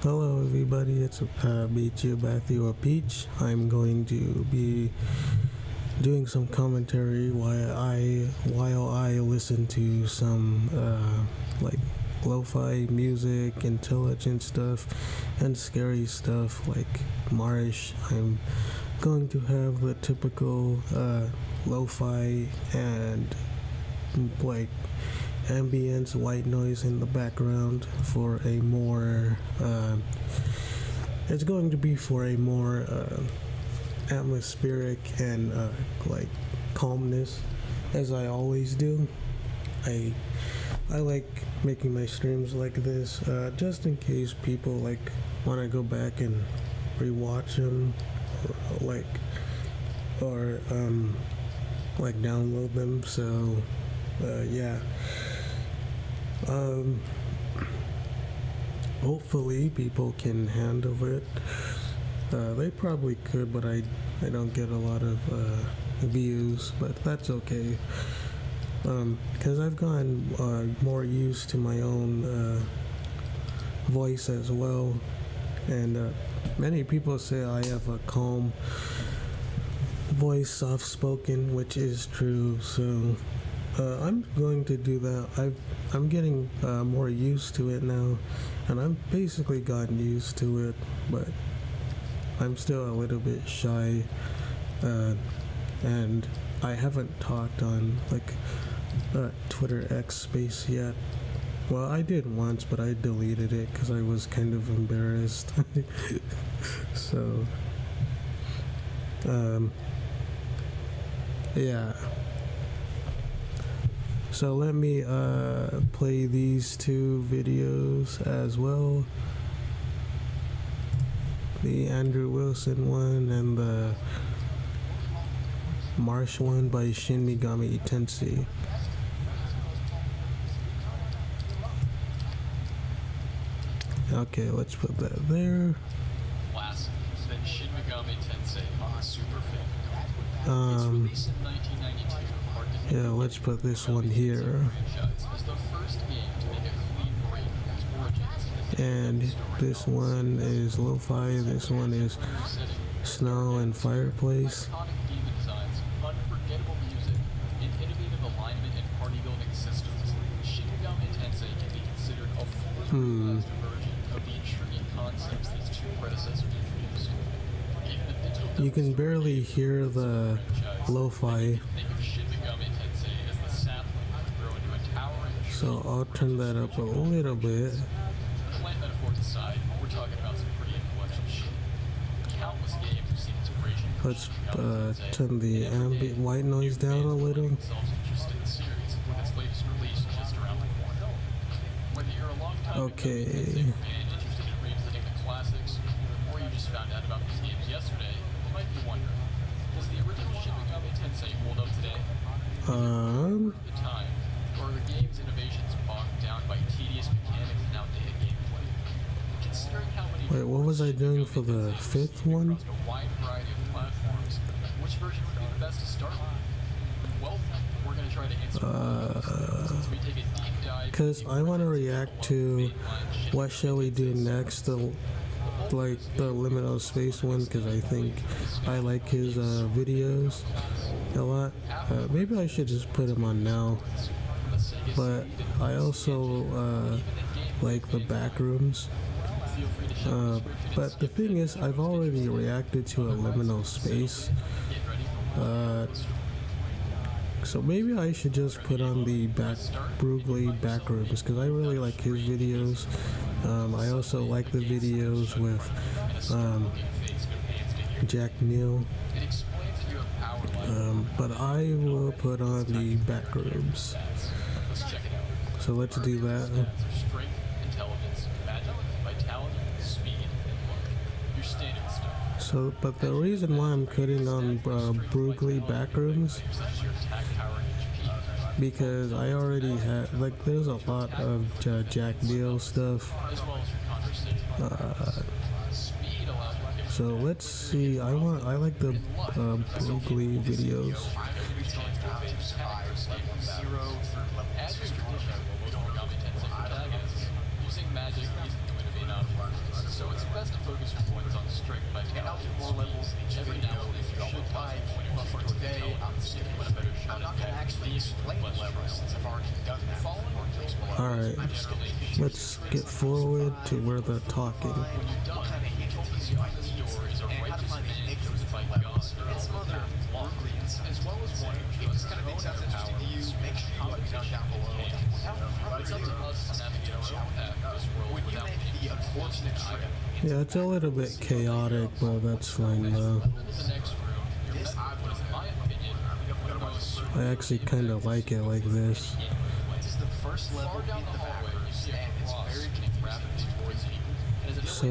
Hello everybody, it's Meachew Matthew or Peach. I'm going to be doing some commentary while I listen to some like lo-fi music, intelligent stuff, and scary stuff like Marsh. I'm going to have the typical lo-fi and like ambience white noise in the background for a more it's going to be for a more atmospheric and like calmness, as I always do. I like making my streams like this just in case people like want to go back and rewatch them or like download them. So yeah. Hopefully people can handle it. They probably could, but I don't get a lot of views, but that's okay. Because I've gotten more used to my own voice as well, and many people say I have a calm voice, soft-spoken, which is true. So I'm going to do that. I'm getting more used to it now, and I'm basically gotten used to it, but I'm still a little bit shy, and I haven't talked on like Twitter X space yet. Well, I did once, but I deleted it because I was kind of embarrassed. So yeah. So let me play these two videos as well. The Andrew Wilson one and the Marsh one by Shin Megami Tensei. Okay, let's put that there. Classic. Then Shin Megami Tensei on Super Famicom. It's released in 1992. Yeah, let's put this one here. And this one is lo-fi, this one is snow and fireplace. Demon designs, unforgettable music, and innovative alignment and party building systems. Shin Megami Tensei can be considered a fully realized version of the intriguing concepts these two predecessors introduced. You can barely hear the lo-fi. So I'll turn that up a little bit. Plant metaphors aside, we're talking about some pretty influential shit. Countless games have seen inspiration. Let's turn the ambient white noise down a little. Whether you're a long-time okay. fan interested in revisiting the classics, or you just found out about these games yesterday, you might be wondering, does the original Shin Megami Tensei hold up today? At the time, or are the game's innovations bogged down by tedious mechanics and outdated gameplay? Considering how many wait, what was I doing for the fifth one? across a wide variety of platforms, which version would be the best to start with? Well, we're going to try to answer since we take a deep dive. Because I want to react to what shall we do next, like the Liminal Space one, because I think I like his videos a lot. Maybe I should just put him on now. But I also like the Backrooms. But the thing is, I've already reacted to a Liminal Space. So maybe I should just put on the Brugly Backrooms, because I really like his videos. I also like the videos with Jack Neal. But I will put on the Backrooms. So let's do that. Strength, intelligence, magic, vitality, speed, and luck. Your standard stuff. So, but the reason why I'm cutting on Brugly Backrooms, because I already had, like, there's a lot of Jack Neal stuff. So let's see. I like the Brugly videos. As is tradition, Megami Tensei protagonists, using magic isn't the way to be an option. Alright, let's get forward to where they're talking. Yeah, it's a little bit chaotic, but that's fine though. I actually kind of like it like this. So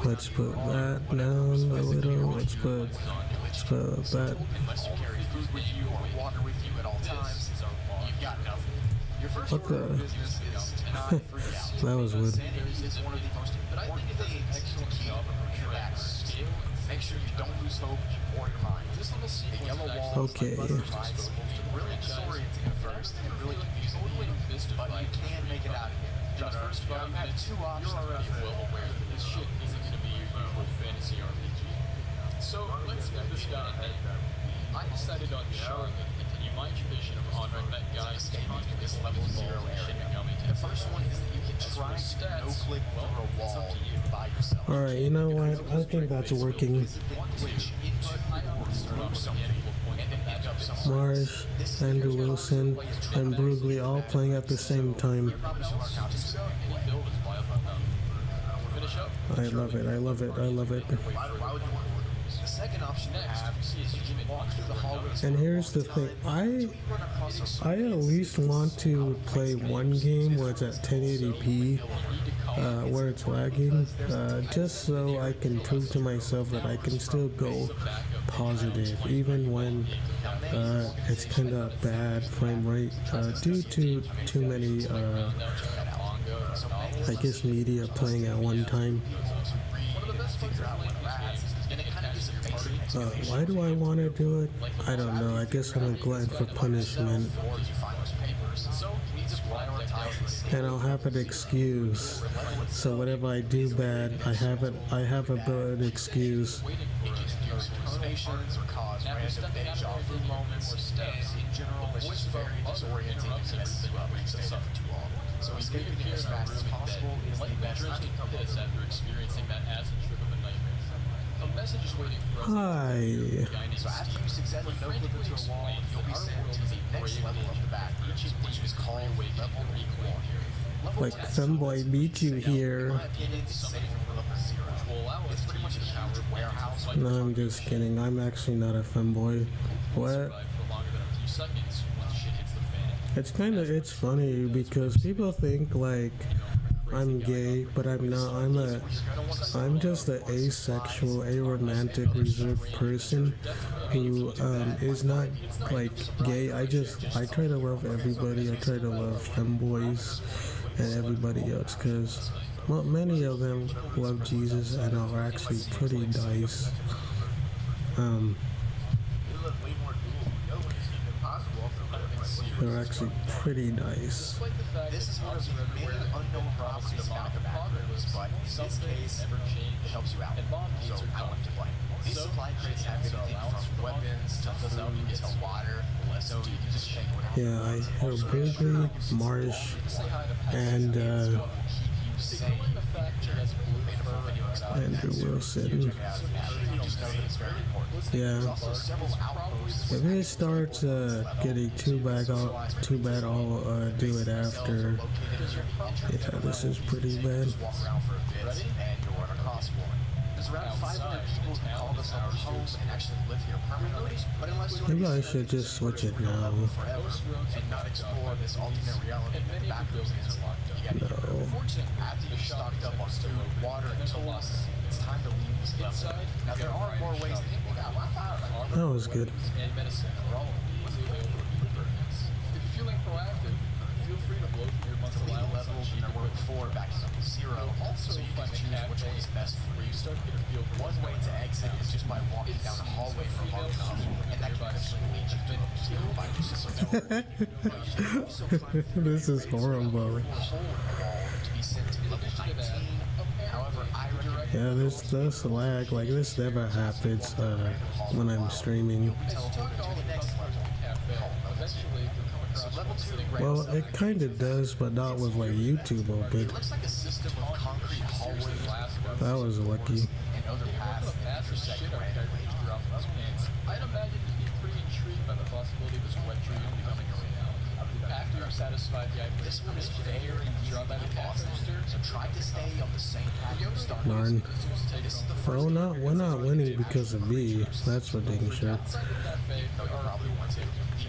let's put that down a little. Let's put that. What the? That was weird. Make sure you don't lose hope or your mind. The yellow wall okay. Really disorienting at first and really confusing, but you can make it out of here. You have two options. You're already well aware that this shit isn't going to be your usual fantasy RPG. So let's get this guy ahead. I decided on Charlotte to continue my tradition of honoring that guy's talking this level 0 area. The first one is that you can try to no-click through a wall by yourself. Alright, you know what? I think that's working. Marsh, Andrew Wilson, and Brugli all playing at the same time. I love it, I love it, I love it. And here's the thing, I at least want to play one game where it's at 1080p, where it's lagging, just so I can prove to myself that I can still go positive, even when it's kind of bad frame rate, due to too many, I guess, media playing at one time. Why do I want to do it? I don't know. I guess I'm a glutton for punishment. And I'll have an excuse. So whatever I do bad, I have a good excuse. So escaping here as fast as possible is the best thing after experiencing that acid trip of a nightmare. A message is waiting for us. Hi. So after you successfully no-click into a wall, you'll be sent to the next level of the back, which is called level 1. Like Femboy Meachew here. No, I'm just kidding. I'm actually not a femboy. What? It's funny because people think like I'm gay, but I'm not. I'm just an asexual, aromantic, reserved person who is not like gay. I try to love everybody. I try to love femboys and everybody else because many of them love Jesus and are actually pretty nice. They're actually pretty nice. This is one of the many unknown properties about the backgrounds, but in this case, it helps you out. So I want to play. These supply crates have everything from weapons to food to water, so you can just take whatever. Yeah, I have Brugli, Marsh, and Andrew Wilson. Yeah. If it starts getting too bad, I'll do it after. Yeah, this is pretty bad. There's around 500 people who call themselves home and actually live here permanently, but unless you're maybe I should just switch it now. And not explore this alternate reality that the back rooms is locked up. No. After you've stocked up on food, water, and tools, it's time to leave this level. Now there are more ways to get out. That was good. And medicine are all available. If you're feeling proactive, feel free to blow through your month's allowance level from your work 4 back to 0, so you can choose which one is best for you. One way to exit is just by walking down a hallway for long enough, and that can eventually lead you to This is horrible. Yeah, this lag, like this never happens when I'm streaming. fail. Eventually, you'll come across level one 2 sitting right Well, outside it kind of does, but not with like YouTube open. It looks like a system of concrete hallways That was lucky. and other paths that massive intersect shit out there randomly. just drop those names. I'd imagine you'd be pretty intrigued by the possibility of this wet dream becoming a reality. After you're satisfied the idea This one is very drop out of the awesome, so try to stay on the same path you started. Darn. This is the Well, first we're not winning because of me. That's for dang sure. outside the cafe, No, you probably want to. The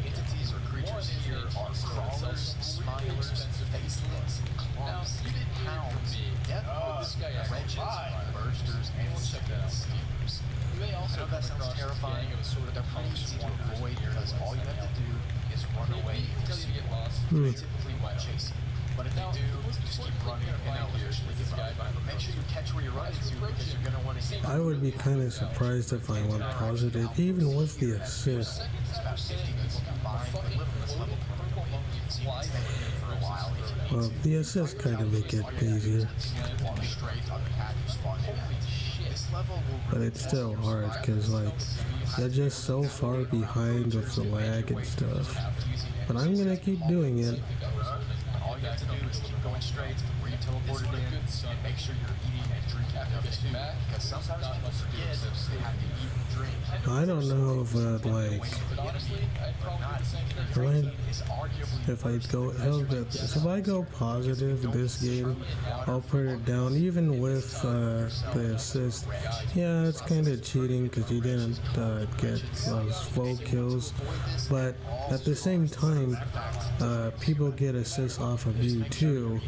entities or creatures here are crawlers, smilers, faceless, Now, clumps, you didn't hear hounds, from me, death but this guy actually wretches, lied. bursters, and Check that out. steamers. You may I also know that come sounds across this terrifying, gang of assorted but they're pretty punks easy to wandering avoid here because all you have to do is run away Maybe from tell you to get lost. They typically won't chase you. But if Now, they do, the most just keep important running thing and you're gonna they'll find here eventually is this give guy up. behind the But make sure you catch where you're running to because you're going to want to see I would be kind of surprised if I went positive, even with the assist. It's about 50 people combined, but live in this level permanently, so you can stay with me for a while if you need Well, the assist kind of make it easier, to. Walk straight on the path you spawned in at. This level will but it's still hard because like they're just so far behind with the lag and stuff. But I'm gonna keep doing it. all you have to do is keep going straight to where you teleported in and make sure you're eating and drinking enough too. Because sometimes people forget they have to eat and drink. I don't know if like if I go if I go positive in this game, I'll put it down even with the assist. Yeah, it's kind of cheating because you didn't get those full kills, but at the same time, people get assists off of you too.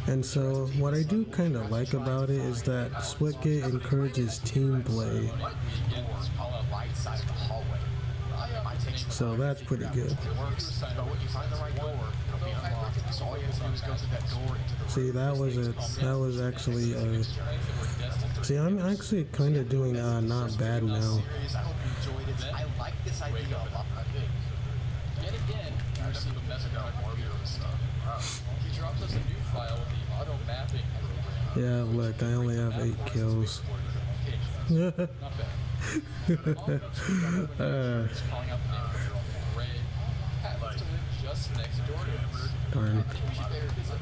And so what I do kind of like about it is that Splitgate encourages team play. So that's pretty good. See, that was actually see, I'm actually kind of doing not bad now. I like this idea a lot. Yet again, you receive a message on He drops us a new file with the auto mapping program. Yeah, look, I only have 8 kills. Not bad. Calling out the name of your own Ray. Happens to live just next door to us. Darn. We should pay her a visit.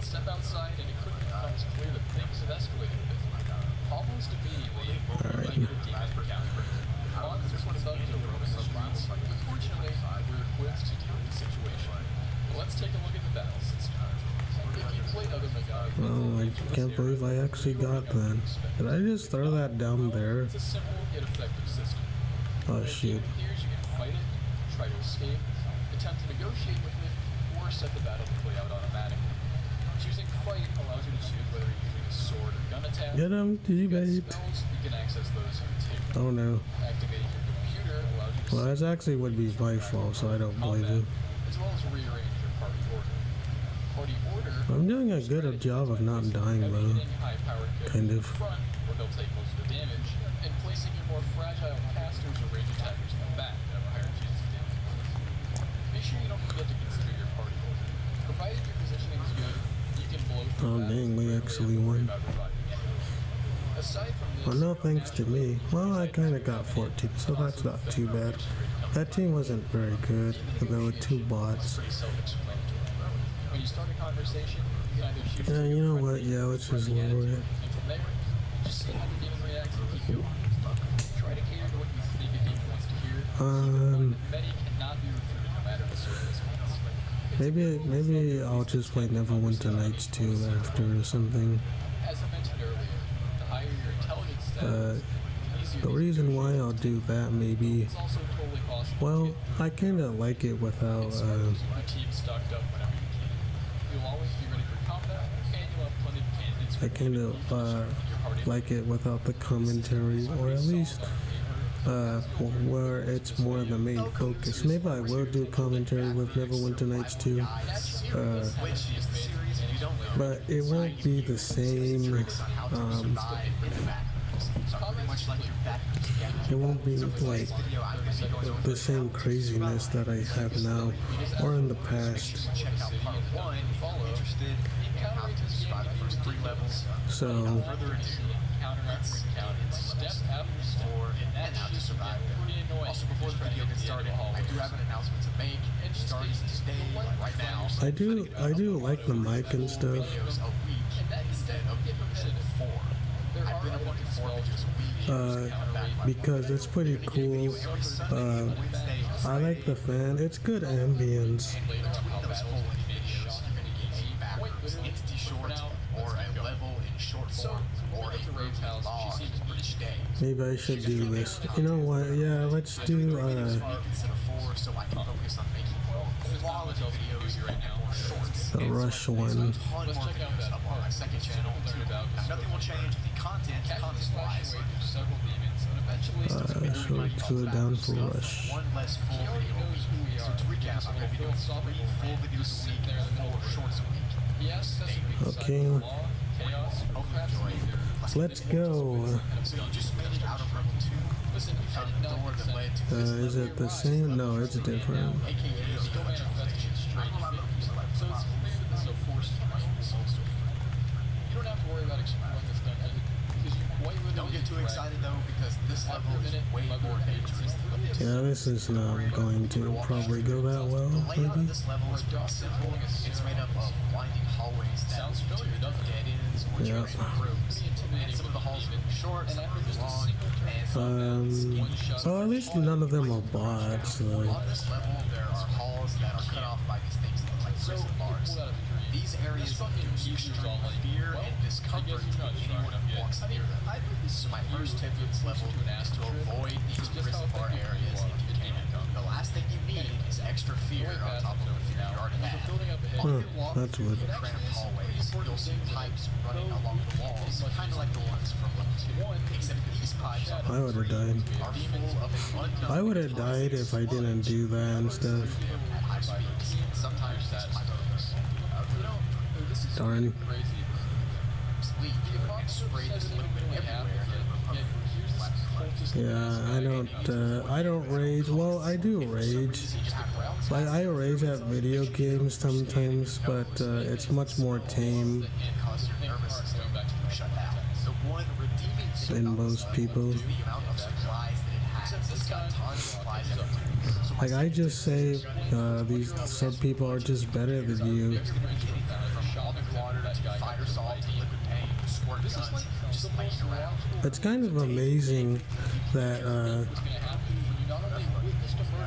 Step outside and it quickly becomes clear that things have escalated a bit. Almost immediately, negative demon encounter. Monsters want to roam the streets. Unfortunately, we're equipped to deal with the situation. But let's take a look at the battle system. If you played other Megami, Oh, I can't believe I actually got that. Did I just throw that down there? it's a simple yet effective system. Oh If it shoot. appears you can fight it, try to escape, attempt to negotiate with it, or set the battle to play out automatically. Choosing fight allows you to choose whether you're using a sword or gun attack. Get him, If you've got teammate. spells, you can access those here too. Oh no. Activating your computer allows you to Well, that actually would be my fault, so I don't blame combat, you. as well as rearrange your party order. Party order I'm doing a good job of not dying by though. leading high-powered characters Kind in of. front, where they'll take most of the damage, and placing your more fragile casters or range attackers in the back that have a higher chance of damage. Make sure you don't forget to consider your party order. Provided your positioning is good, you can blow through Oh battles dang, we without actually worrying won. about reviving anyone. Aside from this, Well, no thanks to me. Well, I kind of got 14, so that's not too bad. That team wasn't very good. There were 2 bots. pretty self-explanatory. When you start a conversation, you can either shoot Yeah, you know what? Yeah, let's just lower it. and from there, just see how the demon reacts and keep going. Try to cater to what you think a demon wants to hear. Many cannot be recruited no matter the circumstance. Maybe I'll just play Neverwinter Nights 2 after or something. As I mentioned earlier, the higher your intelligence status, the easier The reason why I'll do that maybe, it's also totally possible well, I kind of like it without, to keep stocked up whenever you can. You'll always be ready for combat, and you'll have plenty of candidates I kind of like it without the commentary, or at least where it's more the main focus. Maybe I will do commentary with Neverwinter Nights 2, Which is the series if you don't know. but it won't be the same. So pretty much like you're back together. It won't be like the same craziness that I have now or in the past. Check out part 1 if you're interested in how to describe the first 3 levels. So, Without further ado, let's get into step after step, and how to survive them. Also, before the video gets started, I do have an announcement to make. Starting today, right now. I do like the mic and stuff. Videos a week instead of 4. I've been uploading 4 videos a week. Because it's pretty cool. I like the fan. It's good ambience. Between those full videos, you're going to get a backwards entity short, or a level in short form, or a group log each day. Maybe I should do this. You know what? Yeah, let's do Instead of 4, so I can focus on making quality videos right now, or shorts. the Rush one. Ton more videos up on my second channel too. Now, nothing will change the content-wise. So two down for Rush. One less full video a week. So to recap, I'm going to be doing 3 full videos a week and 4 shorts a week. Okay, Hope you enjoy. let's go. So you just made it out of level 2. You found the door that led to this Is it the same? No, it's different. aka the electrical station. So it's clear that this is a forced soul story. You don't have to worry about exploring this dungeon because you quite literally Don't get too excited though, because this level is way more dangerous than the Yeah, this is not going to probably go that well, The layout maybe. of this level is pretty simple. It's made up of winding hallways that Sounds lead familiar, to doesn't it? dead ends or Yeah. junction rooms. And some of the halls are short, some are long, and So at least none of them are bots. So. on this level there are halls that are cut off by these things that look like prison bars. These areas induce extreme fear and discomfort to anyone who walks near them. So my first tip for this level is to avoid these prison bar areas if you can. The last thing you need is extra fear on top of the fear you already have. On your walk That's through what. the cramped hallways, you'll see pipes running along the walls, kind of like the ones from level 2, except these pipes on I would have died. are full of an unknown I would have died if I didn't do that and stuff. at high speeds. Sometimes that's my purpose. Darn. Leak and spray this liquid everywhere. Yeah, I don't rage. Well, I do rage. Like I rage at video games sometimes, but it's much more tame Cause your nervous system to shut down. The one redeeming thing than about this most level people. is the amount of supplies that it has. It's got tons of supplies everywhere. So my Like I just say, these some people are just better than you. there's gonna be anything from almond water to fire salt to liquid paint to squirt guns just laying around. It's kind of amazing that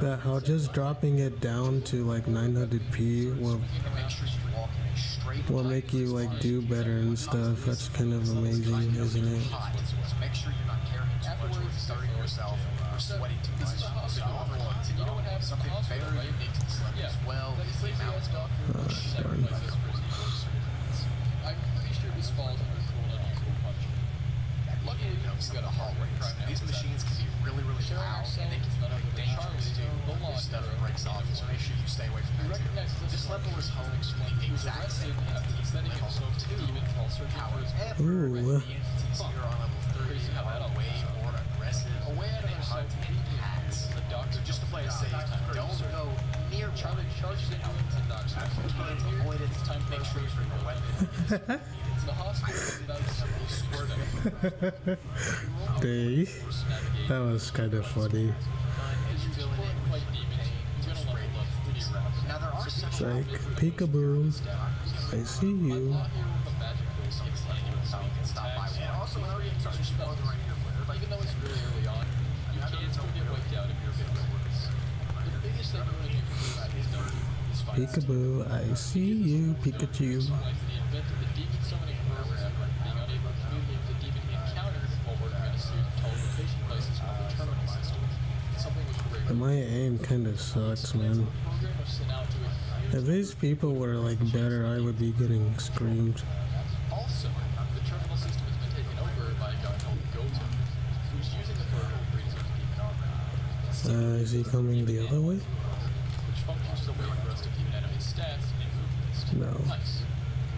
that how just dropping it down to like 900p will And make sure you walk in a straight will line. make you like do better and stuff. That's kind of amazing, isn't it? Hot. So make sure you're not carrying too much or starting yourself or sweating too much. So you know what happens? Something very unique to this level as well is the amount of Darn. I'm pretty sure this falls under cool and equal punishment. luckily enough some of the hallways. These machines can be really, really loud and they can be really dangerous too if stuff breaks off. So make sure you stay away from that too. This level is home to the exact same entities that level 2. However, Ooh. the entities here on level 3 are way more aggressive and they hunt in packs. So just to play it safe, don't go near one. Charges into it and knocks If you can't avoid it, make sure you bring a weapon. the hospital without Day. That was kind of funny. Now there are some It's like peekaboo. I see you. even though it's really early on, you can still get wiped out if you're a bit reckless. The biggest thing you want to do for that is don't is find Peekaboo. I see you, Pikachu. the invented the demon summoning program, being unable to communicate with the demon encountered while working on a series of teleportation devices from the terminal system. Something which great My aim kind of sucks, man. program was sent out to it. If these people were like better, I would be getting screamed. Also, the terminal system has been taken over by a guy called Goto, who's using the program to create his demon armor, Is he coming the other way? which functions as a way for us to keep enemy stats and movements. No. Nice.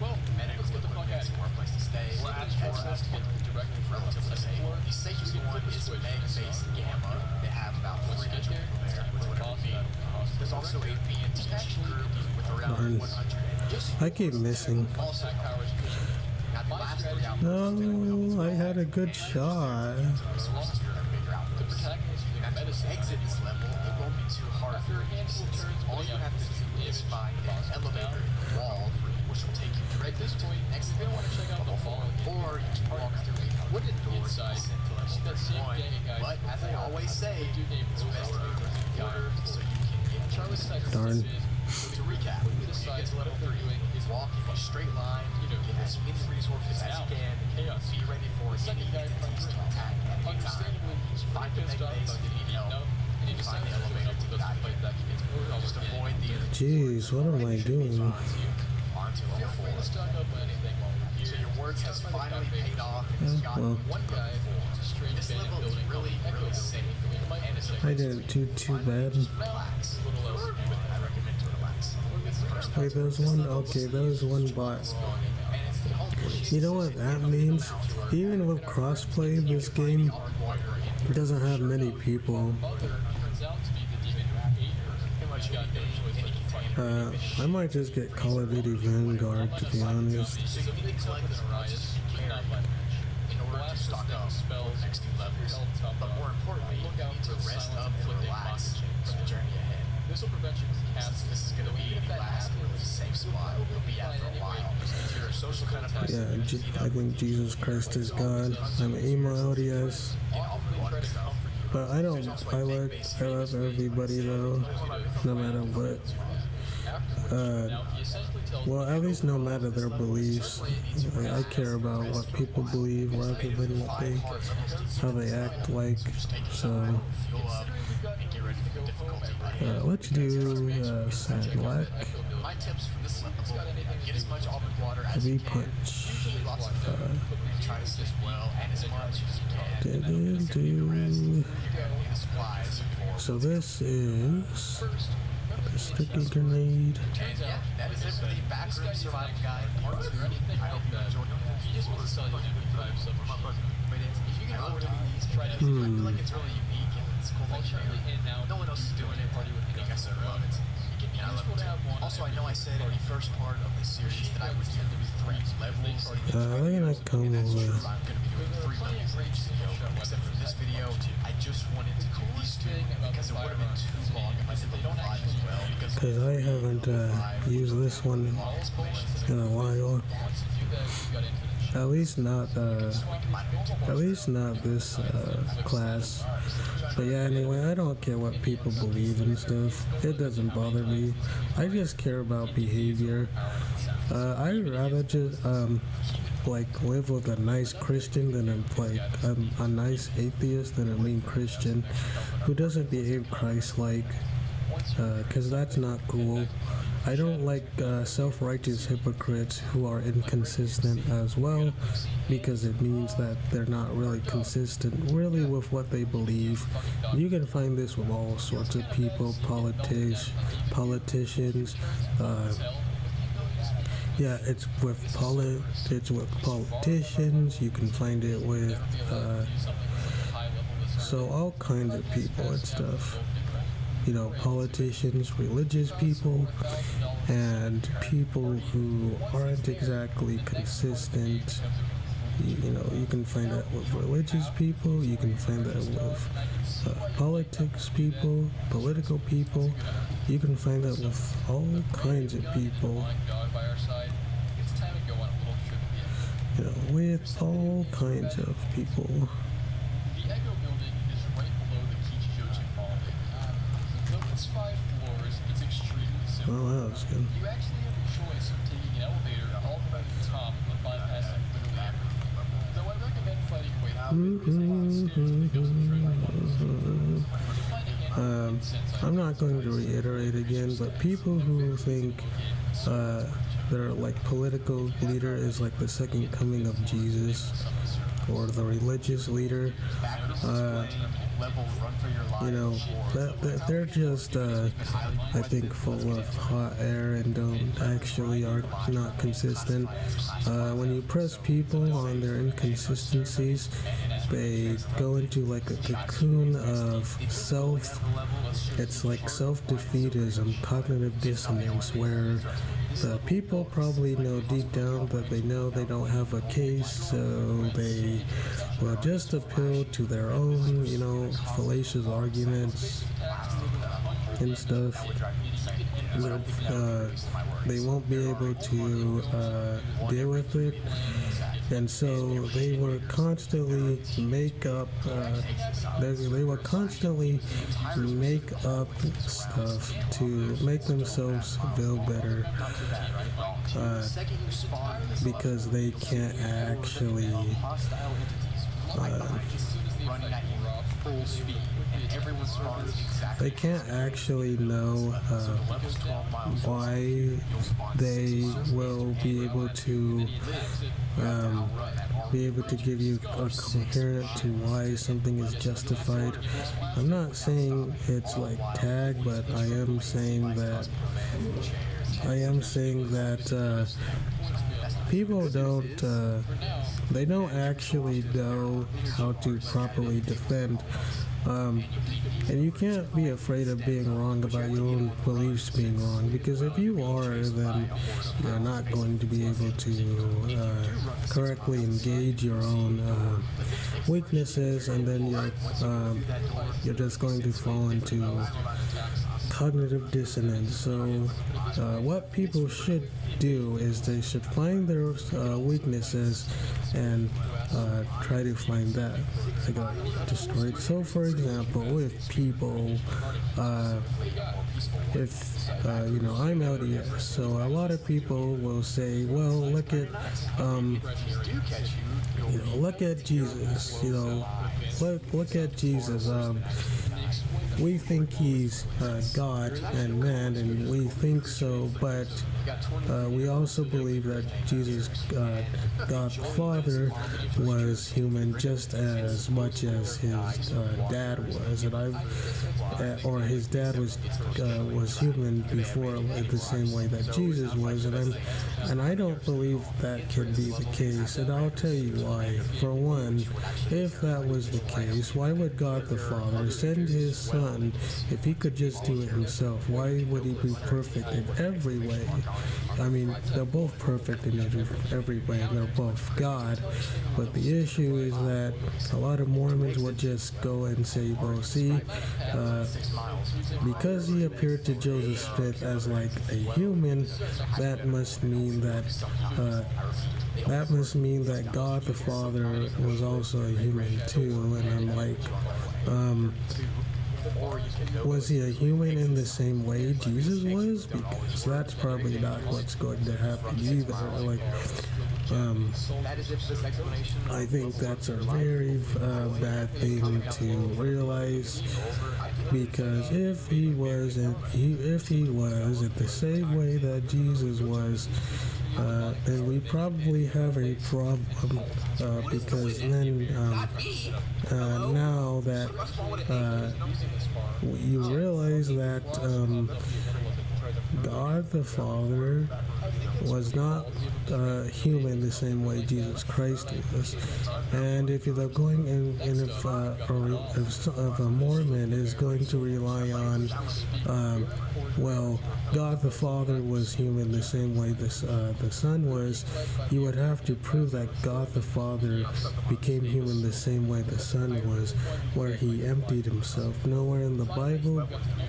Well, let's get the fuck out of here. More place to stay. Save this for us to get directly from the second floor. is meg-based gamma. They have about 300 people there, with whatever being. There's also a BNTG group with around 100. I keep missing. Also, now the last 3 outposts. No, I had a good shot. Resources for them to figure out those. Now to exit this level, it won't be too hard for you. All you have to do is find an elevator in the wall, which will take you directly to the next level, or you can walk through a wooden door to descend to level 31. But as I always say, it's best to do it in order so you can get Darn. So to recap, when you get to level 3, walk in a straight line, get as many resources as you can, be ready for any entities to attack at any time. Find the meg base if you need help, and find the elevator to get out of here. Just avoid the other Jeez, what am I doing? onto level 4. So your work has finally paid off and has gotten you to level 4. This level is really, really safe, and it's I didn't do too bad. relax. I recommend to relax. It's the first Wait, there's one. Okay, there's one bot. and it's the home place. You know what that means? Even with crossplay, this game doesn't have many people. I might just get Call of Duty Vanguard, to be honest. So you need to collect as much as you can in order to stock up for the next 2 levels. But more importantly, you need to rest up and relax for the journey ahead. This will prevent you from canceling. This is going to be the last really safe spot you'll be at for a while. If you're a social kind of person, Yeah, I think Jesus Christ is God. I'm an emo LDS. But I love everybody though, no matter what. Well, at least no matter their beliefs. Like, I care about what people believe rather than what how they act like. So, let's do Sandlack. my tips for this level: get as much almond water as Heavy you can. punch. Usually lots of food. Try to sleep well and as much as you can. And then once you get rest, you're gonna need the supplies for. So this is a sticky grenade. And yeah, that is it for the backroom survival guide part 2. I hope you enjoyed it. He just wants to sell you MP5 stuff. But if you can afford these, I feel like it's really unique and it's a cool thing to do. No one else is doing it. I think I so love it. And I love it too. Also, I know I said in the first part of this series that I would do 3 levels. They're gonna come And that's over. true. I'm going to be doing 3 levels in each video. Except for this video, I just wanted to do these 2 because it would have been too long if I did level 5 as well. Because I haven't used this one in a while. At least not this class. But yeah, anyway, I don't care what people believe and stuff. It doesn't bother me. I just care about behavior. I'd rather just like live with a nice Christian than a nice atheist than a mean Christian who doesn't behave Christ-like. Because that's not cool. I don't like self-righteous hypocrites who are inconsistent as well, because it means that they're not really consistent really with what they believe. You can find this with all sorts of people, politicians. Yeah, it's with politicians. You can find it with so all kinds of people and stuff. You know, politicians, religious people, and people who aren't exactly consistent. You know, you can find that with religious people, you can find that with politics people, political people, you can find that with all kinds of people. You know, with all kinds of people. The Echo building is right below the Meachew Mall. Though it's 5 floors, it's extremely simple. Oh, that was good. You actually have the choice of taking an elevator all the way to the top and bypassing literally everything. Though I recommend fighting way I'm not going to reiterate again, but people who think their like political leader is like the second coming of Jesus, or the religious leader, you know, they're just, I think, full of hot air and are not consistent. When you press people on their inconsistencies, they go into like a cocoon of self. It's like self-defeatism, cognitive dissonance, where the people probably know deep down that they know they don't have a case, so they will just appeal to their own, fallacious arguments and stuff. They won't be able to deal with it, and so they will constantly make up. They will constantly make up stuff to make themselves feel better, because they can't actually. They can't actually know why they will be able to give you a coherent to why something is justified. I'm not saying it's like tag, but I am saying that people they don't actually know how to properly defend. And you can't be afraid of being wrong about your own beliefs being wrong, because if you are, then you're not going to be able to correctly engage your own weaknesses, and then you're just going to fall into cognitive dissonance. So what people should do is they should find their weaknesses and try to find that. I got destroyed. So for example, if people I'm LDS, so a lot of people will say, well, look at look at Jesus, look at Jesus. We think he's God and man, and we think so, but we also believe that Jesus, God the Father, was human just as much as his dad was, or his dad was human before, the same way that Jesus was, and I don't believe that can be the case, and I'll tell you why. For one, if that was the case, why would God the Father send his Son if he could just do it himself? Why would he be perfect in every way? I mean, they're both perfect in every way, and they're both God, but the issue is that a lot of Mormons would just go and say, well, see, because he appeared to Joseph Smith as like a human, that must mean that God the Father was also a human too. And I'm like, was he a human in the same way Jesus was? Because that's probably not what's going to happen either. Like, I think that's a very bad thing to realize, because if he was in the same way that Jesus was, then we probably have a problem, because then now that you realize that God the Father was not human the same way Jesus Christ was, and if you're going if a Mormon is going to rely on God the Father was human the same way the Son was, you would have to prove that God the Father became human the same way the Son was, where he emptied himself. Nowhere in the Bible,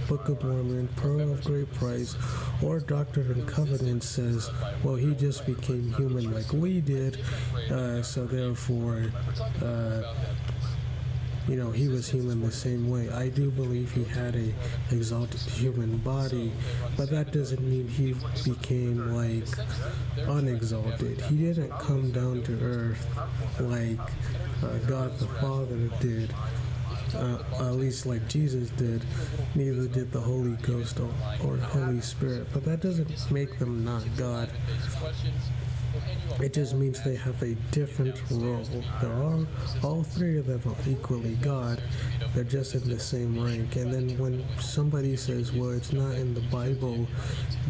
Book of Mormon, Pearl of Great Price, or Doctrine and Covenants says, well, he just became human like we did, so therefore he was human the same way. I do believe he had a exalted human body, but that doesn't mean he became like unexalted. He didn't come down to earth like God the Father did, at least like Jesus did. Neither did the Holy Ghost or Holy Spirit, but that doesn't make them not God. It just means they have a different role. All three of them are equally God. They're just in the same rank. And then when somebody says, well, it's not in the Bible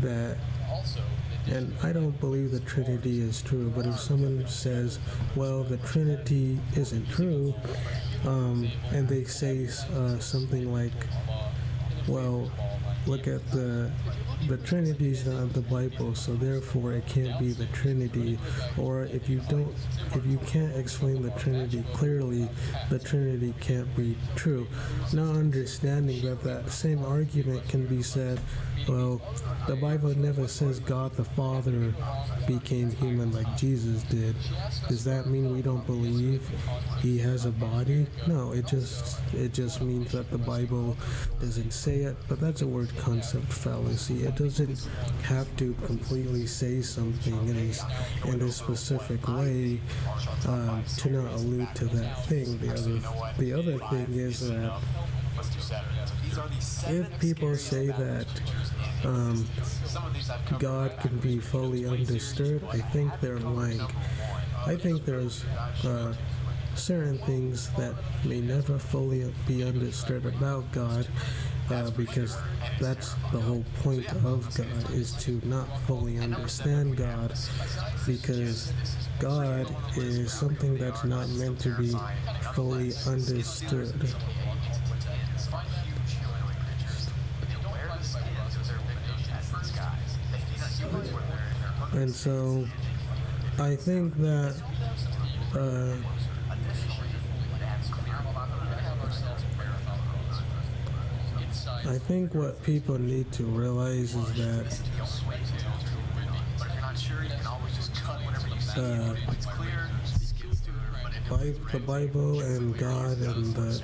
that And I don't believe the Trinity is true, but if someone says, well, the Trinity isn't true, and they say something like, well, look at the Trinity's not in the Bible, so therefore it can't be the Trinity. Or if you can't explain the Trinity clearly, the Trinity can't be true. Now understanding that same argument can be said, well, the Bible never says God the Father became human like Jesus did. Does that mean we don't believe he has a body? No, it just means that the Bible doesn't say it, but that's a word concept fallacy. It doesn't have to completely say something in a specific way to not allude to that thing. The other thing is that if people say that God can be fully understood, I think they're lying. I think there's certain things that may never fully be understood about God, because that's the whole point of God, is to not fully understand God, because God is something that's not meant to be fully understood. And so I think that what people need to realize is that the Bible and God and the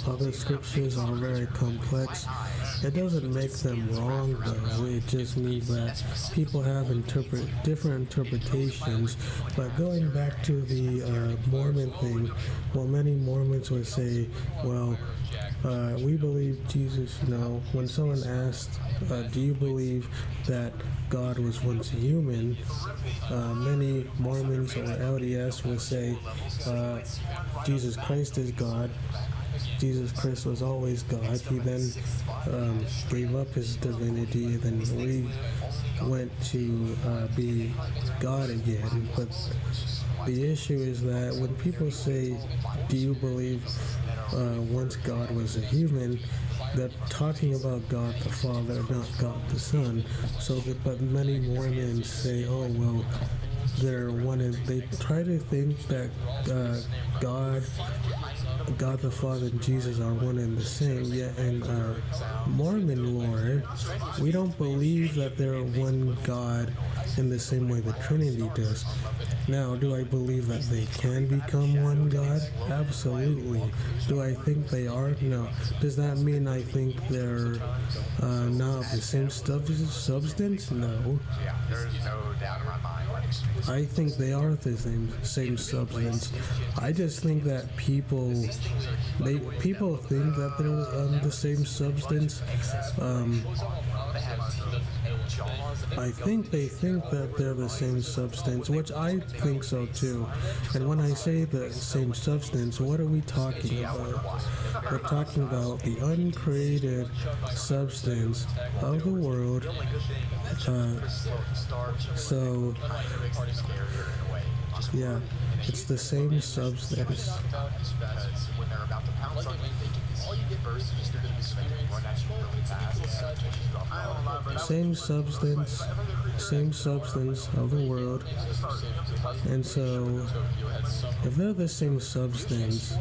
other scriptures are very complex. It doesn't make them wrong, though. It just means that people have different interpretations. But going back to the Mormon thing, well, many Mormons would say, well, we believe Jesus, when someone asked, do you believe that God was once a human, many Mormons or LDS will say, Jesus Christ is God. Jesus Christ was always God. He then gave up his divinity, and then went to be God again. But the issue is that when people say, do you believe once God was a human, they're talking about God the Father, not God the Son. But many Mormons say, oh, well, they try to think that God the Father and Jesus are one and the same, yet in Mormon lore, we don't believe that they're one God in the same way the Trinity does. Now, do I believe that they can become one God? Absolutely. Do I think they are? No. Does that mean I think they're not of the same substance? No. There's no doubt in my mind. I think they are the same substance. I just think that people think that they're the same substance. I think they think that they're the same substance, which I think so too. And when I say the same substance, what are we talking about? We're talking about the uncreated substance of the world. So, yeah, it's the same substance. Same substance of the world. And so, if they're the same substance,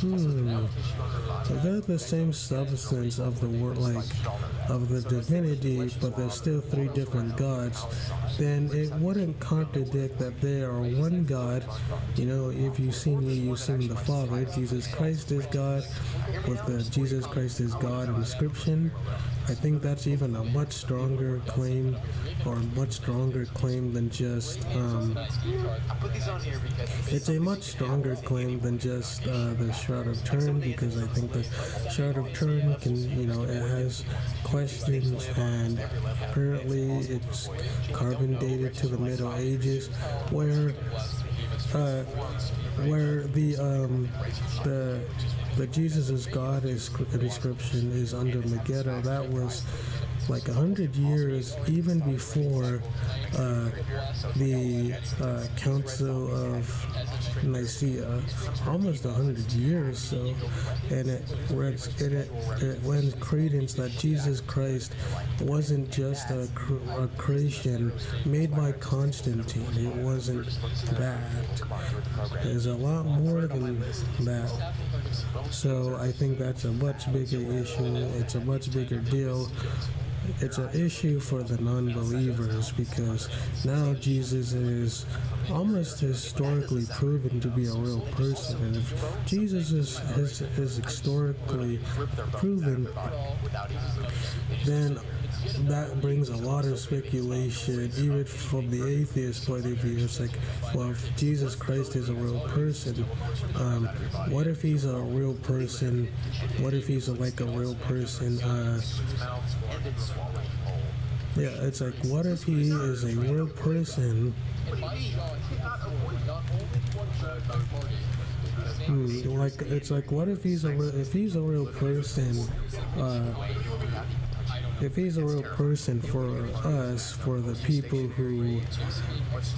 if they're the same substance of the world, like of the divinity, but there's still three different gods, then it wouldn't contradict that they are one God. If you've seen me, you've seen the Father. Jesus Christ is God, with the Jesus Christ is God inscription. I think that's even a much stronger claim, or a much stronger claim than just, it's a much stronger claim than just the Shroud of Turin, because I think the Shroud of Turin can, it has questions, and apparently it's carbon dated to the Middle Ages, where the Jesus is God inscription is under Megiddo. That was like 100 years even before the Council of Nicaea, almost 100 years. So, and it lends credence that Jesus Christ wasn't just a creation made by Constantine. It wasn't that. There's a lot more than that. So I think that's a much bigger issue. It's a much bigger deal. It's an issue for the non-believers because now Jesus is almost historically proven to be a real person, and if Jesus is historically proven, then that brings a lot of speculation, even from the atheist point of view. It's like, well, if Jesus Christ is a real person, what if he's a real person? What if he's like a real person? Yeah, it's like, what if he is a real person? Like, it's like, what if he's a real person? If he's a real person for us, for the people who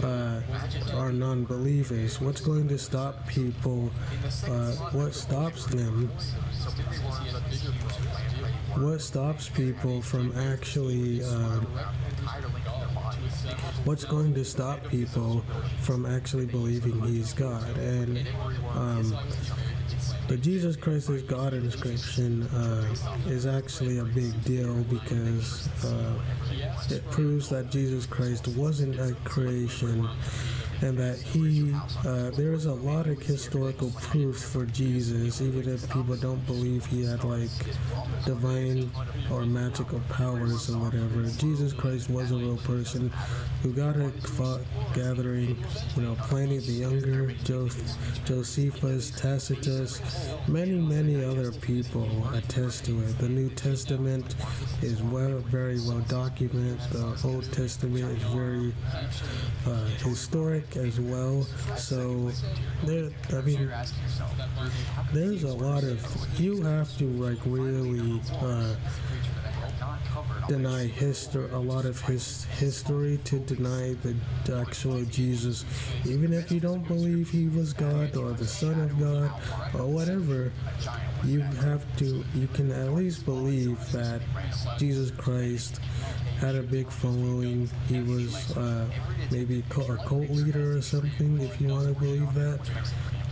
are non-believers, what's going to stop people? What stops them? What stops people from actually? What's going to stop people from actually believing he's God? And the Jesus Christ is God inscription is actually a big deal because it proves that Jesus Christ wasn't a creation, and that there's a lot of historical proof for Jesus, even if people don't believe he had like divine or magical powers or whatever. Jesus Christ was a real person who got a gathering, Pliny the Younger, Josephus, Tacitus, many other people attest to it. The New Testament is very well documented. The Old Testament is very historic as well. So there's a lot of, you have to like really deny a lot of history to deny the actual Jesus, even if you don't believe he was God or the Son of God or whatever. You can at least believe that Jesus Christ had a big following. He was maybe a cult leader or something, if you want to believe that.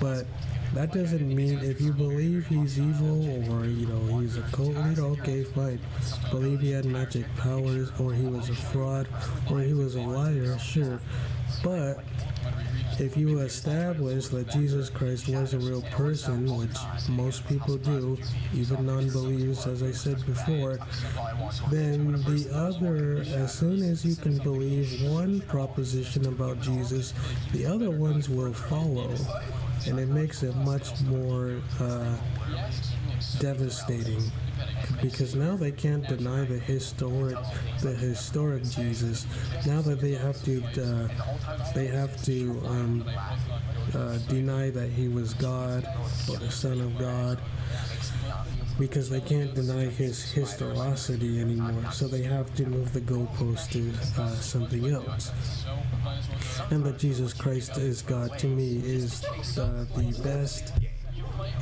But that doesn't mean if you believe he's evil or, he's a cult leader, okay, fine. Believe he had magic powers or he was a fraud or he was a liar, sure. But if you establish that Jesus Christ was a real person, which most people do, even non-believers, as I said before, then the other, as soon as you can believe one proposition about Jesus, the other ones will follow. And it makes it much more devastating, because now they can't deny the historic Jesus. Now that they have to deny that he was God or the Son of God, because they can't deny his historicity anymore. So they have to move the goalpost to something else. And that Jesus Christ is God, to me, is the best.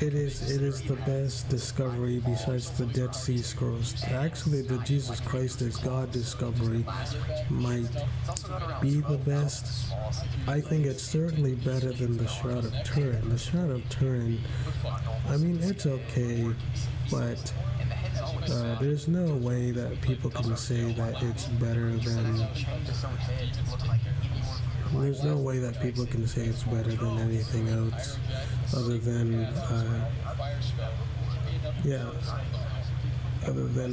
It is the best discovery besides the Dead Sea Scrolls. Actually, the Jesus Christ is God discovery might be the best. I think it's certainly better than the Shroud of Turin. The Shroud of Turin, I mean, it's okay, but there's no way that people can say that it's better than... There's no way that people can say it's better than anything else, other than, other than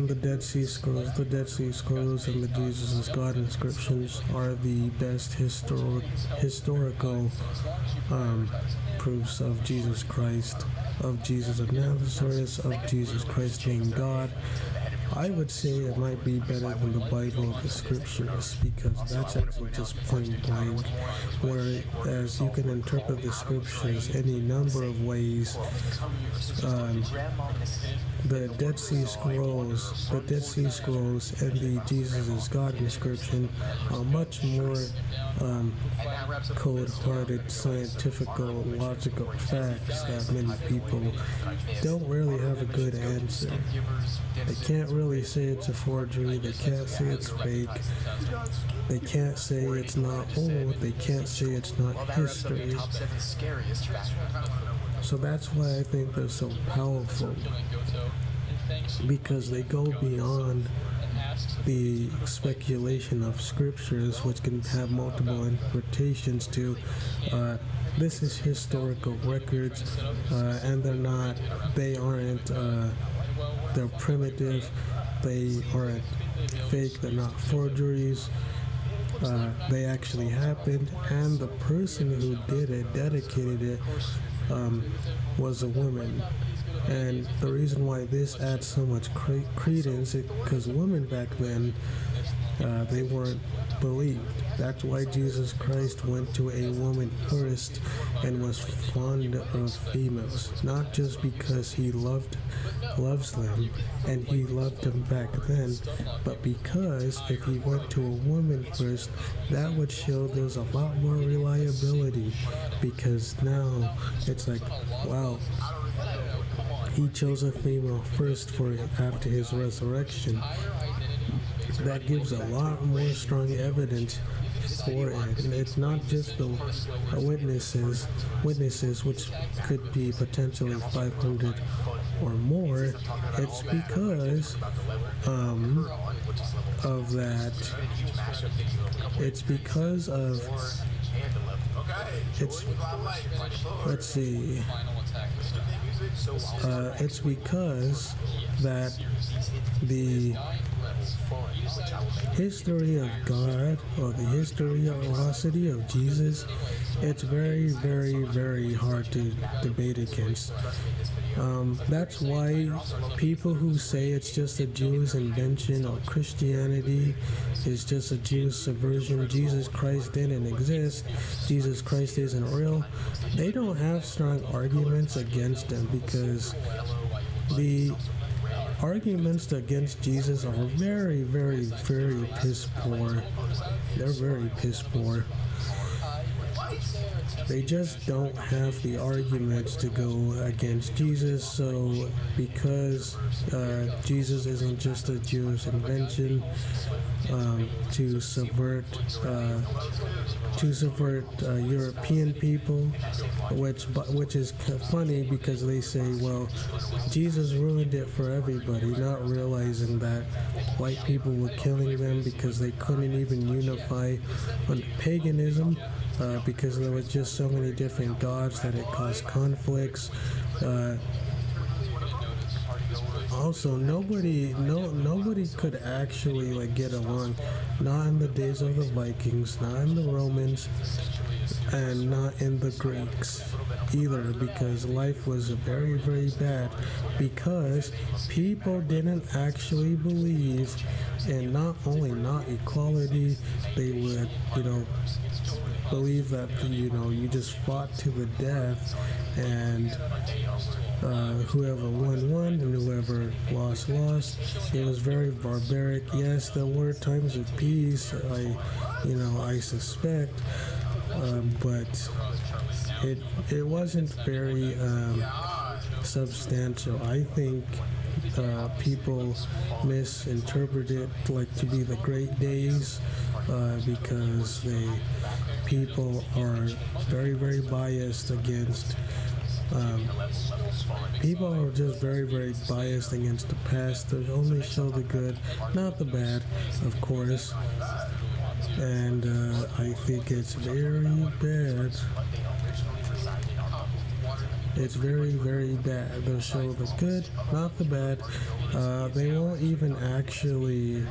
the Dead Sea Scrolls. The Dead Sea Scrolls and the Jesus is God inscriptions are the best historical proofs of Jesus Christ, of Jesus of Nazareth, of Jesus Christ being God. I would say it might be better than the Bible, the scriptures, because that's actually just plain blank. Whereas you can interpret the scriptures any number of ways. The Dead Sea Scrolls, and the Jesus is God inscription are much more cold-hearted, scientific, logical facts that many people don't really have a good answer. They can't really say it's a forgery, they can't say it's fake, they can't say it's not old, they can't say it's not history. So that's why I think they're so powerful, because they go beyond the speculation of scriptures, which can have multiple interpretations to this is historical records, and they're primitive, they aren't fake, they're not forgeries, they actually happened, and the person who did it, dedicated it, was a woman. And the reason why this adds so much credence is because women back then, they weren't believed. That's why Jesus Christ went to a woman first and was fond of females, not just because he loves them and he loved them back then, but because if he went to a woman first, that would show there's a lot more reliability, because now it's like, wow, he chose a female first after his resurrection. That gives a lot more strong evidence for it. And it's not just the witnesses, which could be potentially 500 or more. It's because of that. It's because of. Let's see. It's because that the history of God, or the historicity of Jesus, it's very, very, very hard to debate against. That's why people who say it's just a Jewish invention, or Christianity is just a Jewish subversion, Jesus Christ didn't exist, Jesus Christ isn't real, they don't have strong arguments against him, because the arguments against Jesus are very, very, very piss poor. They're very piss poor. They just don't have the arguments to go against Jesus. So because Jesus isn't just a Jewish invention to subvert European people, which is funny, because they say, well, Jesus ruined it for everybody, not realizing that white people were killing them because they couldn't even unify on paganism, because there was just so many different gods that it caused conflicts. Also, nobody could actually get along, not in the days of the Vikings, not in the Romans, and not in the Greeks either, because life was very, very bad, because people didn't actually believe in not only not equality, they would, believe that, you just fought to the death, and whoever won and whoever lost. It was very barbaric. Yes, there were times of peace, I suspect, but it wasn't very substantial. I think people misinterpret it to be the great days, because people are very, very biased against. People are just very, very biased against the past. They only show the good, not the bad, of course. And I think it's very bad. It's very, very bad. They'll show the good, not the bad. They won't even actually.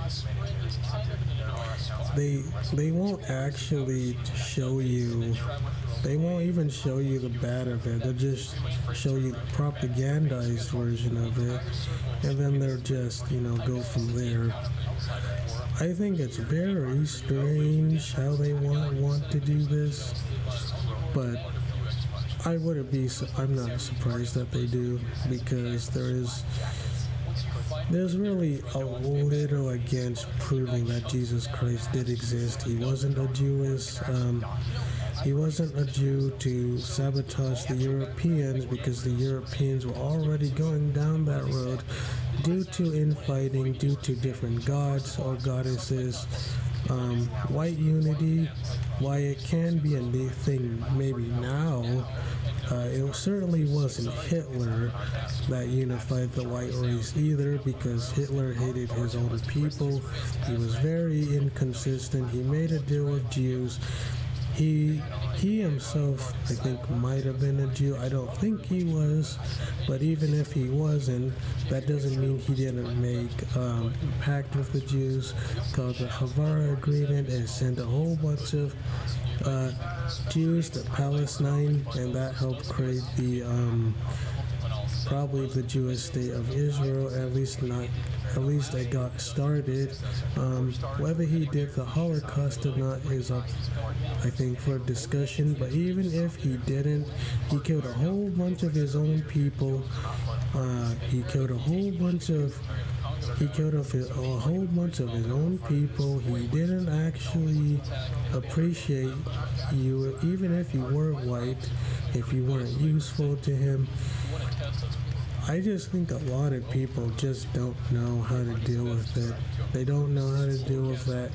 They won't actually show you They won't even show you the bad of it. They'll just show you the propagandized version of it, and then they'll just, go from there. I think it's very strange how they want to do this, but I'm not surprised that they do, because there's really a little against proving that Jesus Christ did exist. He wasn't a Jew to sabotage the Europeans, because the Europeans were already going down that road due to infighting, due to different gods or goddesses. White unity, why it can be a neat thing maybe now, it certainly wasn't Hitler that unified the white race either, because Hitler hated his own people. He was very inconsistent. He made a deal with Jews. He himself, I think, might have been a Jew. I don't think he was, but even if he wasn't, that doesn't mean he didn't make a pact with the Jews called the Havara Agreement, and sent a whole bunch of Jews to Palestine, and that helped create probably the Jewish state of Israel. At least it got started. Whether he did the Holocaust or not is up, I think, for discussion. But even if he didn't, he killed a whole bunch of his own people. He killed a whole bunch of his own people. He didn't actually appreciate you, even if you were white, if you weren't useful to him. I just think a lot of people just don't know how to deal with it. They don't know how to deal with that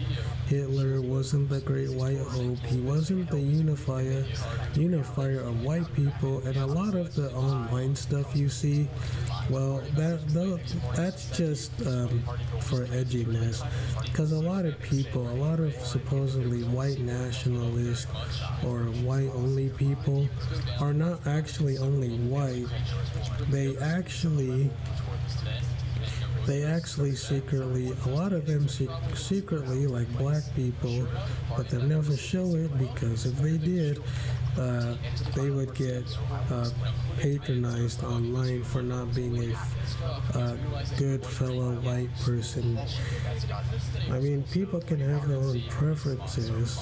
Hitler wasn't the great white hope. He wasn't the unifier of white people. And a lot of the online stuff you see, well, that's just for edginess. Because a lot of supposedly white nationalists or white-only people are not actually only white. They actually secretly, a lot of them secretly like black people, but they'll never show it, because if they did, they would get patronized online for not being a good fellow white person. I mean, people can have their own preferences,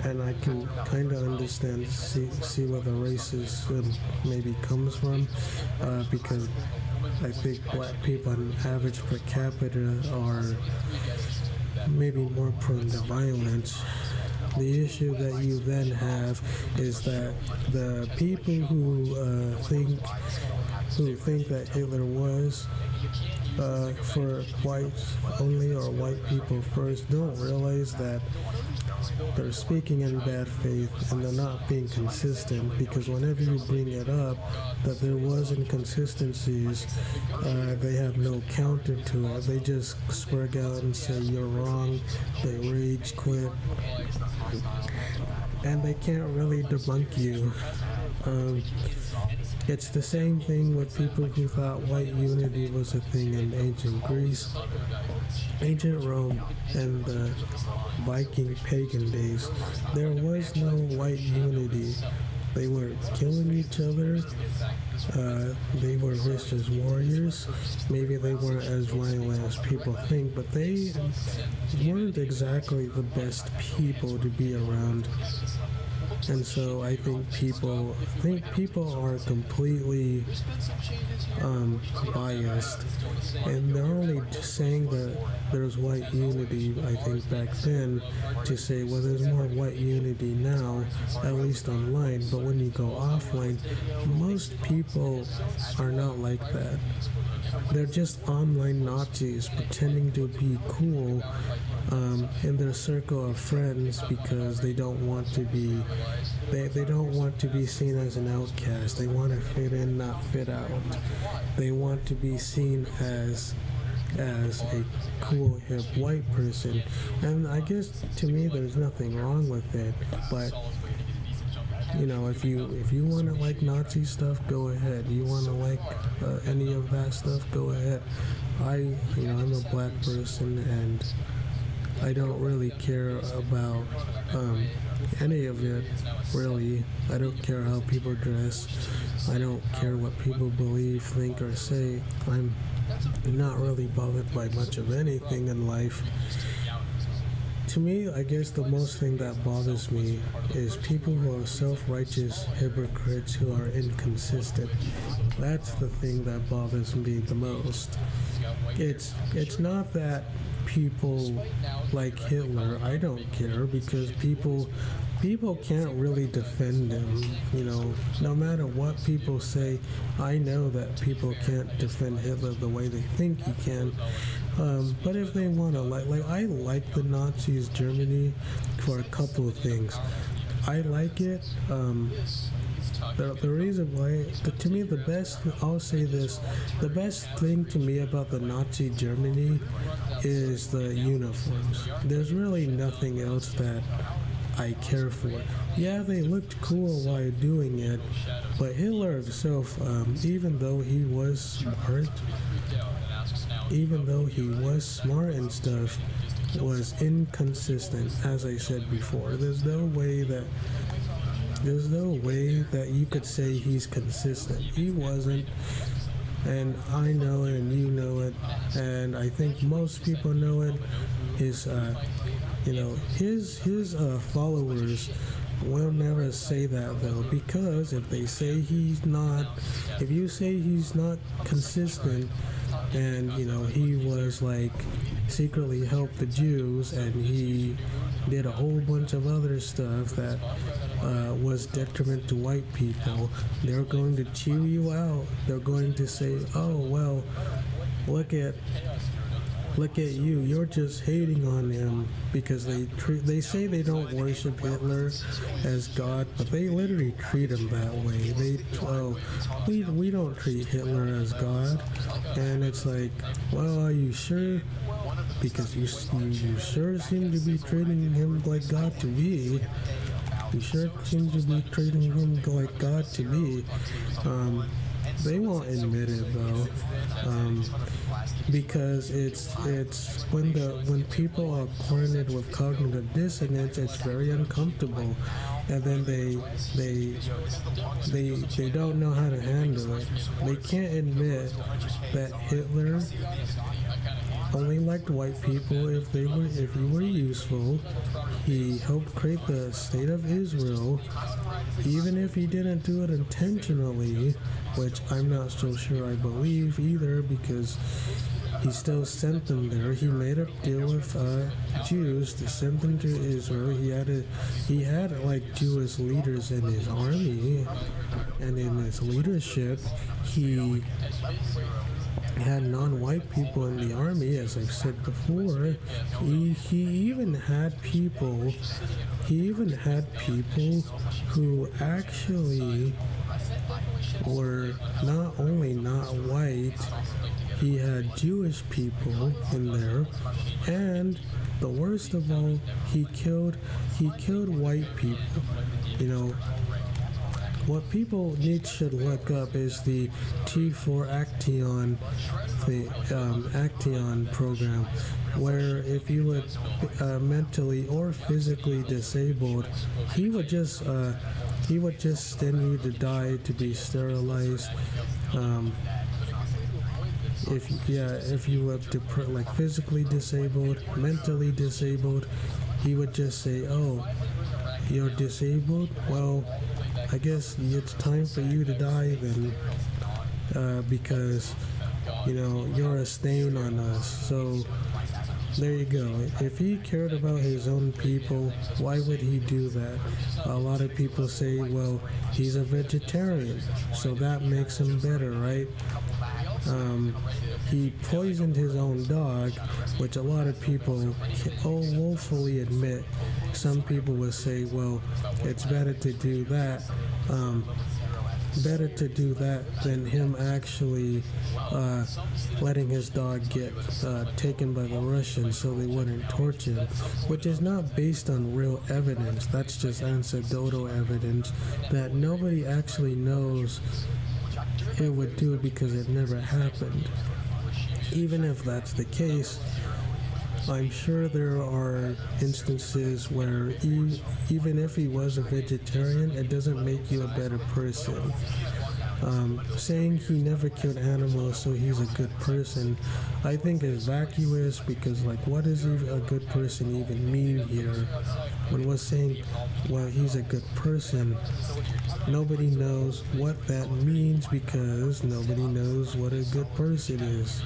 and I can kind of understand, see where the racism maybe comes from, because I think black people on average per capita are maybe more prone to violence. The issue that you then have is that the people who think that Hitler was for whites only, or white people first, don't realize that they're speaking in bad faith and they're not being consistent, because whenever you bring it up that there was inconsistencies, they have no counter to it. They just swear out and say you're wrong. They rage quit, and they can't really debunk you. It's the same thing with people who thought white unity was a thing in ancient Greece, ancient Rome, and the Viking pagan days. There was no white unity. They were killing each other. They were vicious warriors. Maybe they weren't as violent as people think, but they weren't exactly the best people to be around. And so I think people are completely biased, and they're only just saying that there's white unity, I think, back then, to say, well, there's more white unity now, at least online, but when you go offline, most people are not like that. They're just online Nazis pretending to be cool in their circle of friends, because they don't want to be seen as an outcast. They want to fit in, not fit out. They want to be seen as a cool, hip white person. And I guess to me there's nothing wrong with it, but if you want to like Nazi stuff, go ahead. You want to like any of that stuff, go ahead. I'm a black person, and I don't really care about any of it, really. I don't care how people dress. I don't care what people believe, think, or say. I'm not really bothered by much of anything in life. To me, I guess the most thing that bothers me is people who are self-righteous hypocrites who are inconsistent. That's the thing that bothers me the most. It's not that people like Hitler. I don't care because people can't really defend him. No matter what people say, I know that people can't defend Hitler the way they think he can. But if they want to, I like the Nazis Germany for a couple of things. I like it. The reason why, to me, I'll say this, the best thing to me about the Nazi Germany is the uniforms. There's really nothing else that I care for. Yeah, they looked cool while doing it, but Hitler himself, even though he was smart and stuff, was inconsistent, as I said before. There's no way that you could say he's consistent. He wasn't, and I know it, and you know it, and I think most people know it. His followers will never say that though, because if you say he's not consistent, and he was secretly helped the Jews, and he did a whole bunch of other stuff that was detriment to white people, they're going to chew you out. They're going to say, oh well, look at you, you're just hating on him, because they say they don't worship Hitler as God, but they literally treat him that way. We don't treat Hitler as God. And it's like, well, are you sure? Because you sure seem to be treating him like God to me. You sure seem to be treating him like God to me. They won't admit it though, because it's when people are cornered with cognitive dissonance, it's very uncomfortable, and then they don't know how to handle it. They can't admit that Hitler only liked white people if he were useful. He helped create the state of Israel, even if he didn't do it intentionally, which I'm not so sure I believe either, because he still sent them there. He made a deal with Jews to send them to Israel. He had Jewish leaders in his army, and in his leadership, he had non-white people in the army, as I've said before. He even had people who actually were not only not white. He had Jewish people in there, and the worst of all, he killed white people. What people should look up is the T4 Action program, where if you were mentally or physically disabled, he would just send you to die, to be sterilized. If you were physically disabled, mentally disabled, he would just say, "Oh, you're disabled? Well, I guess it's time for you to die then, because you're a stain on us." So there you go. If he cared about his own people, why would he do that? A lot of people say, well, he's a vegetarian, so that makes him better, right? He poisoned his own dog, which a lot of people woefully admit. Some people will say, well, it's better to do that. Better to do that than him actually letting his dog get taken by the Russians so they wouldn't torture him, which is not based on real evidence. That's just anecdotal evidence that nobody actually knows it would do, because it never happened. Even if that's the case, I'm sure there are instances where even if he was a vegetarian, it doesn't make you a better person. Saying he never killed animals so he's a good person, I think is vacuous, because like, what does a good person even mean here? When we're saying, well, he's a good person, nobody knows what that means, because nobody knows what a good person is.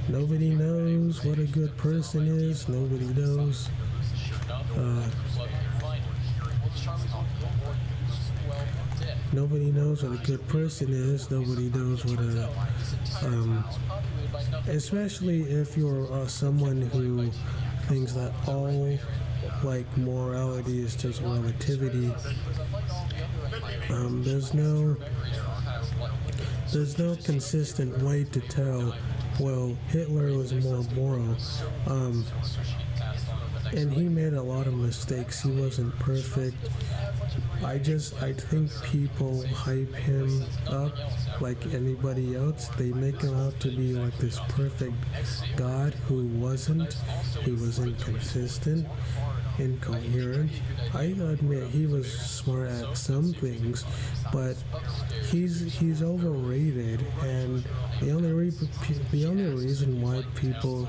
Nobody knows what a good person is. Nobody knows. Nobody knows what a good person is. Nobody knows what especially if you're someone who thinks that all like morality is just relativity. There's no consistent way to tell, well, Hitler was more moral. And he made a lot of mistakes. He wasn't perfect. I think people hype him up like anybody else. They make him out to be like this perfect God who wasn't. He was inconsistent, incoherent. I admit he was smart at some things, but he's overrated. And the only reason why people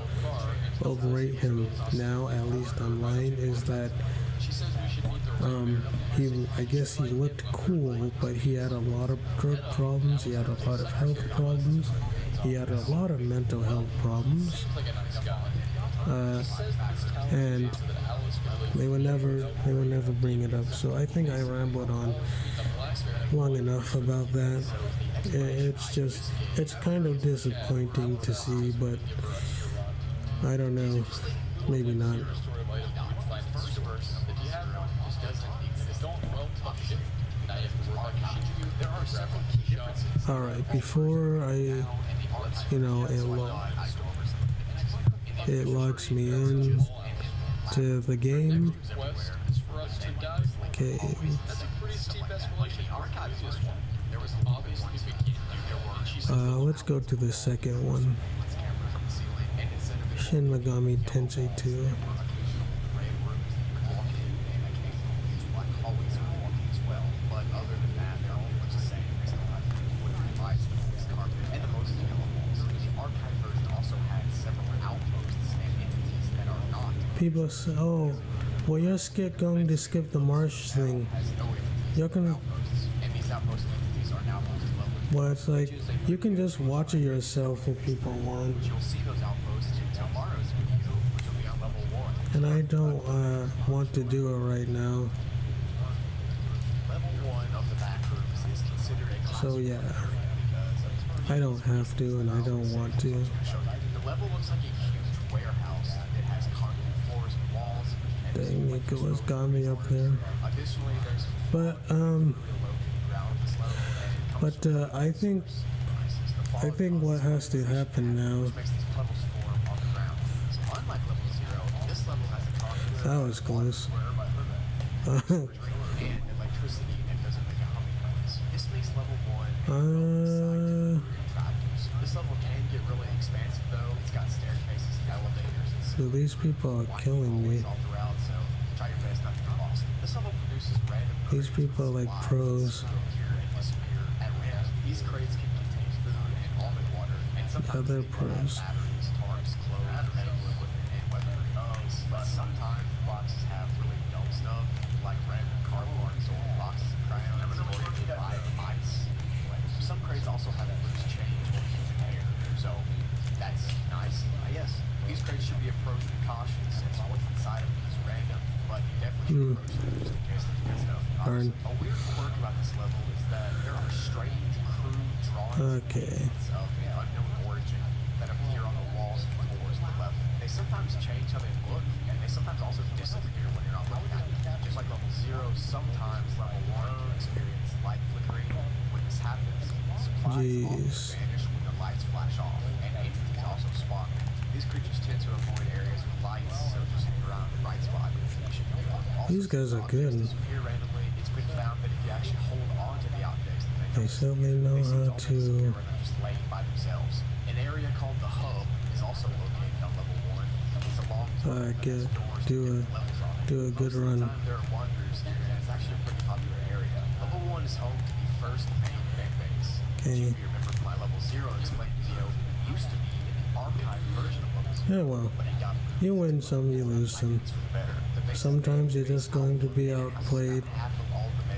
overrate him now, at least online, is that I guess he looked cool, but he had a lot of drug problems, he had a lot of health problems, he had a lot of mental health problems, and they would never bring it up. So I think I rambled on long enough about that. It's kind of disappointing to see, but I don't know, maybe not. Alright, before it logs me in to the game. Okay. Let's go to the second one. Shin Megami Tensei 2. People say, oh, well, you're going to skip the marsh thing. You're gonna... Well, it's like, you can just watch it yourself if people want. And I don't want to do it right now. So yeah, I don't have to, and I don't want to. Dang, Nicholas got me up there. But I think what has to happen now. That was close. So these people are killing me. These people are like pros. Yeah, they're pros. Sometimes boxes have really dumb stuff, like random cardboards or boxes of crayons or ice. Some crates also have that loose change or human hair, so that's nice. Yes, these crates should be approached with caution since what's inside of them is random, but you definitely should approach them just in case there's good stuff. A weird quirk about this level is that there are strange, crude drawings of unknown origin that appear on the walls and floors of the level. They sometimes change how they look, and they sometimes also disappear when you're not looking at them. Just like level 0, sometimes level 1 can experience light flickering. When this happens, supplies also vanish when the lights flash off, and entities also spawn. These creatures tend to avoid areas with lights, so just hang around the right spot. These guys are good. It's been found that if you actually hold on to the objects, they certainly know how to. Just laying by themselves. An area called the hub is also also located on level 1. It's a long do a good run. There are wanderers here, and it's actually a pretty popular area. Level 1 is home to the first main fan base. Okay. If you remember from my level 0 explain video, it used to be in the archived version of level 0. Yeah, well, But it got you win some, you lose some. Sometimes you're just going to be outplayed.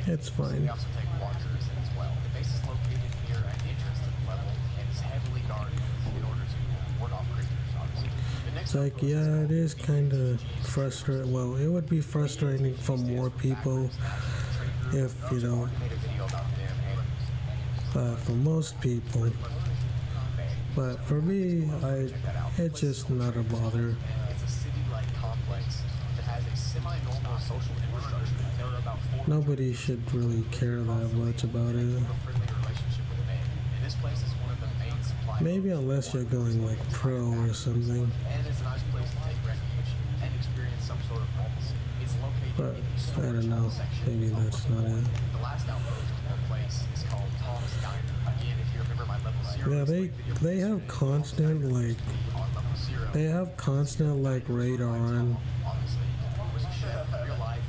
It's fine. We also take wanderers in as well. The base is located near an entrance to the level and is heavily guarded in order to ward off creatures, obviously. It's like, yeah, it is kind of frustrating. Well, it would be frustrating for more people if, you know, for most people. But for me, it's just not a bother. It's a city-like complex that has a semi-normal social infrastructure. There are about 4 Nobody should really care that much about it. friendly relationship with men. And this place is one of the main supply Maybe unless you're going like pro or something. and it's a nice place to take refuge and experience some sort of normalcy. It's located But in the I don't know. Maybe that's not it. The last outpost or place is called Tom's Diner. Again, if you remember my level 0, Yeah, they have constant like on level 0, they have constant like radar on. obviously, was a chef, real life,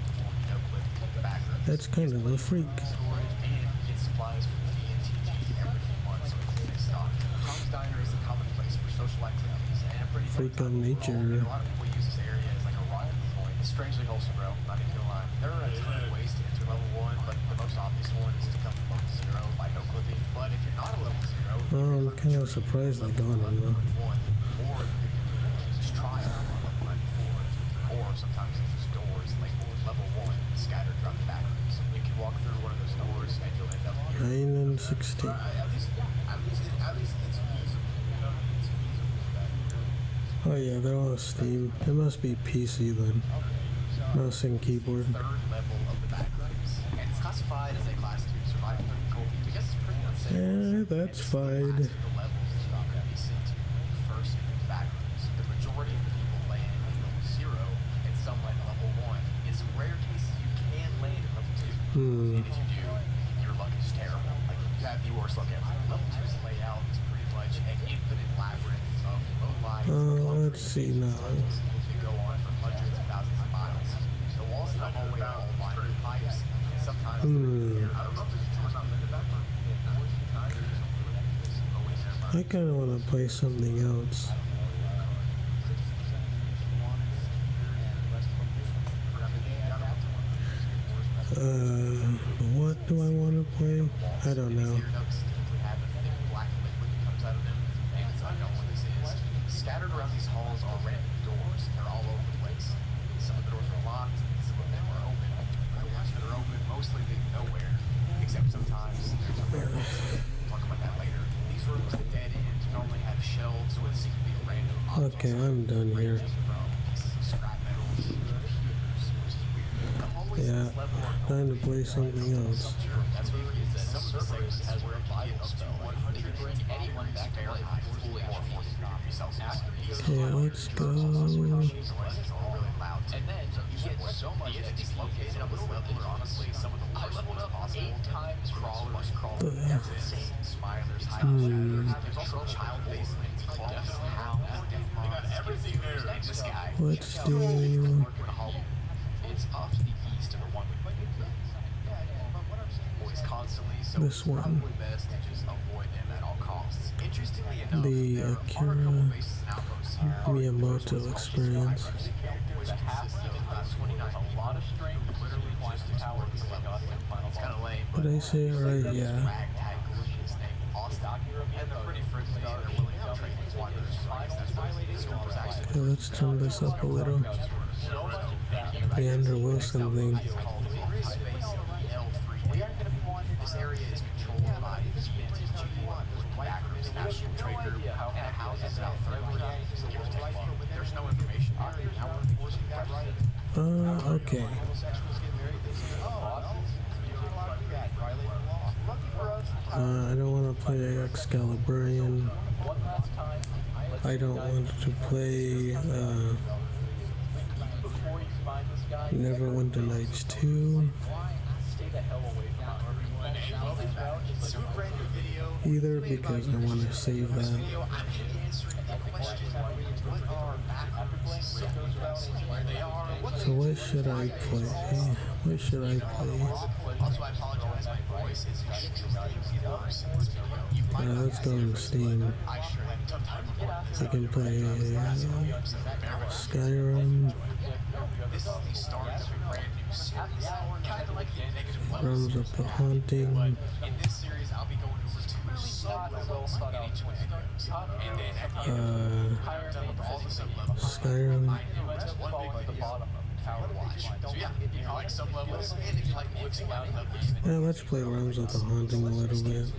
no clip, background. That's kind of a freak. Storage and get supplies from TNTG every few months so it's in stock. Tom's Diner is a common place for social activities and a pretty Freak of nature. A lot of people use this area as like a rifle point. It's strangely wholesome, bro. Not even gonna lie. There are a ton of ways to enter level 1, but the most obvious one is to come from level 0 by no clipping. But if you're not a level 0, I'm kind of surprised I got him though. 1, or you can just try it on level 94, or sometimes there's doors labeled level 1 scattered throughout the back rooms. You can walk through one of those doors and you'll end up here. 9 and 16. At least it's feasible. It's feasible. Oh yeah, they're all Steam. It must be PC then. Mouse and keyboard. Third level of the back rooms, and it's classified as a class 2 survival difficulty because it's pretty unsafe. Yeah, that's fine. The levels is not going to be sent to the first back rooms. The majority of the people land in level 0, and some land at level 1. In some rare cases, you can land at level 2. And if you do, your luck is terrible. Like, you have the worst luck ever. Level 2's layout is pretty much an infinite labyrinth of low lights. Let's see now. That go on for hundreds of thousands of miles. The walls in the hallway are all lined with pipes, and sometimes I kind of want to play something else. What do I want to play? I don't know. have a thick black liquid that comes out of them, and it's unknown what this is. Scattered around these halls are random doors. They're all over the place. Some of the doors are locked, some of them are open. The ones that are open mostly lead nowhere, except sometimes there's a rare one. We'll talk about that later. These rooms at dead ends normally have shelves with secretly random objects. Okay, I'm done here. From pieces of scrap metal to computers, which is weird. The hallways Yeah, in this level are time to play something else. that's what it is. Some of the segments has where it can get up to 100 bring anyone back to life fully or 40 degrees Celsius. Yeah, let's go. And then you get so much that is located on this level are honestly some of the worst ones possible. 8 times crawlers crawl. That's insane. Spiders, hiding shadows. There's also child facelings, claws, hounds, death moths. They got everything there. And this guy. Let's do It's off to the east of the one we played. Boys constantly, so this it's one. probably best to just avoid them at all costs. Interestingly enough, The there are a Akira couple bases and outposts here. Miyamoto experience. Which consists of about 29 a lot of strength, literally just to tower these levels. It's kind of lame, but Did I say it right? Yeah. ragtag collisions named Austin, and they're pretty friendly and they're willing to trade with wanderers. So I guess that's why this one was actually Okay, let's turn this up a little. Leander Wilson thing. It's called Space L3. This area is controlled by Vintage G, Backers, National Trade Group, and houses about 30 so give or take one. There's no information on it. How we're enforcing that right? Okay. I don't want to play Excaliburian. I don't want to play Neverwinter Nights 2 either, because I want to save that. question, what are backwards? Where they are, what So what should I play? What should I play? Also, I apologize, my voice is extremely worse in this video. You might not Let's go on Steam. I sure had a tough time recording this. I can play Bear with me. Skyrim, This is the start of a brand new series. Kind of like the negative Realms of the Haunting, In this series, I'll be going over 2 sub-levels in each one of those. And then at the end, I'm done with all the sub-levels. Skyrim. I know it's one big video to watch. So yeah, if you like sub-levels, and if you like mixing out levels. Yeah, let's play Realms of the Haunting a little bit.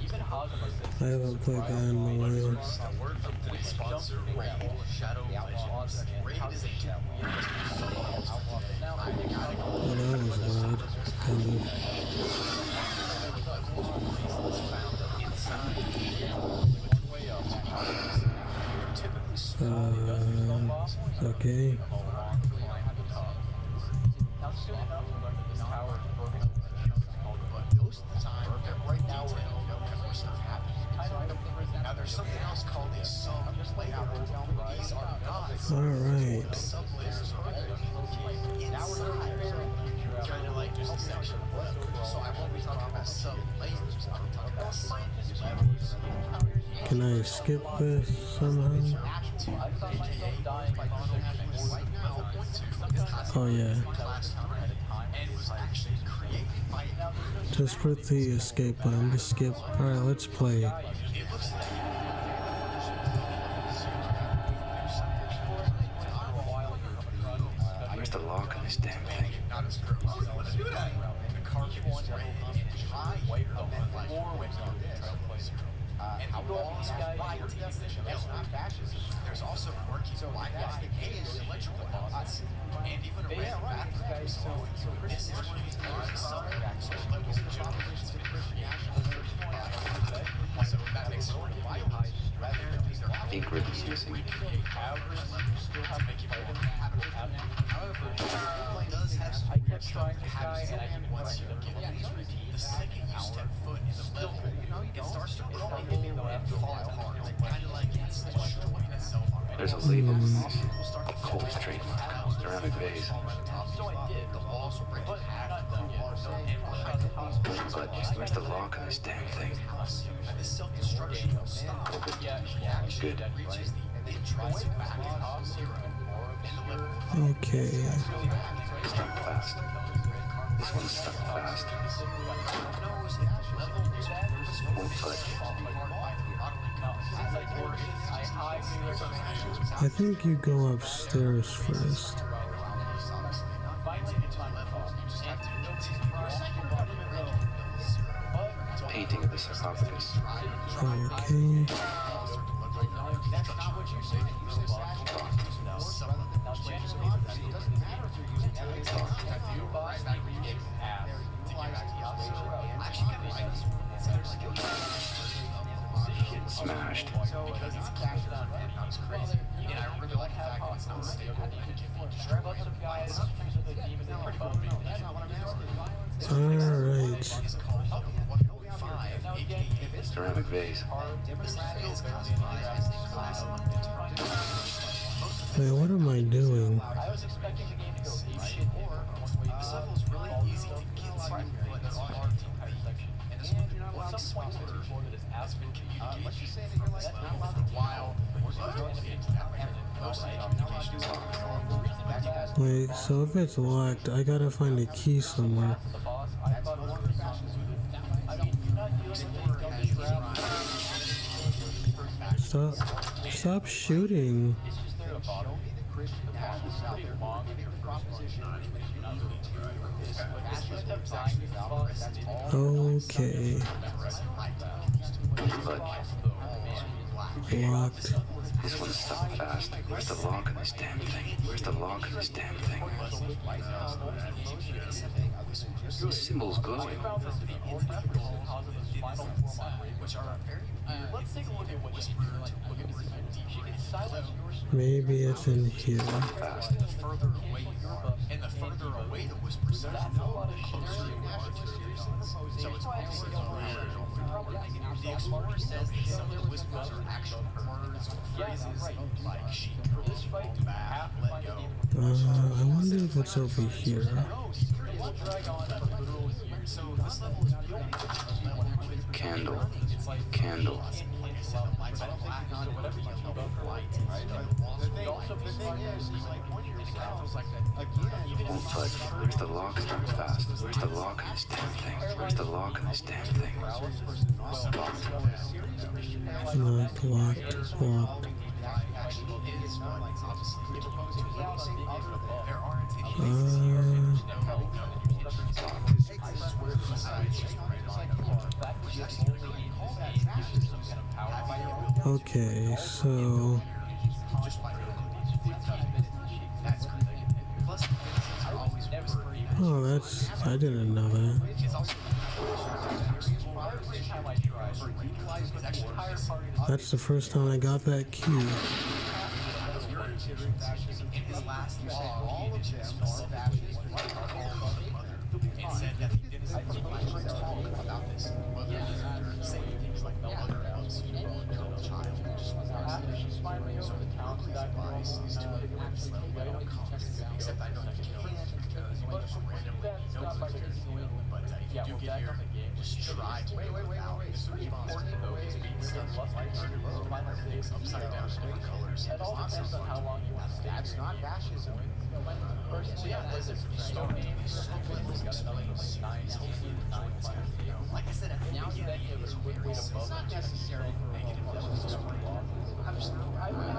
I haven't played that in a while. A word from today's sponsor, Raid Shadow Legends. Raid is a tool. I gotta go. Well, that was loud. Kind of. Okay. But most of the time, they're right now before stuff happens. Now there's something else called a sub-layer. These are not Alright. sub-layers are inside. Kind of like there's a section of level. So I won't be talking about sub-layers. I'll be talking about sub-levels. Can I skip this somehow? Oh yeah. Just put the escape button to skip. Alright, let's play. Where's the lock on this damn thing? And the walls are white to keep the There's also working Wi-Fi and electrical outlets, and even a red bathroom. So this is one of these areas levels of generations been so that makes it work Wi-Fi. Ink ribbon's missing. However, it does have some weird stuff that happens once you get it. The second you step foot in the level, it starts to crumble and fall apart. Kind of like it's destroying itself already. There's a label on this. Cold trademark. Ceramic vase. The walls will break in half. But where's the lock on this damn thing? This self-destruction will stop. Good. Reaches the intrinsic back of zero. And the level Okay. Stuck fast. This one's stuck fast. Won't budge. I think you go upstairs first. Painting of the sarcophagus. Okay. Smashed. Because it's cashed out and it's crazy. And I really like the fact that it's not stable. You can get destroyed. Alright. It's called 1.5, aka Ceramic vase. this is classified as a class of Wait, what am I doing? I was expecting the game to go shit more. This level is really easy to get to, but it's hard to beat. And this one is smaller has been communicating from this level for a while. Most of the communication is Wait, so if it's locked, I gotta find a key somewhere. Stop shooting. Okay. Locked. This one's stuck fast. Where's the lock on this damn thing? Where's the lock on this damn thing? The symbol's glowing. Maybe it's in here. Fast. further away you are, and the further away the whispers sound, the closer you are to the distance. So it's always weird. The explorer says that some of the whispers are actually heard words or phrases like she told back, let go. I wonder if it's over here. So this level is Candle. Candle. Won't touch. Where's the lock? Starts fast. Where's the lock in this damn thing? Where's the lock in this damn thing? Locked, locked, locked. Okay, so that's I didn't know that. That's the first time I got that key. in his last law, all of them and said that he didn't talk about this. Saying things like no other else, you know, no child. So the counsel's advice is to except I know you can't because you just randomly know but if you do get here, just try to wait. This response though is being stuck things upside down in different colors. It all depends on how long you want to stay. That's not fascism. So yeah, as if you start like I said, at the beginning, it was it's not necessarily negative. I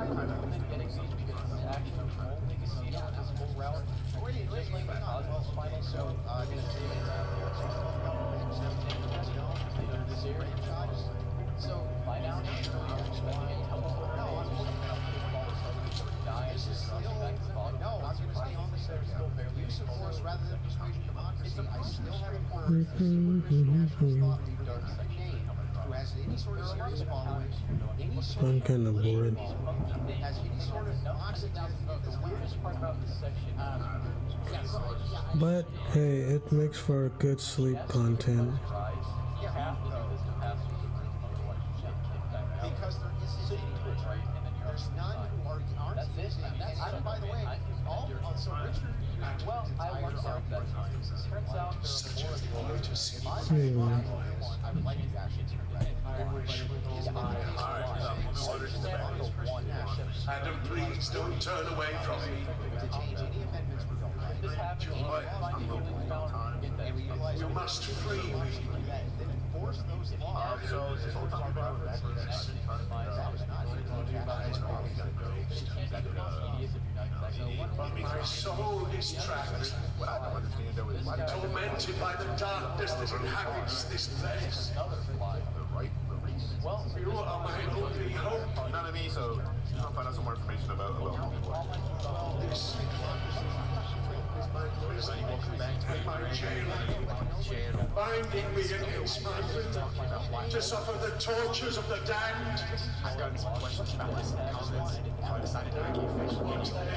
recommend getting these because it's actually only casino with this whole route. Just like the Cosmos final, so I'm going to say this area. So by now, you're expecting a teleport. No, I'm going to stay on the server. Still barely use of force rather than persuasion democracy. I still have a thought leader, who has any sort of serious following, any sort I'm kind of bored. has any sort of the weirdest part about this section. But hey, it makes for good sleep content. Because there isn't any, there's none who aren't using it. And by the way, so Richard, well, I worked out that turns out there are more of you. I would like to actually Adam, please don't turn away from me. to change any amendments we're going to You must free me. then enforce those laws. My soul is trapped, tormented by the darkness that inhabits this place. You are my only hope. None of me, so I'll find out some more information about This is my prison, and my jail, binding me against my will to suffer the tortures of the damned. I've gotten some questions about this in the comments, so I decided to make a official video today.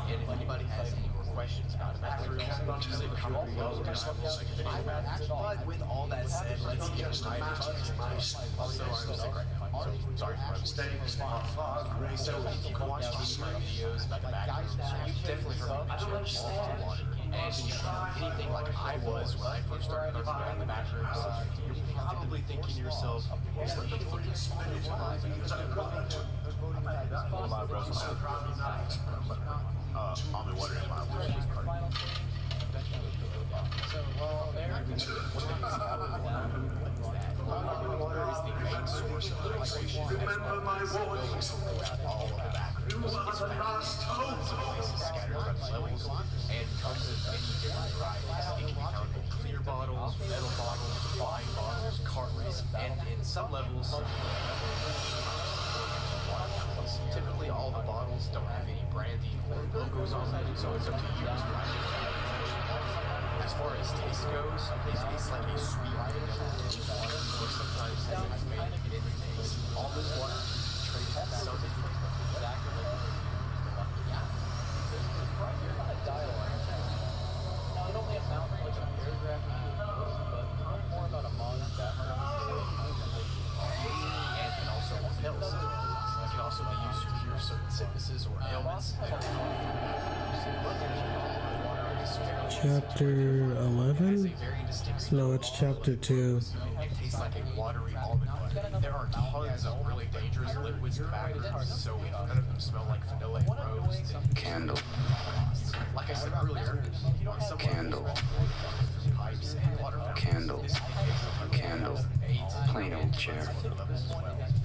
And if anybody has any more questions about it, but with all that said, let's get right into it. Also, I'm sick right now, so sorry for my mistakes. So if you watch my videos about the backgrounds, you've definitely heard me mention Meachew. And if you're anything like I was when I first started learning about the backgrounds, you're probably thinking to yourself, what are you thinking? all my brothers. I'm wondering my So, well, there, water is the main source of hydration. Remember my warnings. All of the backgrounds. You are the last hope. Scattered on levels and comes in many different varieties. It can be found in clear bottles, metal bottles, wine bottles, cartons, and in some levels, typically all the bottles don't have any branding or logos on them, so it's up to you to identify. As far as taste goes, it's like a sweet vanilla water, or sometimes it's made in taste. All this water traded at some exactly like dialogue. Now, it only amounts to like a paragraph or two, but more about a month that and also hills. It can also be chapter 11? Very distinct No, it's chapter 2. It tastes like a watery almond butter. There are tons of really dangerous liquids in the background, so none of them smell like vanilla and rose. Candle. Like I said earlier, on some Candle. pipes and water fountains. Candle. Candle. Plain old chair. For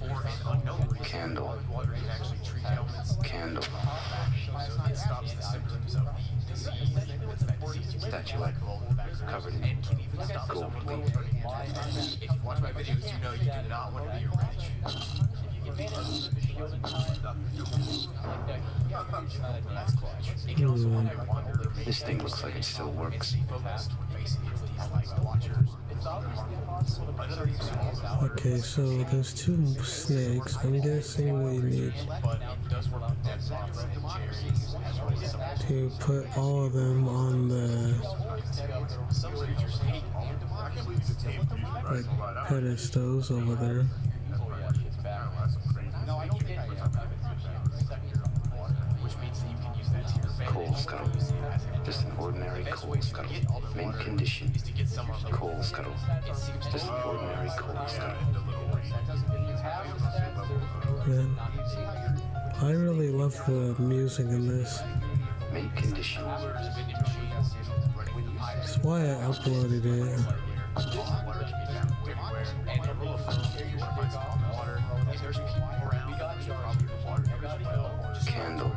an unknown reason, Candle. water can actually treat ailments. Candle. So it stops the symptoms of the disease. That disease Statuette. Covered in and can even stop gold someone leaf. from turning into a disease. If you watch my videos, you know you do not want to be a wretch. That's clutch. It can also help you wander. This thing looks like it still works. Focused when facing entities like watchers. Another use of all Okay, so there's 2 snakes. I'm guessing we need but it does work with dead bodies and cherries, as well as some to put all of them on the some creatures hate almond like pedestals over there. which means that you can use that to your advantage. Coal scuttle. Just an ordinary coal scuttle. Mint condition. Is to get some of the Coal scuttle. It seems Just an ordinary coal scuttle. Man, I really love the music in this. Mint condition. That's why I uploaded it. and a rule of thumb, if you want to find some almond water, if there's people around, there's probably water there as well. Just Candle.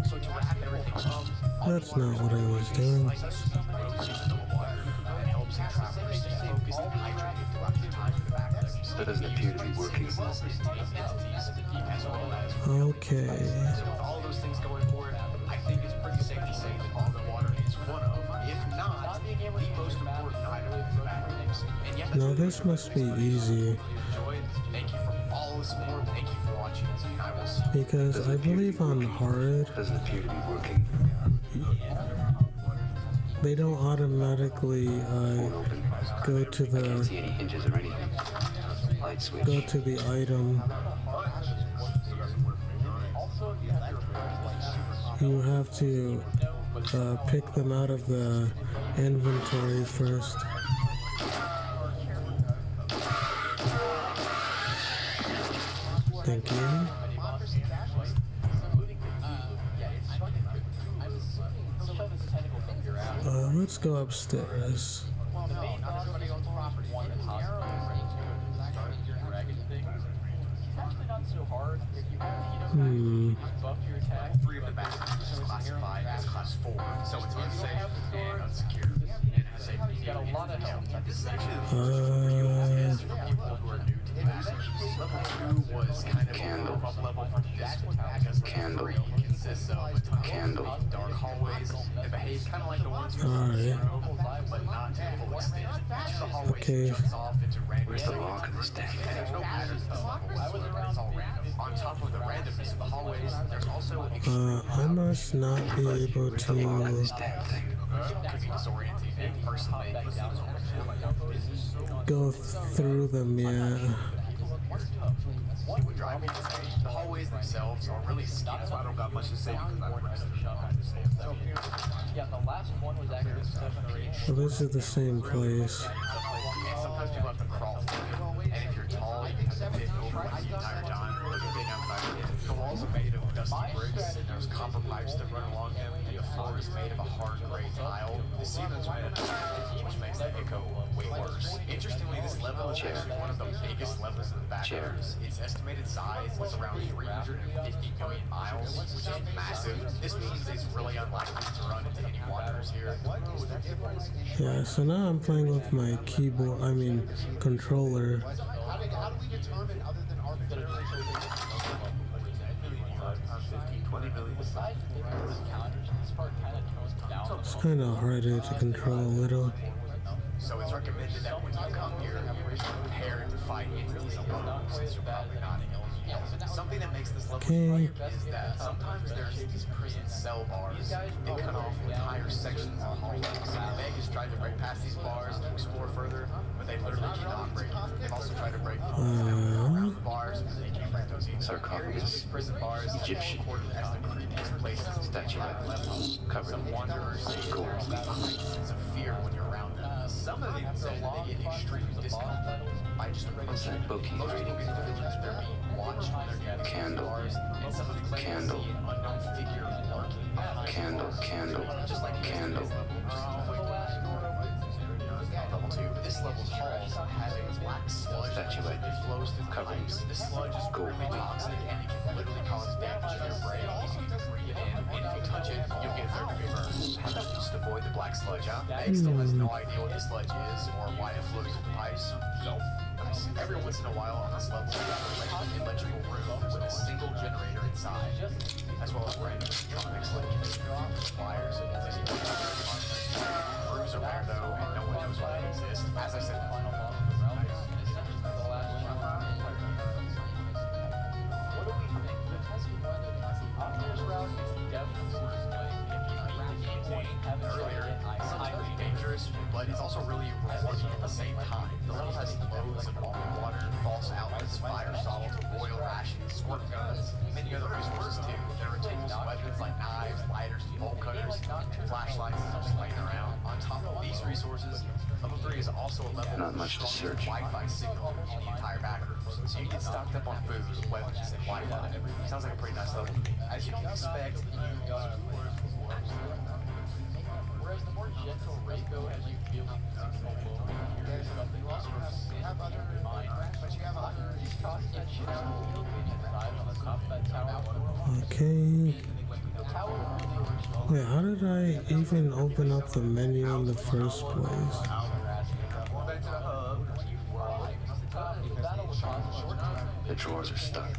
So to wrap everything up, That's not what I was doing. like this deep rosy vanilla water that helps the traveler stay focused and hydrated throughout the time in the back. That doesn't appear to be working. As well as Okay. so with all those things going for it, I think it's pretty safe to say that almond water is one of, if not, the most important item in the back rooms. And yeah, Now this must be easy enjoyed. Thank you for all the support. Thank you for watching. And I will see you. because I believe on hard Doesn't appear to be working. they don't automatically Open. go to Can't the see any hinges or anything. Light switch. go to the item. You have to pick them out of the inventory first. Thank you. Let's go upstairs. Three of the bathrooms is classified as class 4, so it's unsafe and unsecured. And has a this is actually for people who are new to the bathrooms. Level 2 was kind of Candle. a warm-up level for this one because Candle. 3 consists of a ton Candle. of dark hallways that behave kind of like the ones from Alright. but not to the full extent. Each of the hallways Okay. juts off into random Where's the lock in this damn and there's thing? no pattern to the level whatsoever. It's all random. On top of the randomness of the hallways, there's also extreme I must not be able Where's the lock in to this damn thing? could be disorienting. And personally, go through them yet. what would drive me insane? The hallways themselves are really steep. That's why I don't got much to say because I'm resting. Yeah, the last one was actually 7 or 8. Well, this is the same place. And sometimes people have to crawl through it. And if you're tall, you have to fit over it the entire time. Look at being outside. The walls are made of dusty bricks, and there's copper pipes that run along them. And the floor is made of a hard gray tile. The ceiling's made of tile, which makes the echo way worse. Interestingly, this level is actually one of the biggest levels in the back rooms. Its estimated size is around 350 million miles, which is massive. This means it's really unlikely to run into any wanderers here. Yeah, so now I'm playing with my keyboard, I mean controller. How do we determine, other than arbitrary, 20 million. It's kind of harder to control a little. so it's recommended that when you come here, you're prepared to fight entities alone, since you're probably not immune. Something that makes this level Okay. is that sometimes there's these prison cell bars that cut off entire sections of hallways. Vegas tried to break past these bars to explore further, but they literally cannot break them. They've also tried to break around the bars, but they can't break those either. Sarcophagus. Prison bars, Egyptian. recorded as the creepiest places Statuette. Covered Some in wanderers say gold. there's a sense of fear when you're around them. Some of them say they get extreme discomfort by just What's that bookie most people reading? get the feeling that they're being watched when they're getting Candle. cars, and some of them claim to Candle. see an unknown figure lurking behind Candle, candle, just like candle. Level 2. This level's halls have a black sludge Statuette. that flows through the pipes. This sludge is Gold. really toxic and it can literally cause damage to your brain if you breathe it in. And if you touch it, you'll get third degree burns. How about you just avoid the black sludge, huh? Meg still has no idea what this sludge is or why it flows through the pipes. So, nice. Every once in a while on this level, you have an electrical room with a single generator inside, as well as random electronics like wires and physical rooms are rare though, and no one knows why they exist. As I said, earlier, it's highly dangerous, but it's also really rewarding at the same time. The level has loads of water, false outlets, fire salts, oil rations, squirt guns, many other resources too. There are tables, weapons like knives, lighters, bolt cutters, and flashlights just laying around. On top of these resources, level 3 is also a level Not much to with search. Wi-Fi signal in the entire back rooms. So you get stocked up on food, weapons, and Wi-Fi. Sounds like a pretty nice level to me. As you can expect, Whereas the more gentle Reiko has you feeling alone, there's something lost or sin in your mind. But you have these costs that shit out inside on the top of that tower. Okay. The tower really original. Wait, how did I even open up the menu in the first place? Going back to the hub. The drawers are stuck.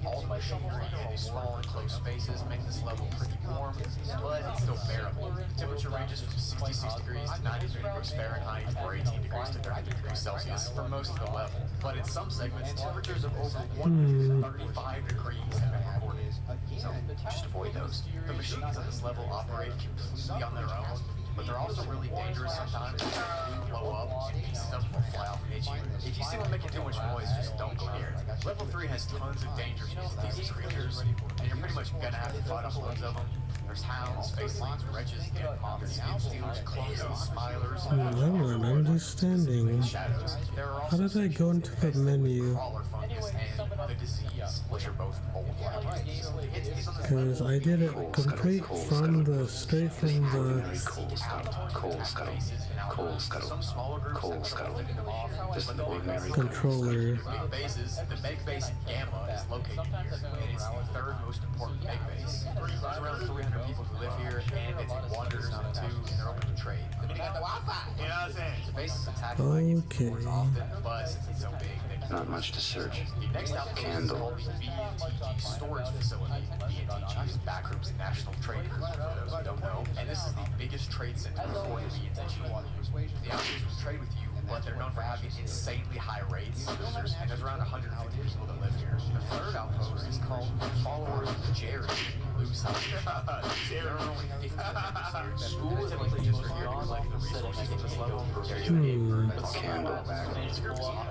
all the machinery in these small enclosed spaces make this level pretty warm, but it's still bearable. The temperature ranges from 66 degrees to 93 degrees Fahrenheit or 18 degrees to 30 degrees Celsius for most of the level. But in some segments, temperatures of over 135 degrees have been recorded. So just avoid those. The machines on this level operate completely on their own, but they're also really dangerous sometimes. They blow up, and pieces of them will fly off and hit you. If you see them making too much noise, just don't go near it. Level 3 has tons of dangers against these creatures, and you're pretty much gonna have to fight off loads of them. There's hounds, facelings, wretches, dead moths, skin stealers, clumsy smilers, I'm not understanding. shadows. There are How also did I go into the menu? crawler fungus and the disease, which are both mold-like. Because I did it complete from the straight from the Coal scuttle, coal scuttle, coal scuttle, Some smaller groups coal have scuttle. broken them off, Just an but the ordinary controller. big bases, the meg base in Gamma is located here, and it's the third most important meg base. There's around 300 people who live here, and it's in Wanderers Zone 2, and they're open to trade. The You got the Wi-Fi. You know what I'm saying? the base is attacked by Okay. more often, but since it's so big, they can Not much to search. The next outpost is Candle. called the BNTG storage facility. BNTG is Backrooms National Trade Group, for those who don't know. And this is the biggest trade center for the BNTG. The outpost will trade with you, but they're known for having insanely high rates. And there's around 150 people that live here. The third outpost is called the Followers of Jerry. Loose house. There are only 50 members here. Schools typically just are here to collect the resources at this level. Candle.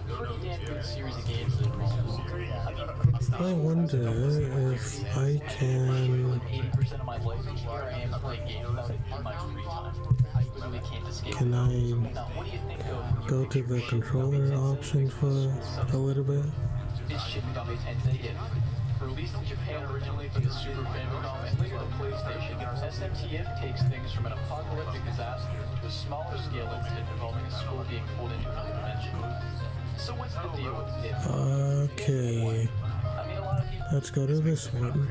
Pretty damn good series of games that involves. I wonder if I can 80% of my life is here I am playing games in my free time. I literally can't escape. can I Now, what do you think of go to the controller option for a little bit? This ship got me 10 negative. Released in Japan originally for the Super Famicom and later the PlayStation, SMTF takes things from an apocalyptic disaster to a smaller scale incident involving a school being pulled into another dimension. So what's the deal with it? Okay, I mean, a lot of people. let's go to this one.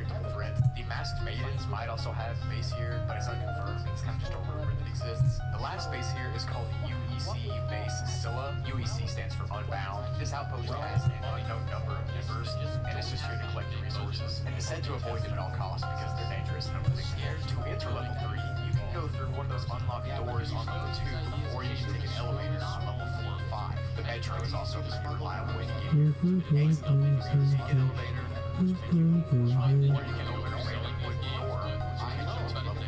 The Masked Maidens might also have a base here, but it's unconfirmed. It's kind of just a rumor that exists. The last base here is called the UEC base Scylla. UEC stands for Unbound. This outpost has an unknown number of members, and it's just here to collect the resources. And it's said to avoid them at all costs because they're dangerous and unpredictable. To enter level 3, you can go through one of those unlocked doors on level 2, or you can take an elevator on level 4 or 5. The metro is also a super reliable way to get here. Exit up in the elevator, or you can open a railing wood door to get you to level 3.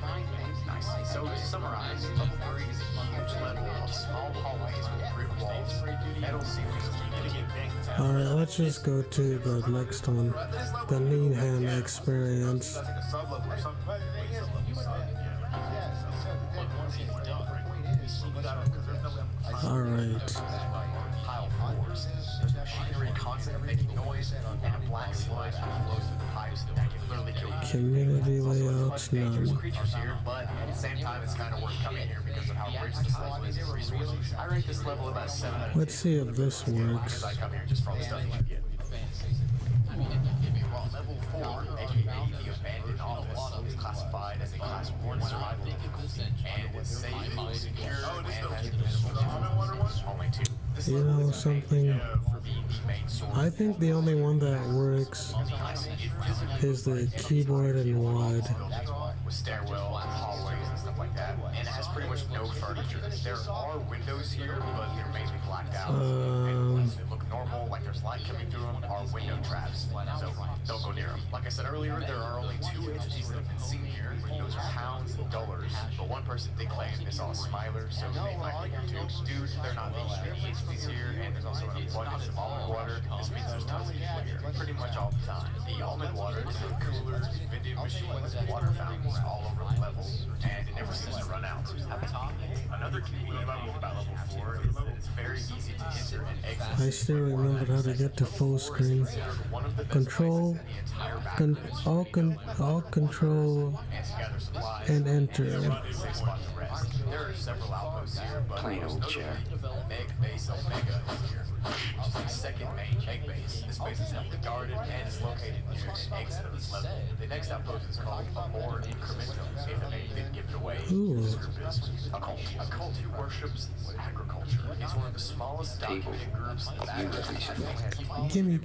Nice. So to summarize, level 3 is a huge level of small hallways with brick walls, metal ceilings. Alright, let's just go to the next one. The Needham experience. That's like a sub-level or something. Tile floors. There's machinery constantly making noise, and black sludge flows through the pipes that can literally kill you. Community layouts, Dangerous none. creatures here, but at the same time, it's kind of worth coming here because of how rich this level is in resources. I rate this level about 7 out of 10. Let's see if this works. Because I come here just for all the stuff you get. I mean, if you get me wrong, level 4, aka the abandoned office, is classified as a class 1 survival difficult, and it's safe, secure, and has only 2. This You level know is something? for being the main source. I think the only one that works is the keyboard and WAD. With stairwells and hallways and stuff like that, and it has pretty much no furniture. There are windows here, but they're mainly blacked out. And ones that look normal, like there's light coming through them, are window traps. So don't go near them. Like I said earlier, there are only 2 entities that have been seen here. Those are hounds and dullars. But one person did claim they saw a smiler, so they might be here too. Dude, they're not the only entities here, and there's also an abundance of almond water. This means there's tons of people here, pretty much all the time. The almond water is in coolers, vending machines, and water fountains all over the level, and it never seems to run out. Another key thing about level 4 is that it's very easy to enter and exit. I still remember how to get to full screen. Control, all control, and enter. There are several outposts here, but Plain old chair. Meg Base Omega is here, which is the second main egg base. This base is heavily guarded and is located near the exit of this level. The next outpost is called Amor Incrementum, if the name didn't give it away. Ooh. This group is a cult. A cult who worships agriculture. It's one of the smallest documented groups in that. Gimme.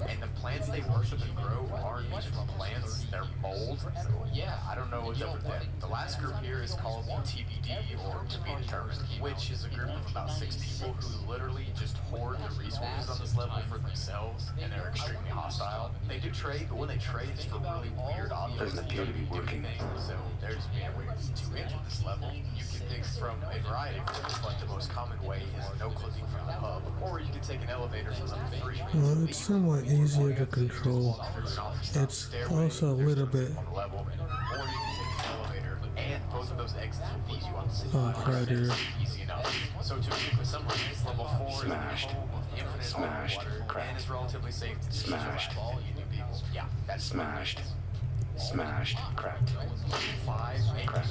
And the plants they worship and grow aren't even plants, they're mold. So yeah, I don't know what's up with that. The last group here is called TBD, or To Be Determined, which is a group of about 6 people who literally just hoard the resources on this level for themselves, and they're extremely hostile. They do trade, but when they trade, it's for really weird objects. Doesn't appear to be working. So they're just being weird. To enter this level, you can pick from a variety of routes, but the most common way is no clicking from the hub, or you can take an elevator from level 3. Well, it's somewhat easier to control. It's also a little bit. On the level, or you can take an elevator, and both of those exits will lead you on the Right here. easy enough. So to quickly summarize, level 4 Smashed. is the home of infinite Smashed. water, and Cracked. is relatively safe to Smashed. all you new people. Yeah, that's Smashed. Smashed. Cracked. 5, aka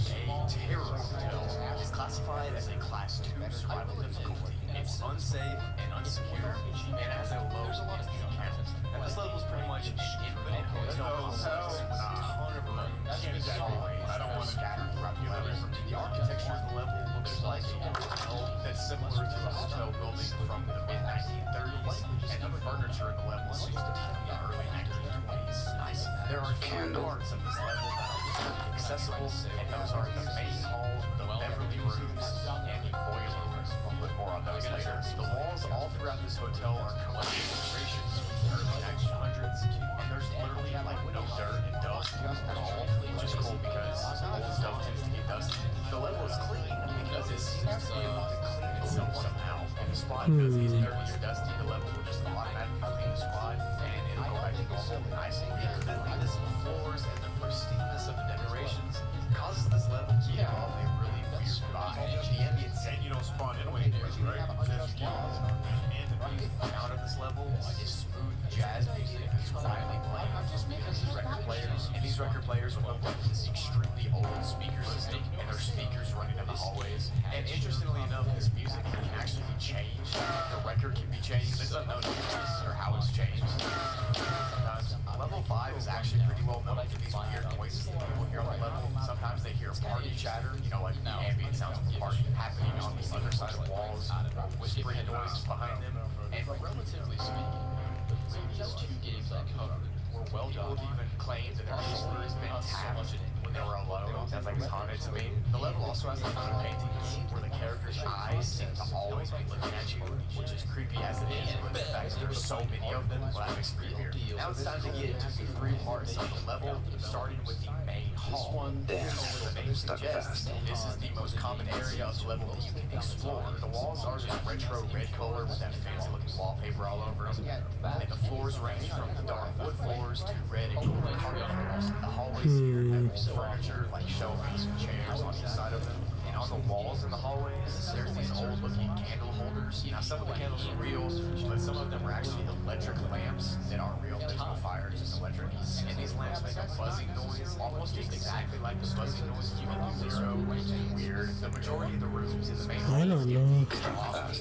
Terror Hotel, is classified as a Class 2 survival difficulty. It's unsafe and unsecure, and has a low entry count. And this level is pretty much an infinite hotel complex with a ton of rooms and hallways scattered throughout the level. The architecture of the level looks like a hotel that's similar to a hotel building from the mid-1930s, and the furniture in the level seems to be from the early 1920s. Nice. There are 3 parts of this level that are accessible, and those are the main hall, the Beverly rooms, and the boiler room. We'll put more on those later. The walls all throughout this hotel are collected illustrations from the early 1900s, and there's literally like no dirt and dust at all, which is cool because old stuff tends to get dusty. The level is clean because it seems to be able to clean itself somehow. If the spot goes dirty or dusty, the level will just automatically clean the spot, and it'll go back to normal nice and clean. The cleanness of the floors and the pristineness of the decorations causes this level to give off a really weird vibe. The ambient And you don't spawn anyway, right? Just you. out of this level is smooth jazz music that's quietly playing just because these record players, and these record players will hook up to this extremely old speaker system, and there's speakers running in the hallways. And interestingly enough, this music can actually be changed. The record can be changed. It's unknown or how it's changed. Sometimes level 5 is actually pretty well known for these weird noises that people hear on the level. Sometimes they hear party chatter, like the ambient sounds of a party happening on the other side of walls, or whispering noises behind them. And relatively speaking, the previous 2 games I covered were well done. People even claimed that their history has been tapped when they were alone. Sounds like it's haunted to me. The level also has a ton of paintings where the characters' eyes seem to always be looking at you, which is creepy as it is, but the fact that there's so many of them, well, that makes it creepier. Now it's time to get into the 3 parts of the level, starting with the main hall. Damn. The name suggests, this is the most common area of the level that you can explore. The walls are this retro red color with that fancy looking wallpaper all over them. And the floors range from the dark wood floors to red and gold carpet floors. The hallways here have furniture like shelvings and chairs on each side of them. And on the walls in the hallways, there's these old looking candle holders Now, some of the candles are real, but some of them are actually electric lamps that aren't real. There's no fire, it's just electric. And these lamps make a buzzing noise, almost exactly like the buzzing noise you get in Zero, which is weird. The majority of the rooms in the main I don't know.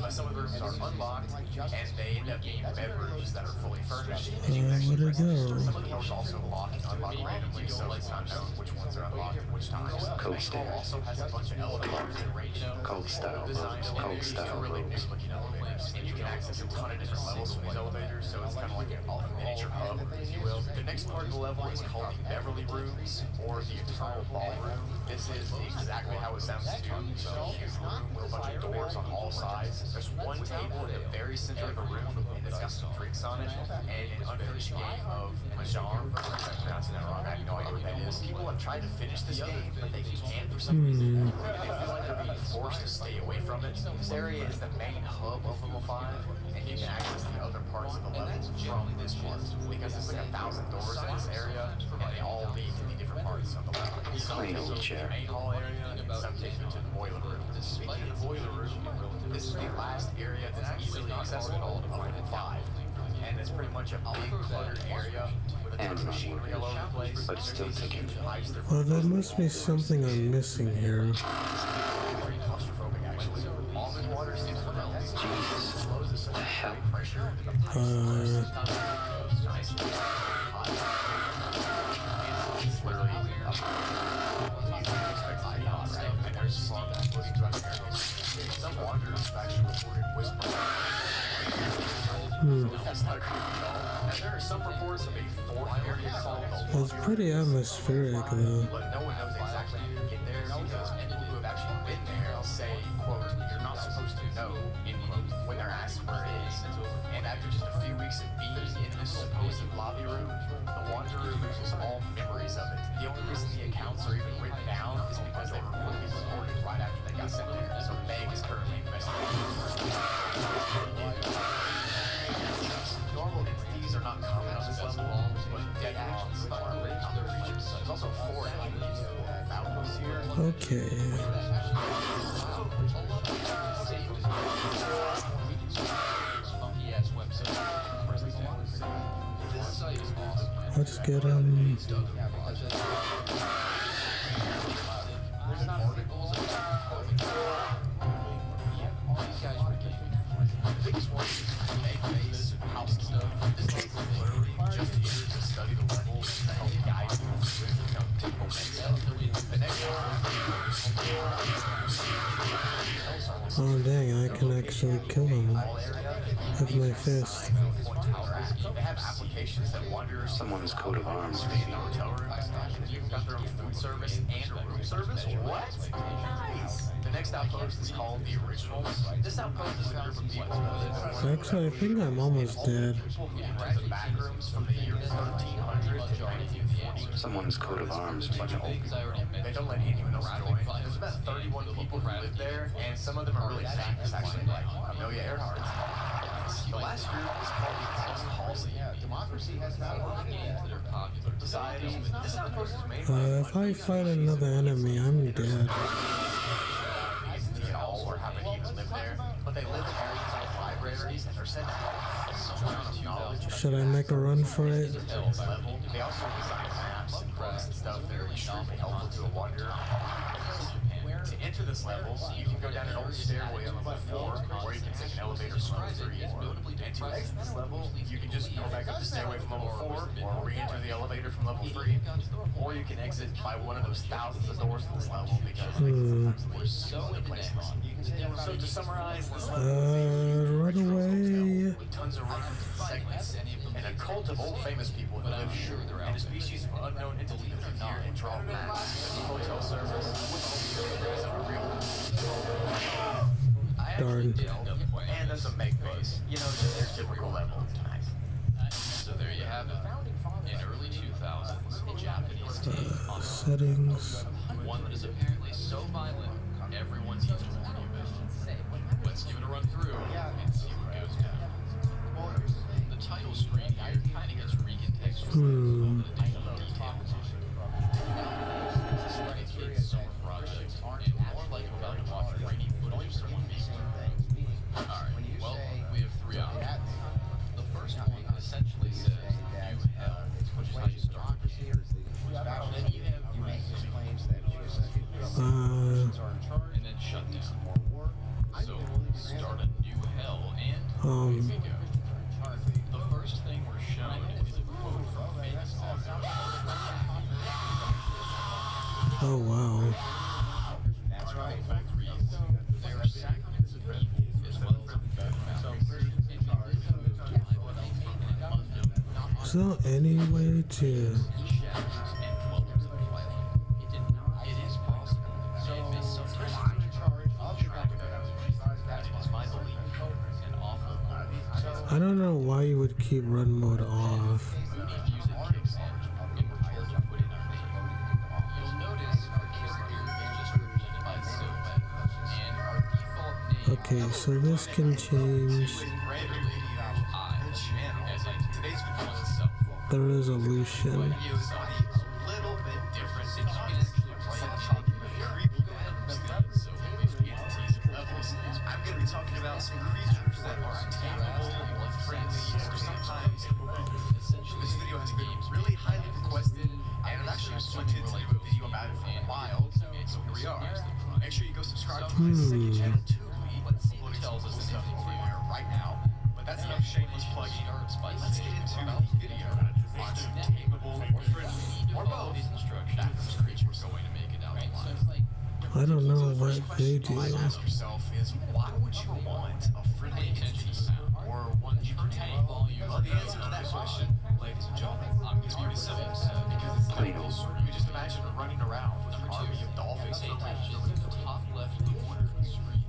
but some of the rooms are unlocked, and they end up being bedrooms that are fully furnished. Where'd it go? Some of the doors also lock and unlock randomly, so it's not known which ones are unlocked at which times. Cold The stairs. also has a bunch of elevators that range Cold style designed rooms. Cold elevators, style really rooms. big looking elevators, and you can access a ton of different levels from these elevators, so it's kind of like a miniature hub, if you will. The next part of the level is called the Beverly Rooms, or the Eternal Ballroom. This is exactly how it sounds too. So a huge room with a bunch of doors on all sides. There's one table in the very center of the room, and it's got some drinks on it, and an unfinished game of Mahjong. If I'm pronouncing that wrong, I have no idea what that is. People have tried to finish this game, but they can't for some reason. And they feel like they're being forced to stay away from it. This area is the main hub of level 5, and you can access the other parts of the level from this part. Because there's like 1,000 doors in this area, and they all lead to the different parts of the level. Some Plain take you old to the chair. main hall area, and some take you to the boiler room. Speaking of the boiler room, this is the last area that's easily accessible of level 5. And it's pretty much a big cluttered area with a ton of machinery all over the place. But still ticking. Well, there must be something I'm missing here. Very claustrophobic, actually. Almond water seems to melt. Jesus. Flows at such a high pressure that the pipes nice and hot. It's literally up. You expect it to be hot, right? And there's steam floating throughout the area. Some wanderers have actually reported whispering. That's not creepy at all. And there are some reports of a fourth area called the It's pretty atmospheric, though. but no one knows exactly how to get there because people who have actually been there say, quote, you're not supposed to know, end quote, when they're asked where it is. And after just a few weeks of being in this supposed lobby room, the wanderer loses all memories of it. The only reason the accounts are even written down is because they were recorded right after they got sent there. So Meg is currently investigating. Normal entities are not common on this level, but dead ends are really common creatures. There's also 4 entities found here. Okay. Let's get Oh dang, I can actually kill him with my fist. They have applications that wanderers. Someone's coat of arms, stay in the hotel room. You've got their own food service and a room service. What? Nice. The next outpost is called the Originals. This outpost is a group of people. Actually, I think I'm almost dead. People who rent back rooms from the year 1300 to 1940. Someone's coat of arms. Bunch of old people. They don't let anyone else join. There's about 31 people who live there, and some of them are really famous, actually, like Amelia Earhart. The last group is called the House Halsey. Democracy has not games that are popular. Society. This outpost is made by If I fight another enemy, I'm dead. at all or haven't even lived there, but they live in areas like libraries and are said to have some amount of knowledge. Should I make a run for it? Level. They also design maps and books and stuff that are extremely helpful to a wanderer. To enter this level, you can go down an old stairway on level 4, or you can take an elevator from level 3. And to exit this level, you can just go back up the stairway from level 4, or re-enter the elevator from level 3, or you can exit by one of those thousands of doors in this level, because there's so many places. So to summarize, this level Run away. with tons of rooms and segments, and a cult of old famous people who live here, and a species of unknown entity who live here and draw maps. Hotel service. Darn. And there's a make base. You know, just their typical level. Nice. So there you have it. In early 2000s, a Japanese take on Settings. one that is apparently so violent, everyone needs to warn you about. Let's give it a run through and see what goes down. The title screen here kind of gets recontextualized with all the additional details. This indicates summer projects, and more like about to watch grainy footage of someone being murdered. Alright, well, and then shut down. So start a new hell, and here we go. The first thing we're shown is a quote from famous author. Oh wow. That's right. There are sacraments of evil as well as good mountains. Is there any way to... It is possible. So it may sometimes charge of track those. It is my belief an awful I don't know why you would keep run mode off. music kicks in, and we're told to put in our name. You'll notice our character is just represented by a silhouette, and our default name Okay, so this can change as in today's video itself. the resolution. It was a little bit different. It can be talking about creepy So entities and levels. I'm going to be talking about some creatures that are untamable or friendly or sometimes. This video has been really highly requested, and I've actually wanted to do a video about it for a while, so here we are. Make sure you go subscribe to my second channel, Tubi. Tells us stuff everywhere right now, but that's enough shameless plugging. Let's get into the video on untamable or friendly or both. That this creature is going to make it out alive. I don't know what they do. You ask yourself is, why would you want a friendly entity or one you protect? Well, the answer to that question, ladies and gentlemen, is pretty simple. Because it's simple. You just imagine running around with an army of dolphins. Pay attention to the top left corner of the screen.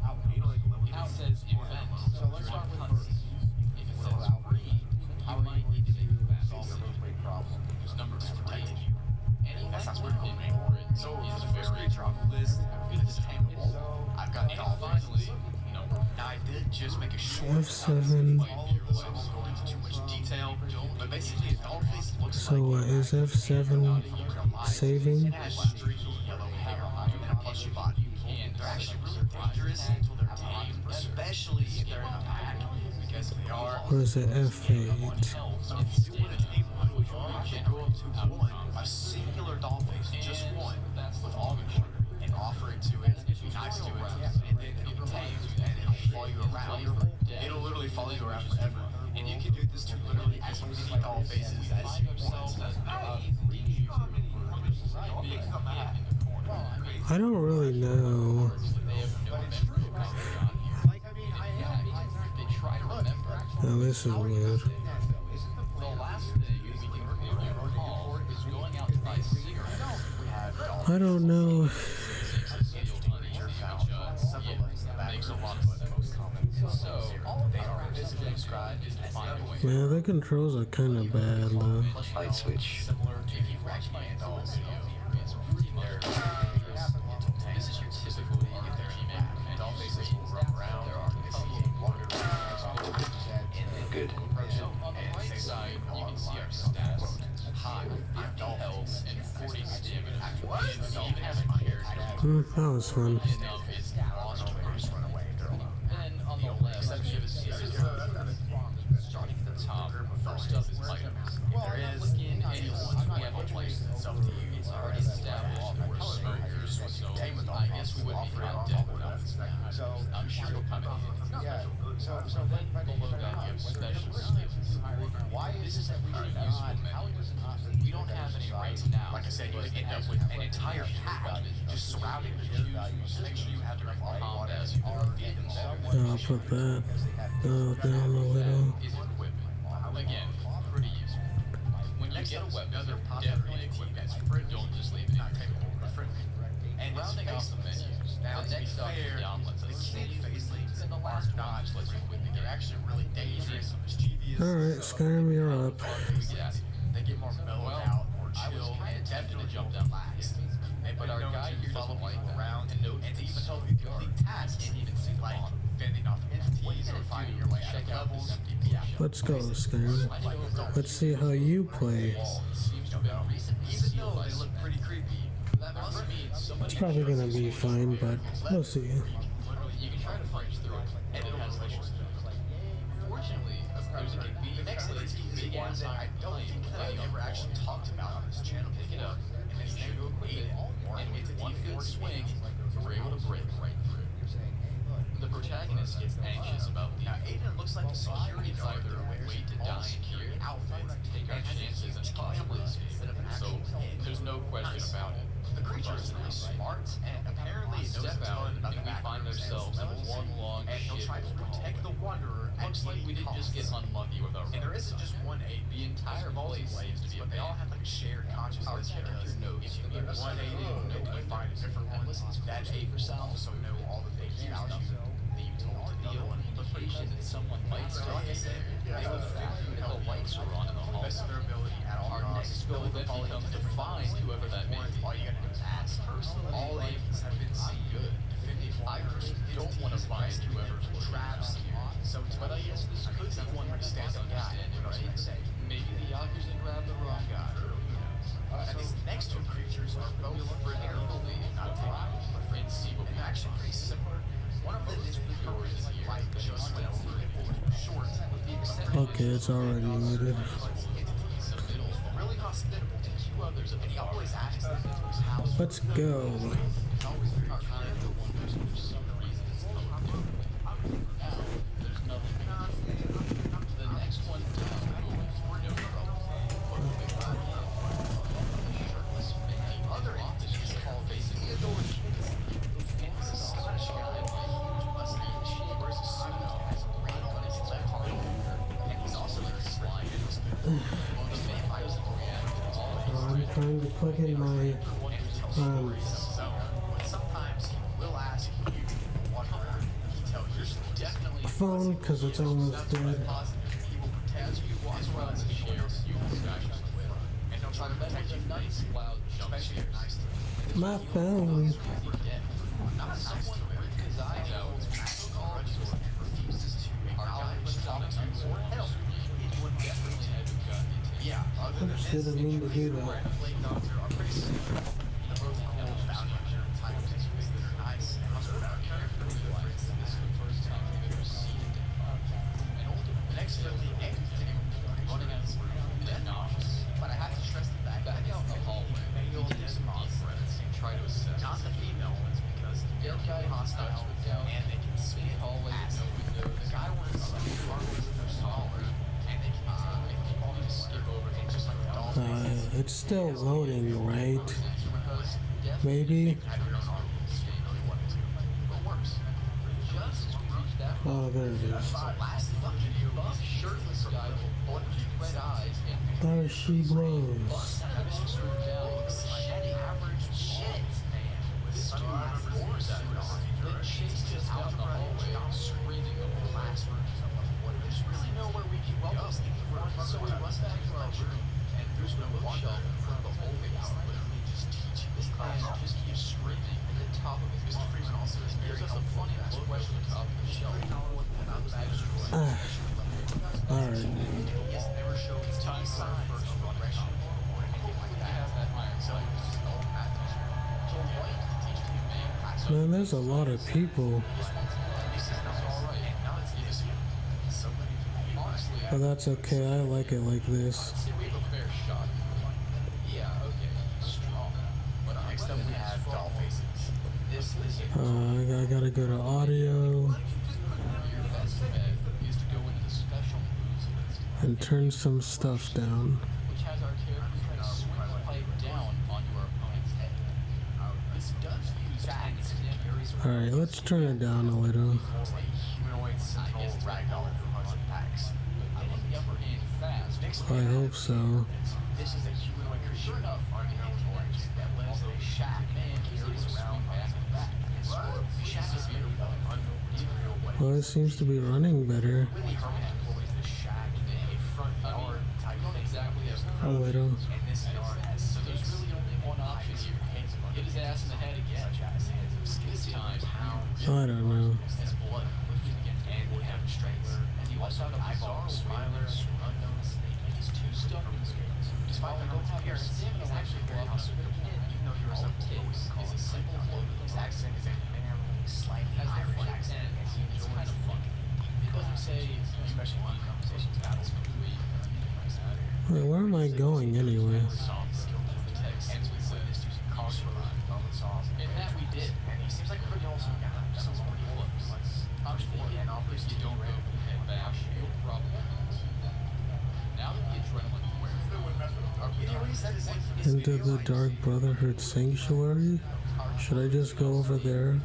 If it says event, you're in a cutscene. If it says free, you might need to make a fast decision. There's numbers protecting you. Any That sounds event pretty cool, in man. orange So, is for the very first creature on the list, it's tamable. I've got And dolphins. finally, number Now, I did just make a short F7. so I won't go into too much detail, but basically, a dollface looks So like is F7 saving? it has streaky yellow hair and a plushy body. They're actually really dangerous until they're tamed, especially if they're in a pack, because if they are, Or is it F8? so if you do want to tame one, you can go up to one, a singular dollface, just one, with all the water, and offer it to it, be nice to it, and then it'll be tamed, and it'll follow you around. It'll literally follow you around forever. And you can do this to literally as many dollfaces as you want. I don't really know. they try to remember. Now this is weird. The last thing we can recall is going out to buy cigarettes. I don't know. Makes a lot of sense. So, they are described is to find a way. Man, the controls are kind of bad though. Light switch. Similar to if you watch my adult video, it's pretty much this is your typical G-Man, and all faces will run around. There are a couple of water Good. on the right side, you can see our stats. High, 50 health, and 40 stamina. It even has a character. That was fun. Enough, it's lost ways. Then on the left, we have a series of starting at the top. First up is items. If there is anyone who have a license, it's already established that we're smokers, so I guess we wouldn't be found dead without this now. I'm sure you'll come in. Then below that, you have special skills. This is a pretty useful menu. We don't have any right now. Like I said, you could end up with an entire pack just surrounding you. Just make sure you have enough water. I'll put that down a little. Is equipment. Again, pretty useful. When you get a weapon, definitely equip that's friend. Don't just leave it in your table. And rounding off the menus, Now, the to be next option fair, down lets the us kid save. facelings And the are last one not just lets you quit the they're game. actually really dangerous, mischievous. Alright, Skyrim, you're up. Yeah. They get more mellowed out, more chill, and definitely jump don't down relax. But our guy here follow doesn't like people around and note and to the even help spot you you are. complete tasks, Can't even see the like bottom. fending off entities or finding your way out Check of out this levels. empty Yeah. Let's go, Skyrim. Let's see how you play. Seems to have been recently Even sealed though by they look pretty creepy, that must mean somebody It's probably gonna be fine, but we'll see. you can try to punch through it, and it has layers. Fortunately, there's a convenient next big big one ass that I don't think that I've ever actually talked about on this channel. Pick it up, And then you should go eat it. Or and with it's one good swing, is anxious about leaving. Now, Aiden looks like a security It's guard either that wears wait to all die in here, outfit, take our and has a chances and huge possibly camera escape. instead of an So actual head. there's no question Nice. about it. The creature is really smart, and apparently it knows a Step out, ton about and the we find macros and ourselves in levels, one long and he'll try to shithole. protect the Wanderer at Looks like we any didn't just get cost. unlucky with our And there isn't just one Aiden. The entire There's multiple place seems to be Aidens, but they all have abandoned. like a shared consciousness. Our character because knows if you that meet there's one something Aiden wrong and you with find a different one, that Aiden will also know all the things about you that you told to The deal only indication that someone might So like I said, is the fact that the lights are on in the hall. best of their ability at all Our costs. next goal then becomes to find whoever that may be. All you gotta do is ask. All Aidens have been seen good. Defending I personally don't want to find whoever's traps looking here. So But I guess this could be one pretty standard guy. understanding, What else can I say? right? Maybe the Yakuza grabbed the wrong guy. And these next two creatures are both Carefully, not taken. and see what And we they're actually pretty similar. One of them is the doors here, like just like short, with the exception Okay, it's already muted. entities. Really hospitable. two others And he always asks them into his house. Let's go. He's always very Our kind. character wonders if for some reason it's coming differently. Now, there's nothing we can do. The next one down will be for no trouble. But the shirtless man, the other office is called basically a door. And he's a Scottish guy with a huge mustache. He wears a suit and has a ring on his left arm. And he's also very sly and hospitable. The vampires that react to all of his I'm trying to plug in my Sometimes he will ask you what he tells you definitely phone because it's almost dead. positive. He will protect you walks around the chairs you discussions with. and he'll try to Then protect with you a nice loud jump especially scares. if nice to him. My phone. Is he dead? Not Someone ripped his eyes out and refuses to acknowledge, talk to, or help anyone Definitely had to have gotten it. Yeah, other than Oops, this, didn't mean to do that. Brett and Blake Doctor are pretty similar. They're both cool, bounty hunter type things that are nice and hospitable. This is the first time we've ever seen it. An older The next friendly Aiden running out of the room is nauseous. but I have to stress the fact Back that out in the hallway, male he takes some deep breaths and try to assess. not the female ones because they're very hostile and they can Big spit hallway with no windows. The guy ones are they're smaller and they can if people need to skip over and just like dolphins. It's still loading, right? Maybe. I don't know if they really wanted to, but worse. Just as we reach that Oh, there it is. So last fucking year, buff, shirtless guy with red eyes and There she glows. busts her down shedding average shit man with sunglasses on. then chased us down the hallway, screaming the whole Classrooms. I'm like, what? There's really nowhere we can go. So we went back to our room, and there's no bookshelf in front of the whole thing. It's literally just teaching this class. just keeps screaming at the top of his Mr. Freeman also is very gives us a funny look at the top of the shelf. Alright. He has never showed his Time for our signs first of run at aggression combat. or anything like He that. has that iron So he sight. was just an old math teacher. Told White to teach him a big class. Man, there's a lot of people. This is not alright. And now it's easy. So many people. Honestly, But that's okay, I like it like this. say we have a fair shot. Yeah, okay, he's strong. But Next up we have doll faces. This is I gotta go to audio your best bet is to go into the special moves list, and turn some stuff down. which has our character try to swing the pipe down onto our opponent's head. This does use incendiaries. Alright, let's turn it down a little. humanoid sentinel ragdoll who hunts in packs. Getting the upper hand fast. I hope so. This is a humanoid creature of unnamed origin that lives in a shack Man and carries around back and back. The shack is made of unknown material, but Well, it seems to be running better. Willie Herman employs the shack in a front yard type Don't thing. exactly have A little. And this yard has So there's really only one option here. Hit his ass in the head again. such as heads of This skin, time, pounds, I don't know. his blood quickly begins to and we have strengths. and he lets out a bizarre Smiler, wailing unknown snake. He's too stubborn to scale. Despite the Don't have appearance, stamina he's actually very hospitable. Even though he All it resembles takes Bowie is a simple flow to the His body. accent is a manly, slightly Has the Irish funny accent, end, and he it's enjoys kind of funny. It doesn't say, especially when conversations battles with Wait, where am I going anyway? soft skill the text and we witnessed using cars for bone saws. And that we did. And he seems like a pretty awesome guy. Sounds pretty close. I'm thinking into the Dark Brotherhood Sanctuary? Should I just go over there?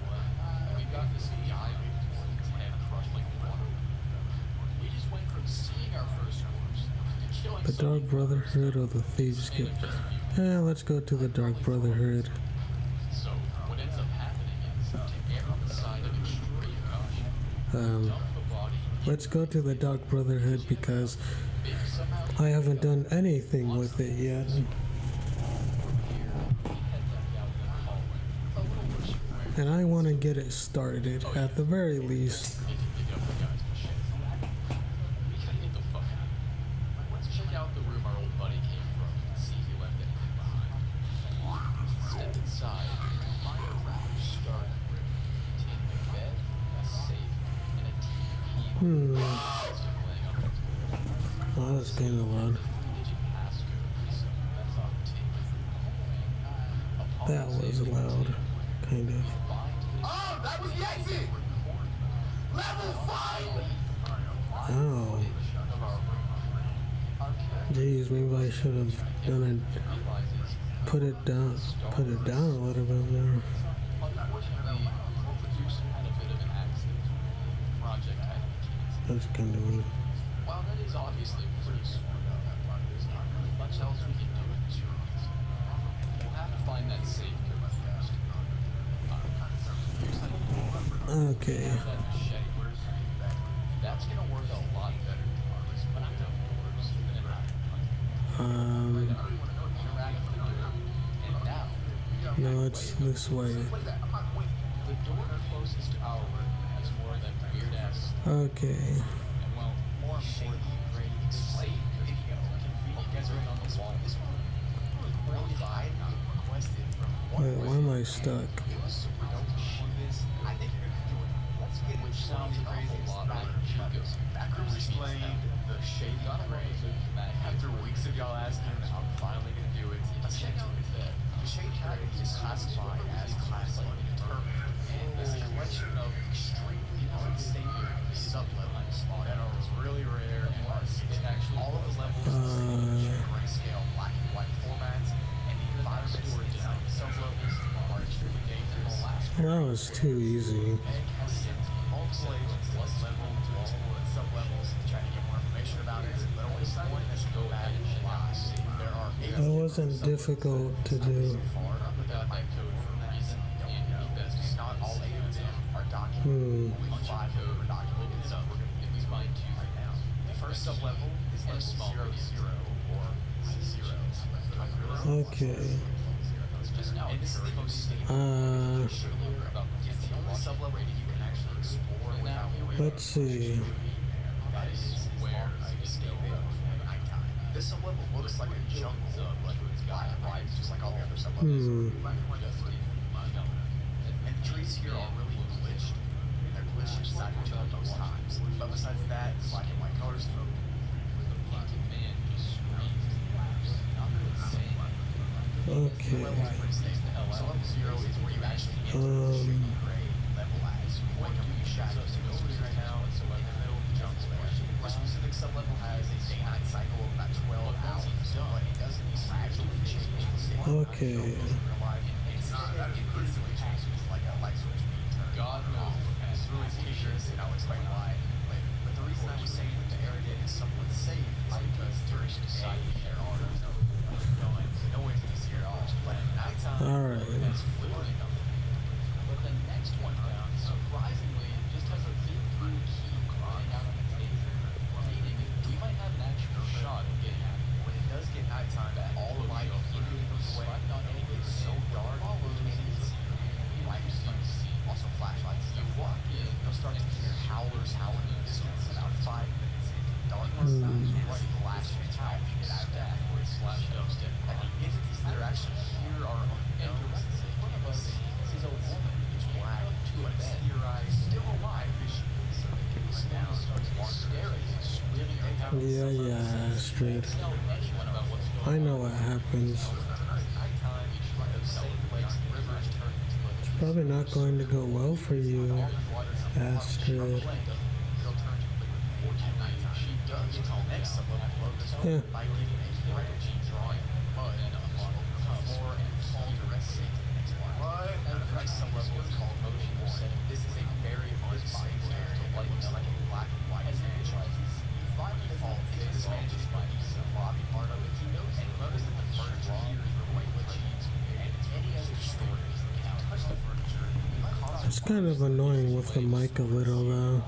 We got this guy before and crushed like water. We just went from seeing our first corpse to killing The Dark Brotherhood or the Thieves Guild? Yeah, let's go to the Dark Brotherhood. So what ends up happening is to err on the side of extreme caution. Dump the body. Let's go to the Dark Brotherhood because I haven't done anything with it yet. And I want to get it started at the very least. We gotta get the fuck out. Let's check out the room our old buddy came from and see if he left anything behind. Step inside and find a rather stark room containing a bed, a safe, and a TV. Laying on the floor. Oh, that's kind of loud. Digit passcode, so that's off the table. That was loud, kind of. Oh, that was the exit! Level 5! Oh. Jeez, maybe I should have done it. Put it down a little bit more. Unfortunately, our producer had a bit of an accident. The project had to be canceled. That's kind of weird. While that is obviously pretty screwed up, there's not really much else we can do in this release. We'll have to find that safe code first. Here's how you do it. Okay. That machete. That's gonna work a lot better. But I'm no worse than an Um, interact with the door. And now, no, it's this way. the door closest to our room has more of that weird ass. Okay. And well, more importantly, the safe video convenient written on the wall. This one was really high requested from Wait, why am I stuck? I think you're gonna enjoy it. Let's get Which sounds an awful lot like Chico's. Backroom explained the shady gray. After weeks of y'all asking, I'm finally gonna do it. Let's get to it. The shady gray is classified as classic term. And is a collection of extremely unstable sub-levels that are really rare and it actually all of the levels grayscale black and white formats and the environments inside the sub-levels are extremely dangerous. That was too easy. Has sent multiple agents to this level to explore its sub-levels to try to get more information about it, but at this point, let's go back and lies. There are eight That wasn't difficult to do. far Without that code for a reason, and he best not all eight of them are documented. Only 5 of them are documented, so we're going to at least find two right now. The first sub-level is level small 00 or C0. Okay. And this is the most stable. Uh, It's the only sub-level that you can actually explore without let's see. that is where I escape it at nighttime. This sub-level looks like a jungle, but it's black and white, just like all the other sub-levels. And the trees here are really glitched. And they're glitched inside each other most times. But besides that, the black and white colors throw. painted man just screams. Not insane. Okay. So level 0 is where you actually enter the shady gray level as. You wake up in the shadows of the right now, so in the middle of the jungle there. Our specific sub-level has a day-night cycle of about 12 hours, but it doesn't gradually change the state. Okay. It's not that it instantly changes like a light switch being turned God knows. It's really dangerous, and I'll explain why later. But the reason I was saying that the area is somewhat safe is because tourists decide there are no entities here at all. But at nighttime, Alright. That's clearly nothing. But the next one down, surprisingly, just has a big blue key lying out on the table. Meaning we might have an actual shot at getting out. when it does get nighttime, all the light immediately goes away, and it gets so dark you can't even see. Lights, also flashlights. You walk in, you'll start to hear howlers howling in the distance. About 5 minutes into the darkness, what glass you try to get out of that before it's Slash dubstep. And the entities that are actually here are unknown. In front of us is a woman who's black, but it's theorized still alive as she is. So they can sit down, starts Scary. It's really Yeah, yeah, Astrid. tell anyone about what's going I know what happens. nighttime, those same lakes and rivers turn into a Probably not going to go well for you, Astrid. She does tell next sub-level focus Yeah. by getting a branch and drawing mud and unlock Next sub-level is called motion setting. This is a very unstable area. Like a black and white edge. By default, this manages by the lobby part of it. And notice that the furniture here is relinquished. And any other storage, if you touch the furniture, you It's kind of annoying with the mic a little though.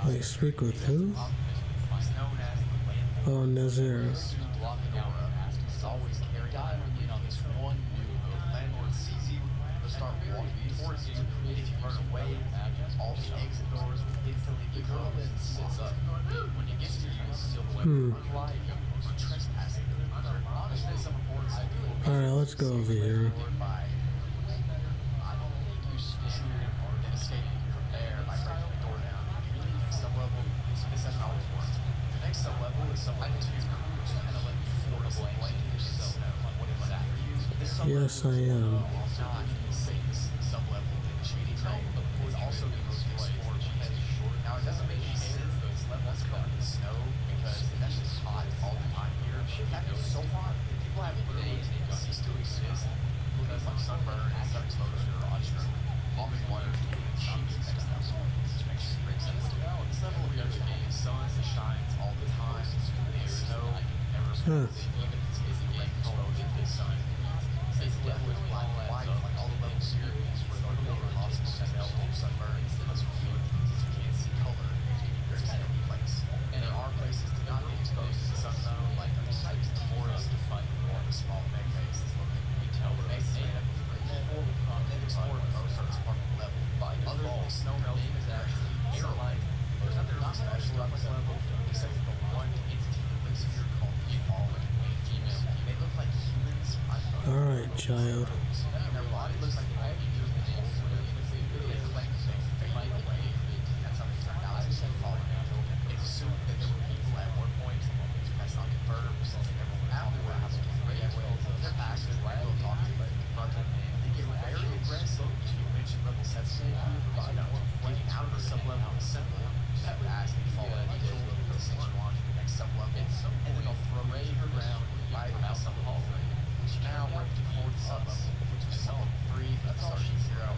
Wait, speak with who? Oh, Nazir. Alright, let's go over here. Yes, I am. Now, it doesn't make any sense that this level is covered in snow because that's just hot all the time here. That is so hot that people have literally ceased to exist because of sunburn and sun exposure on your almond water cheap textiles, which makes great sense. This level of the game, sun shines all the time. There's snow never even if it's busy game exposed to the sun. This level is black and white, like all the levels here. We're going to over lost smell, sunburn, it's weird. And there are places to not be exposed to the sun zone, like the sites, the forest, or the small meg base that's located in retail. The base is made up of they've explored most of this part of the level. By default, snow melting is actually air-like. There's nothing really special about this level, except for the one entity that lives here called the fallen female. They look like humans. Alright, child. And their body looks like they really like they fade away. That's how they turned out as a fallen angel. It's assumed that there were people at one point. That's not confirmed. Everyone afterwards, they're passive, right? We'll talk to you, but confront them. They get very aggressive. You mentioned level 7. Getting out of the sub-level is simple. Just have to ask me fallen angel. They'll send you on to the next sub-level. And then they'll throw you to the ground right out of the hallway. So now we're up to 4th sub-level, which is sub-level 3, that's starting 0.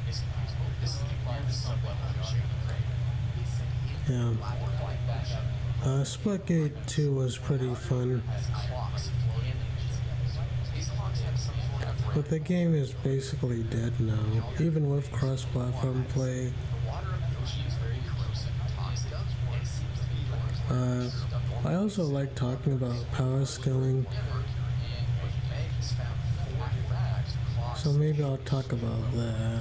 It's confusing. This is the weirdest sub-level in Shady Crate. Yeah. Splatgate 2 was pretty fun. But the game is basically dead now, even with cross-platform play. I also like talking about power scaling, so maybe I'll talk about that.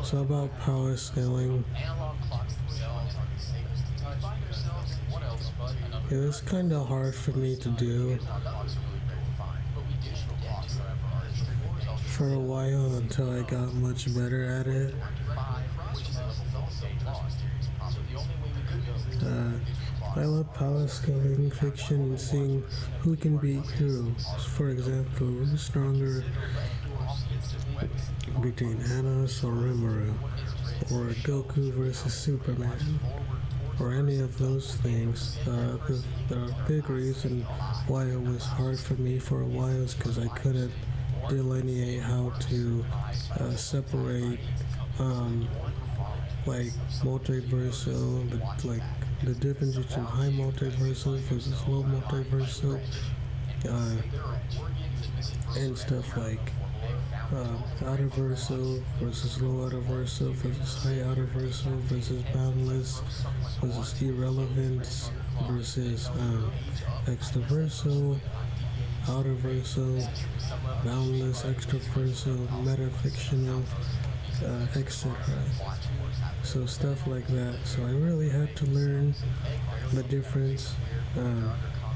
So about power scaling, it was kind of hard for me to do for a while until I got much better at it. I love power scaling fiction and seeing who can beat who. For example, who's stronger between Thanos or Rimuru, or Goku versus Superman, or any of those things. The big reason why it was hard for me for a while is because I couldn't delineate how to separate like multiversal, like the difference between high multiversal versus low multiversal, and stuff like outer versal versus low outer versal versus high outer versal versus boundless versus irrelevance versus extraversal, outer versal, boundless, extraversal, metafictional, etc. So stuff like that. So I really had to learn the difference.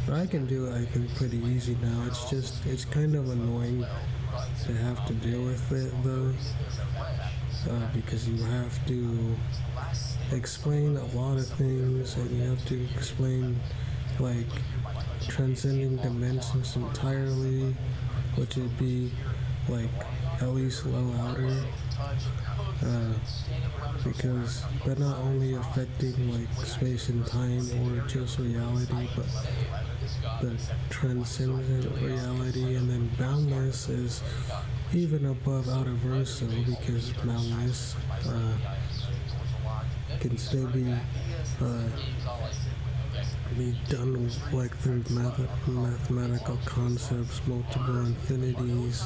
But I can do it, I think, pretty easy now. It's kind of annoying to have to deal with it though, because you have to explain a lot of things, and you have to explain like transcending dimensions entirely, which would be like at least low outer, because they're not only affecting like space and time or just reality, but the transcendent reality. And then boundless is even above outerversal, because boundless can still be done like through mathematical concepts, multiple infinities,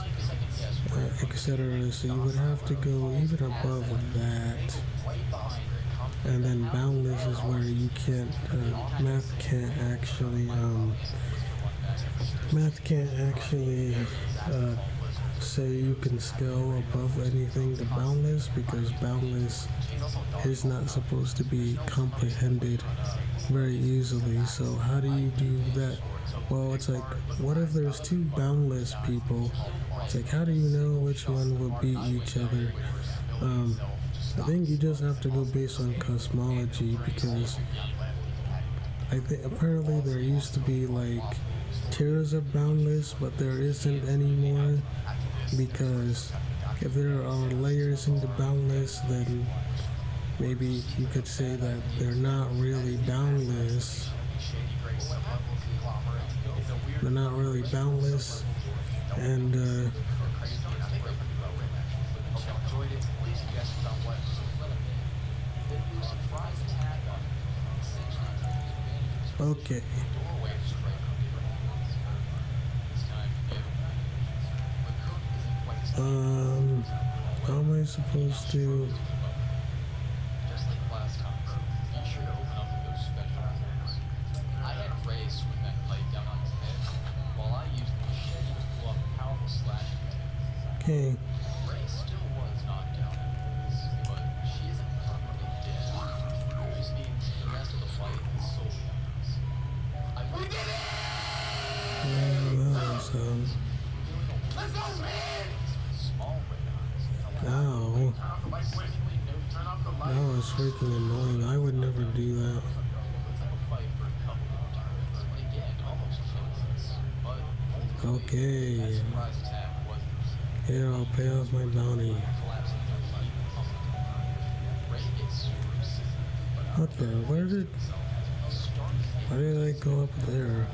etc. So you would have to go even above that. And then boundless is where you can't, math can't actually say you can scale above anything to boundless, because boundless is not supposed to be comprehended very easily. So how do you do that? Well, it's like, what if there's two boundless people? It's like, how do you know which one will beat each other? I think you just have to go based on cosmology, because I think apparently there used to be like tiers of boundless, but there isn't anymore, because if there are layers into boundless, then maybe you could say that they're not really boundless. They're not really boundless, and okay. How am I supposed to? Just like last time, be sure to open up those special doors. I had Ray swing that blade down on his head, while I used the machete to pull off a powerful slash. Okay. Ray still was knocked out, but she isn't permanently dead, which means the rest of the fight is solely on us. We did it! Ow. That was freaking annoying. I would never do that. Okay. Here, I'll pay off my bounty. What the? Why did I go up there?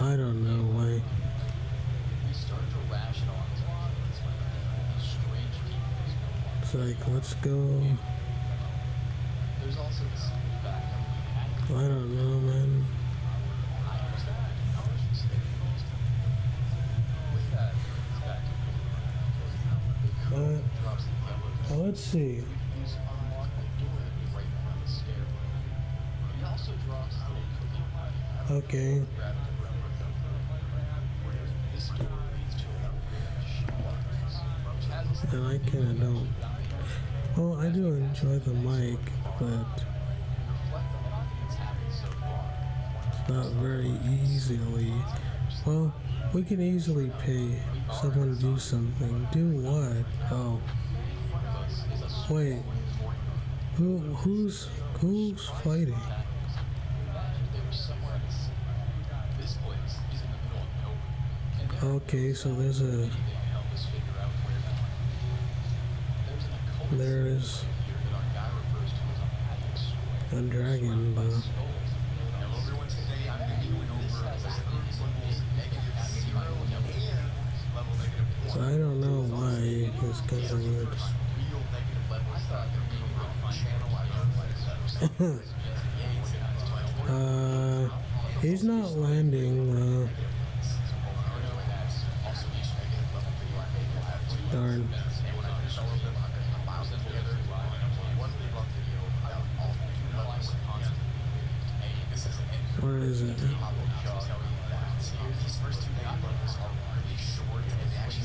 I don't know why. It's like, let's go. I don't know, man. But let's see. Okay. And I kinda don't. Well, I do enjoy the mic, but it's not very easily. Well, we can easily pay someone to do something. Do what? Oh. Wait. Who's fighting? Okay, so there's a dragon, but so I don't know why this kind of weird. He's not landing. Darn. Where is it?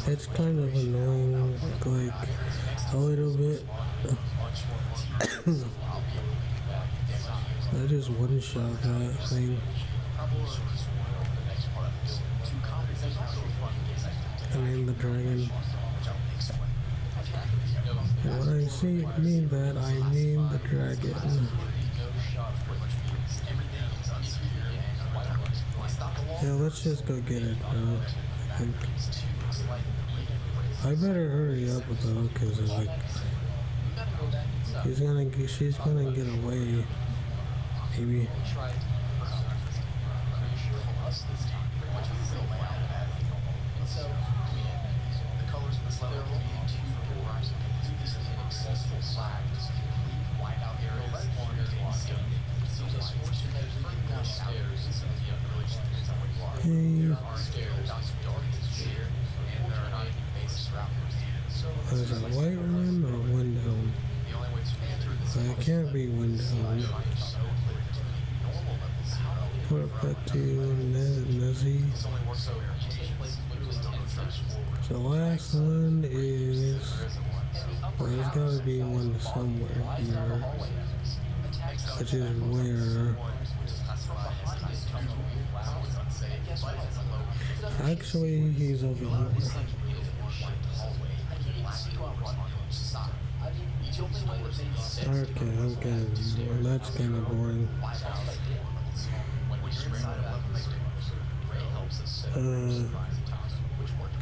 It's kind of annoying, like a little bit. I just one-shot that thing. I mean the dragon. When I say mean that, I mean the dragon. Yeah, let's just go get it, bro. I think. I better hurry up though, cause it's like she's gonna get away. Maybe. Hey. Is it white one or window? It can't be window. What back to Nezzy? The last one is, well, there's gotta be one somewhere here, which is where, actually he's over here. Okay, well, that's kind of boring. I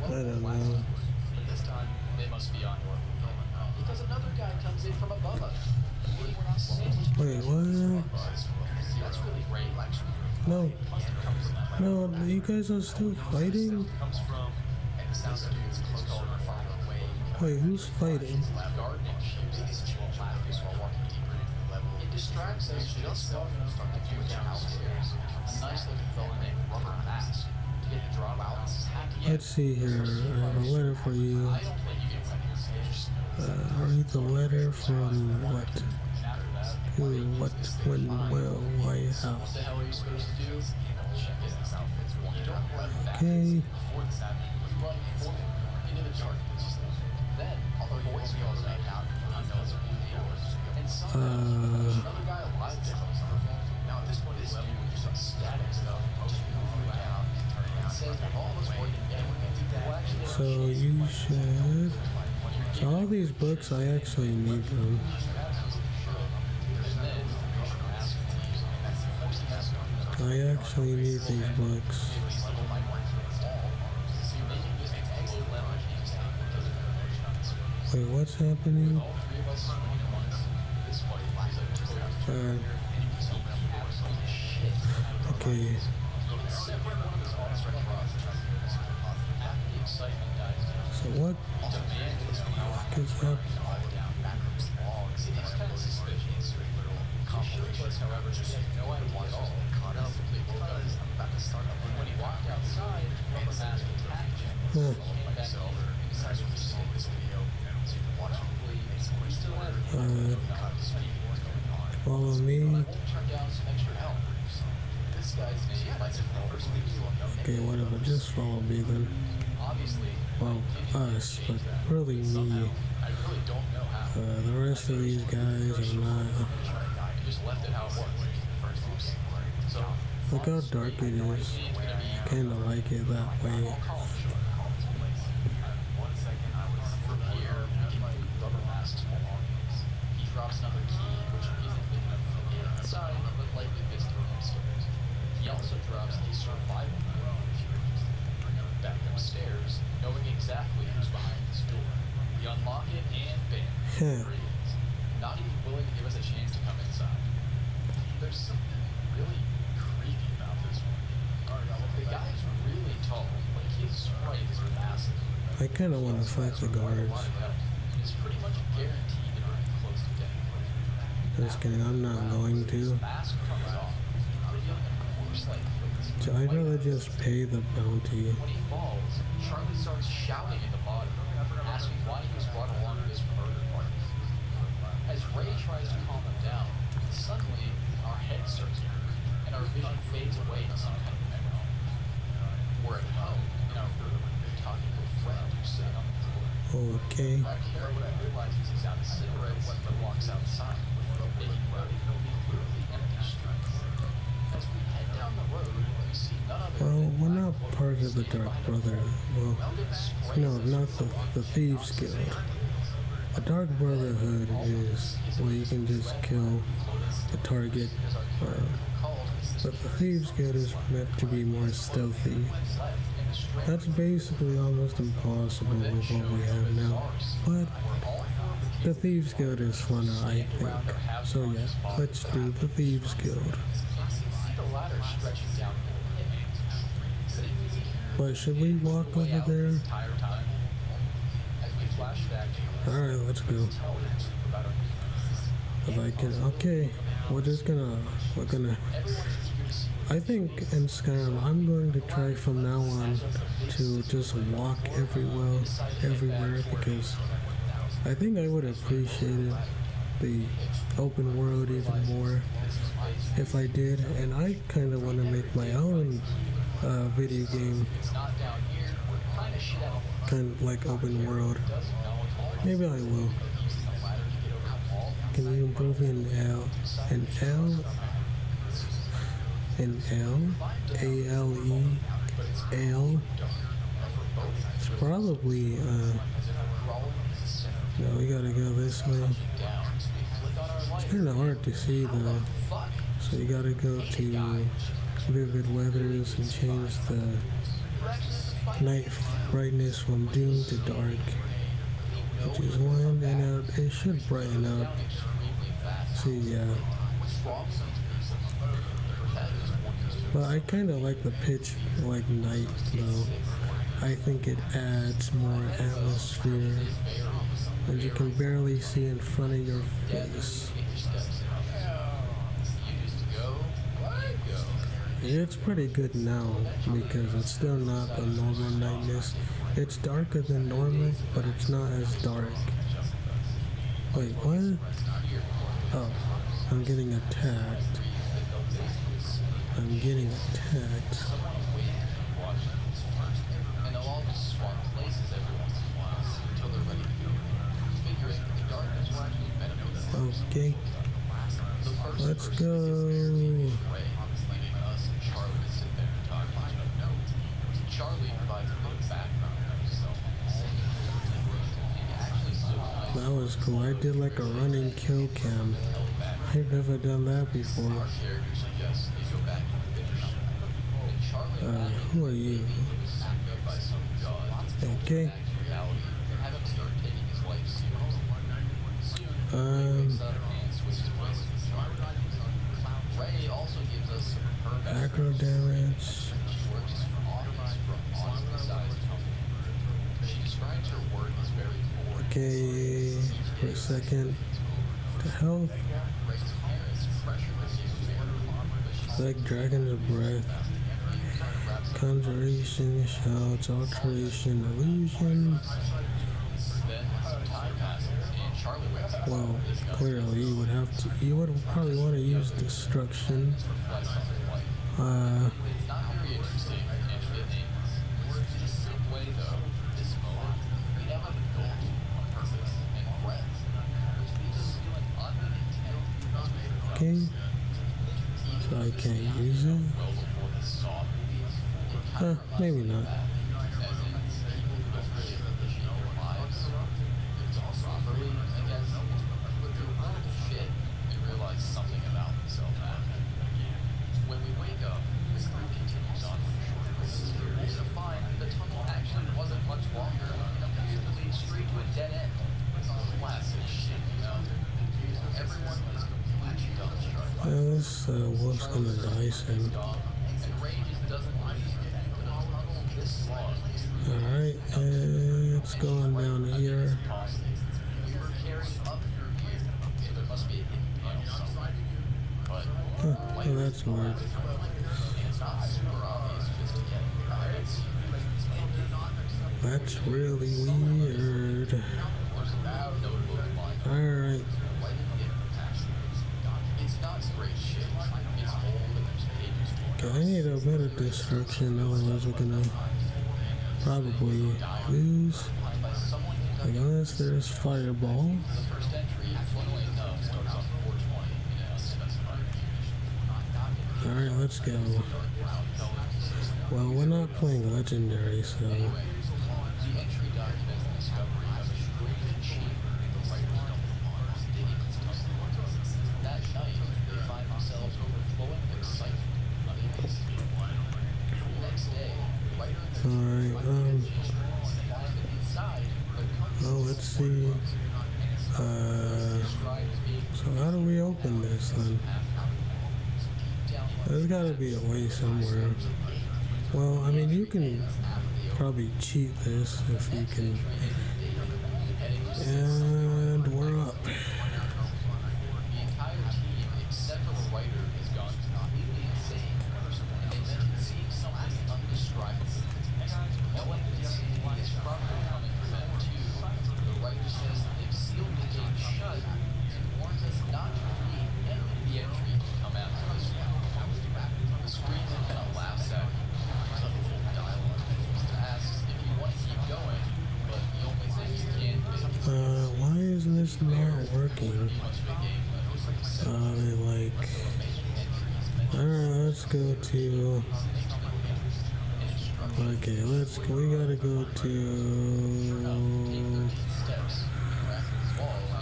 don't know. This time they must be on your because another guy comes in from above us. Wait, what? That's really great. No. No, you guys are still fighting? Wait, who's fighting? It distracts us just enough from the view downstairs. A nice looking fellow named Rubber Mask. To get the drop out. Let's see here. I have a letter for you. Read the letter from what? Who, what, when, well, why, how. What the hell are you supposed to do? Check his outfits. You don't run back. Okay. Run forward into the darkness. Then, although your voice goes back out, he knows who you are. And sometimes another guy alive there. Now at this point, this dude is some static stuff. Just freak out. It says that all of us working together can do that. So you should. So all these books, I actually need them. I actually need these books. Wait, what's happening? Okay. So what is happening? However, just no idea at all. About to start up when he walked outside, Rubber Mask attacked him. Came back over and decided to see this video so you can watch it. He's still in it. Follow me. Turn down some extra help. This guy's name might have the first video. Okay, whatever. Just follow me then. Obviously, Well, us, but really me. I really don't know how. The rest of these guys are not. Just left it how it was. So, Look how dark it is. I kinda like it that way. From here, we can move Rubber Mask's belongings. He drops another key, which isn't big enough to get inside, but likely fits through upstairs. He also drops a survival key if you're interested. Back upstairs, knowing exactly who's behind this door. We unlock it and bam, there he is. Not even willing to give us a chance to come inside. There's something really creepy about this one. The guy's really tall, like his sprites are massive. I kinda wanna fight the guards. It's pretty much guaranteed that we're close to death. Just kidding, I'm not going to. Mask comes off, revealing a horse-like face. So I'd rather just pay the bounty. When he falls, Charlie starts shouting at the bottom, asking why he was brought along to this murder party. As Ray tries to calm him down, suddenly our head starts to hurt, and our vision fades away to some kind of memory. We're at home in our room, talking to a friend who's sitting on the floor. Okay. Back here, realizes he's out of cigarettes, but walks outside, making way for completely empty streets. As we head down the road, we see none other Well, than we're not part of the Dark Brother. Well, no, not the Thieves Guild. A Dark Brotherhood is where you can just kill the target. But the Thieves Guild is meant to be more stealthy. left in the street. That's basically almost impossible with what we have now. But the Thieves Guild is funner, I think. So yeah, let's do the Thieves Guild. But should we walk over there? Alright, let's go. If I can, okay, we're gonna, I think in Skyrim, I'm going to try from now on to just walk everywhere, because I think I would appreciate the open world even more if I did, and I kind of want to make my own video game, kind of like open world. Maybe I will. Can you improve in L? L? It's probably, no, we gotta go this way. It's kind of hard to see though. So you gotta go to vivid weathers and change the night brightness from doom to dark, which is one, and it should brighten up. See, yeah. But I kind of like the pitch like night though. I think it adds more atmosphere, and you can barely see in front of your face. It's pretty good now because it's still not a normal nightness. It's darker than normal, but it's not as dark. Wait, what? Oh, I'm getting attacked. Okay, let's go. That was cool. I did like a running kill cam. I've never done that before. Who are you? Okay. Acro damage. Okay, for a second. The health. Like Dragon's Breath. Conjuration, Shouts, Alteration, Illusion. Well, clearly you would probably want to use Destruction. Okay, so I can't use it. Maybe not. When we wake up, this group continues on to find the tunnel actually wasn't much longer. It leads straight to a dead end. Classic shit, you know. Everyone is completely dumbstruck. This wolf's gonna die soon. Alright, it's going down here. Oh, that's weird. That's really weird. Alright. Okay, I need a better destruction, otherwise we're gonna probably lose. Like, unless there's Fireball. Alright, let's go. Well, we're not playing Legendary, so... Alright. So how do we open this then? There's gotta be a way somewhere. Well, I mean, you can probably cheat this if you can. And we're up. The entire team, except for the writer, has gone completely insane. And they mentioned seeing something undescribable. No one can see it's probably coming from them too. The writer says they've sealed the gate shut and warns us not to read any of the entries that come after this one. The screens and kind of laughs at you. Some full dialogue asks if you want to keep going, but the only thing you can do. Why isn't this not working? Like, alright, let's go to, okay, we gotta go to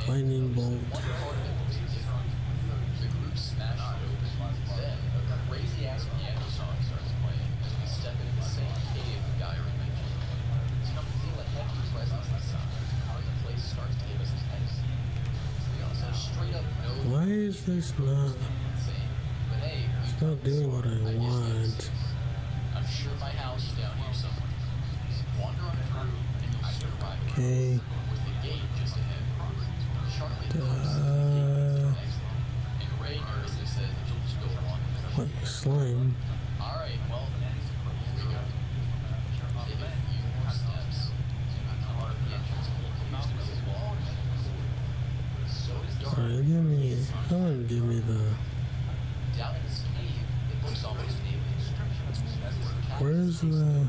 lightning bolt. The group smashed open. Then a crazy ass piano song starts playing as we step into the same cave the guy mentioned. It's come to feel a heavy presence inside. The place starts to give us tense. So straight up no. Why is this not? But hey, It's not doing what I want. I'm sure my house is down here somewhere. Wander on through and you'll soon arrive Okay. with the gate just ahead. Charlie knows and Ray nervously says that you'll just go along with it. What slime? Alright, well, here we go. Take a few more steps. Come out of the entrance hole leads to the wall. So does dark. Alright, give me the. Down in this cave, it looks almost alien. Where's the?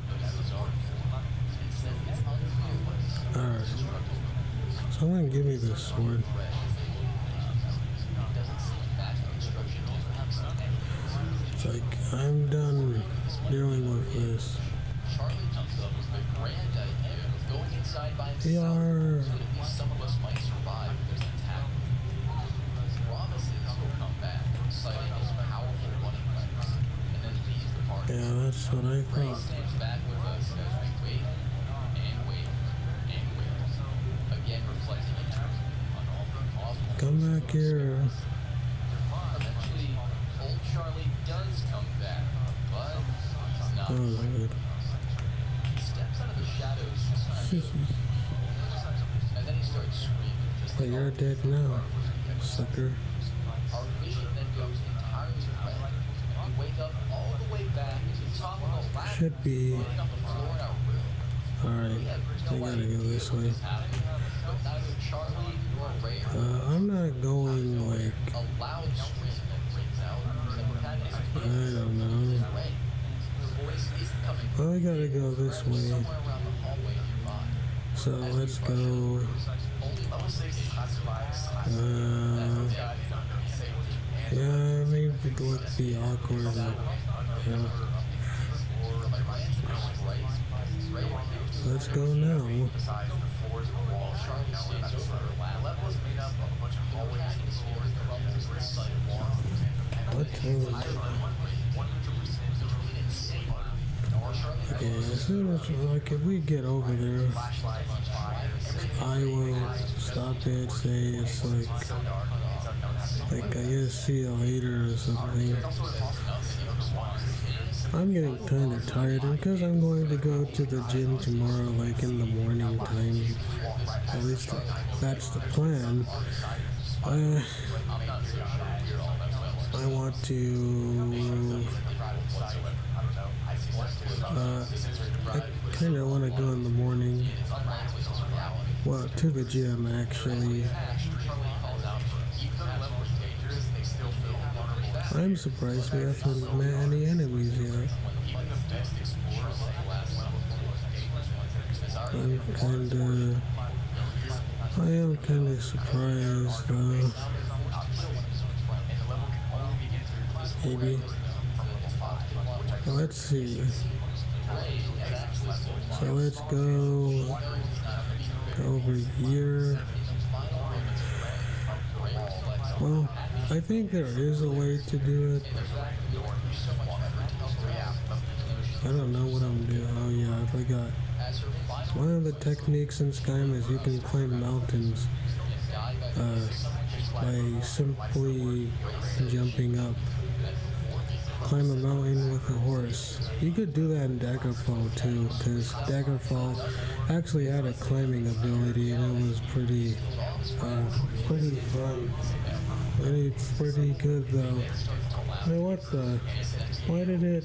Alright. Someone give me the sword. It's like, I'm done dealing with this. Charlie comes up with the grand idea of going inside by himself. We are. So that at least some of us might survive if there's an attack. He promises he'll come back, citing his powerful running legs, and then leaves the party. Yeah, that's what I Ray thought. stands back with us as we wait and wait and wait. Again reflecting on all the possible. Come back here. Eventually, old Charlie does come back, but he's not. Oh, good. He steps out of the shadows and then he starts screaming just But like you're dead now, sucker. our vision then goes entirely red. And we wake up all the way back to the top of the ladder, Should be. laying on the floor in our room. Alright, we gotta go this way. But neither Charlie nor Ray I'm not going like. a loud scream that rings out. The protagonist I don't know. Ray. Her voice isn't coming Well, we gotta go this way. somewhere around the hallway nearby. So let's go. Yeah, maybe it would be awkward. Yeah. Let's go now. What time is it? Okay, as soon as, like, if we get over there, I will stop it, say it's like I guess see you later or something. I'm getting kind of tired, and because I'm going to go to the gym tomorrow, like in the morning time, at least that's the plan. I want to, I kind of want to go in the morning, well, to the gym actually. I'm surprised we haven't met any enemies yet. I am kinda surprised though. Maybe. Let's see. So let's go over here. Well, I think there is a way to do it. I don't know what I'm doing. Oh yeah, I forgot. One of the techniques in Skyrim is you can climb mountains. by simply jumping up. Climb a mountain with a horse. You could do that in Daggerfall too, because Daggerfall actually had a climbing ability and it was pretty fun. Pretty good though. Hey, what the? Why did it?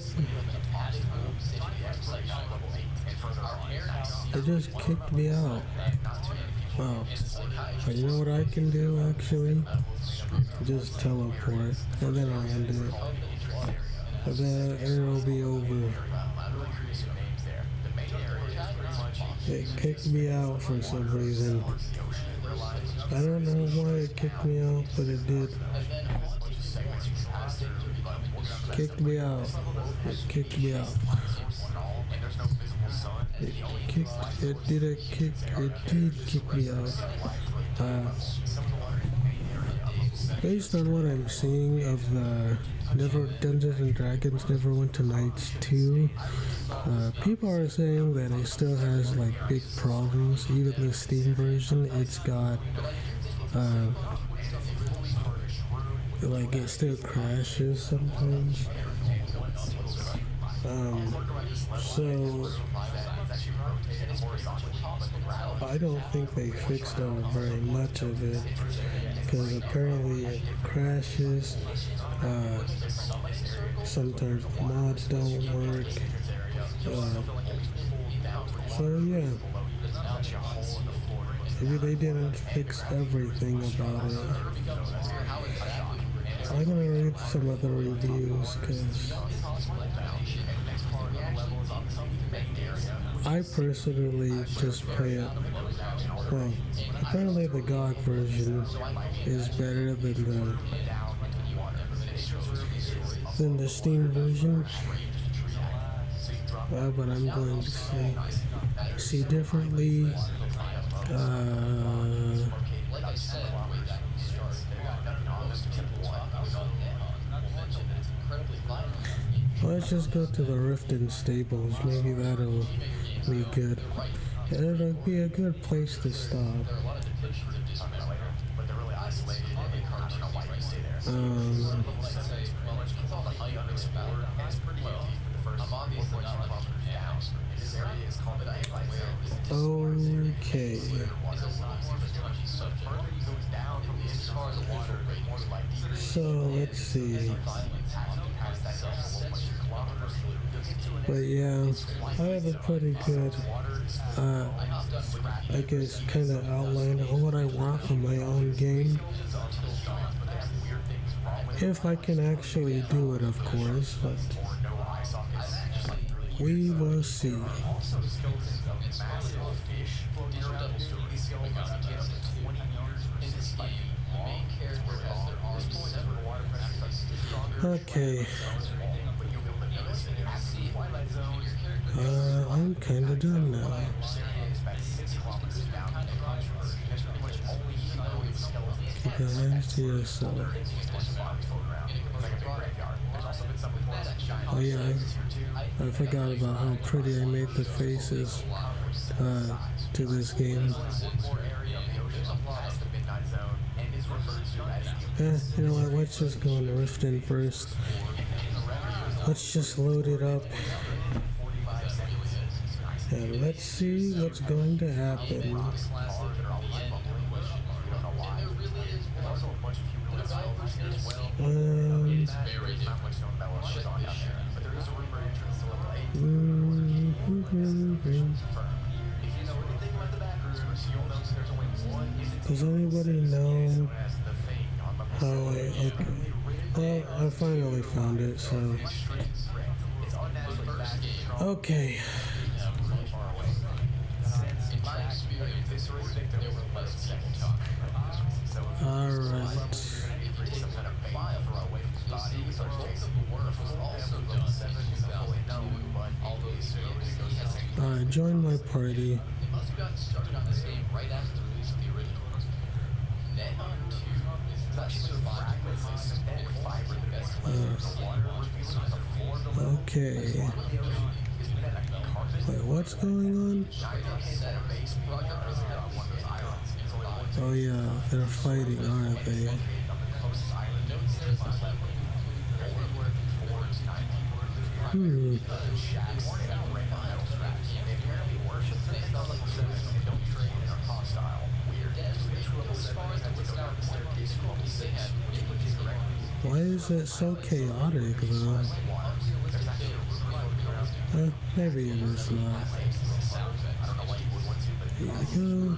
It just kicked me out. Wow. But you know what I can do actually? Just teleport, and then I'll end it. And then it'll be over. It kicked me out for some reason. I don't know why it kicked me out, but it did. Kicked me out. It kicked me out. It did kick me out. Based on what I'm seeing of the Dungeons and Dragons Neverwinter Nights 2, people are saying that it still has like big problems. Even the Steam version, it's got like it still crashes sometimes. So I don't think they fixed very much of it, because apparently it crashes. Sometimes the mods don't work. So yeah, maybe they didn't fix everything about it. I'm gonna read some other reviews because I personally just play it. Well, apparently the GOG version is better than the Steam version. But I'm going to see differently. Let's just go to the Riften Stables. Maybe that'll be good. It'll be a good place to stop. Okay. So let's see. But yeah, I have a pretty good, I guess, kind of outline of what I want from my own game. If I can actually do it, of course, but we will see. Okay. I'm kinda done now. Keep your hands to yourself. Oh yeah, I forgot about how pretty I made the faces to this game. You know what, let's just go on the Riften first. Let's just load it up. And let's see what's going to happen. Does anybody know how okay. Well, I finally found it, so. Okay. Alright. Alright, join my party. Okay. Wait, what's going on? Oh yeah, they're fighting, aren't they? Hmm. Why is it so chaotic though? Maybe it is not. Here you go.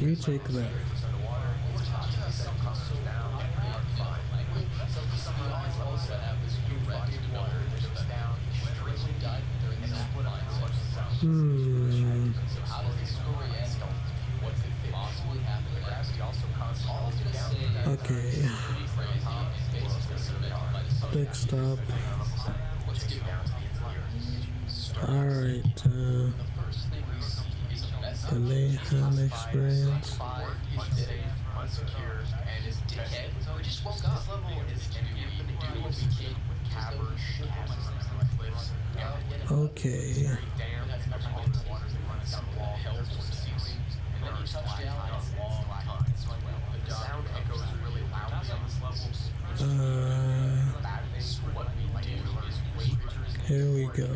You take that. Hmm. Okay. Next stop. Alright, the Mayhem experience. Okay. Here we go.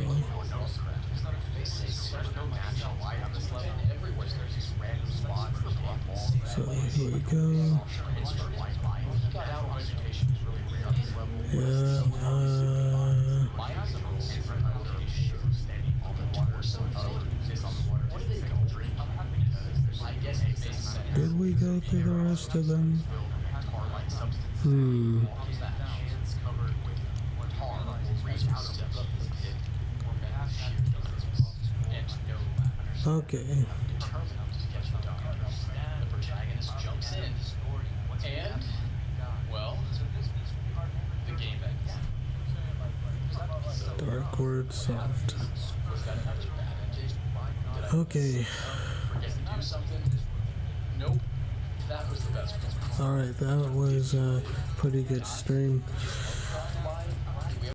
So here we go. Yeah, did we go through the rest of them? Hmm. Okay. The protagonist jumps in, and, well, the game ends. Dark word soft. Okay. Forget to do something? Nope. That was the best one. Alright, that was a pretty good stream.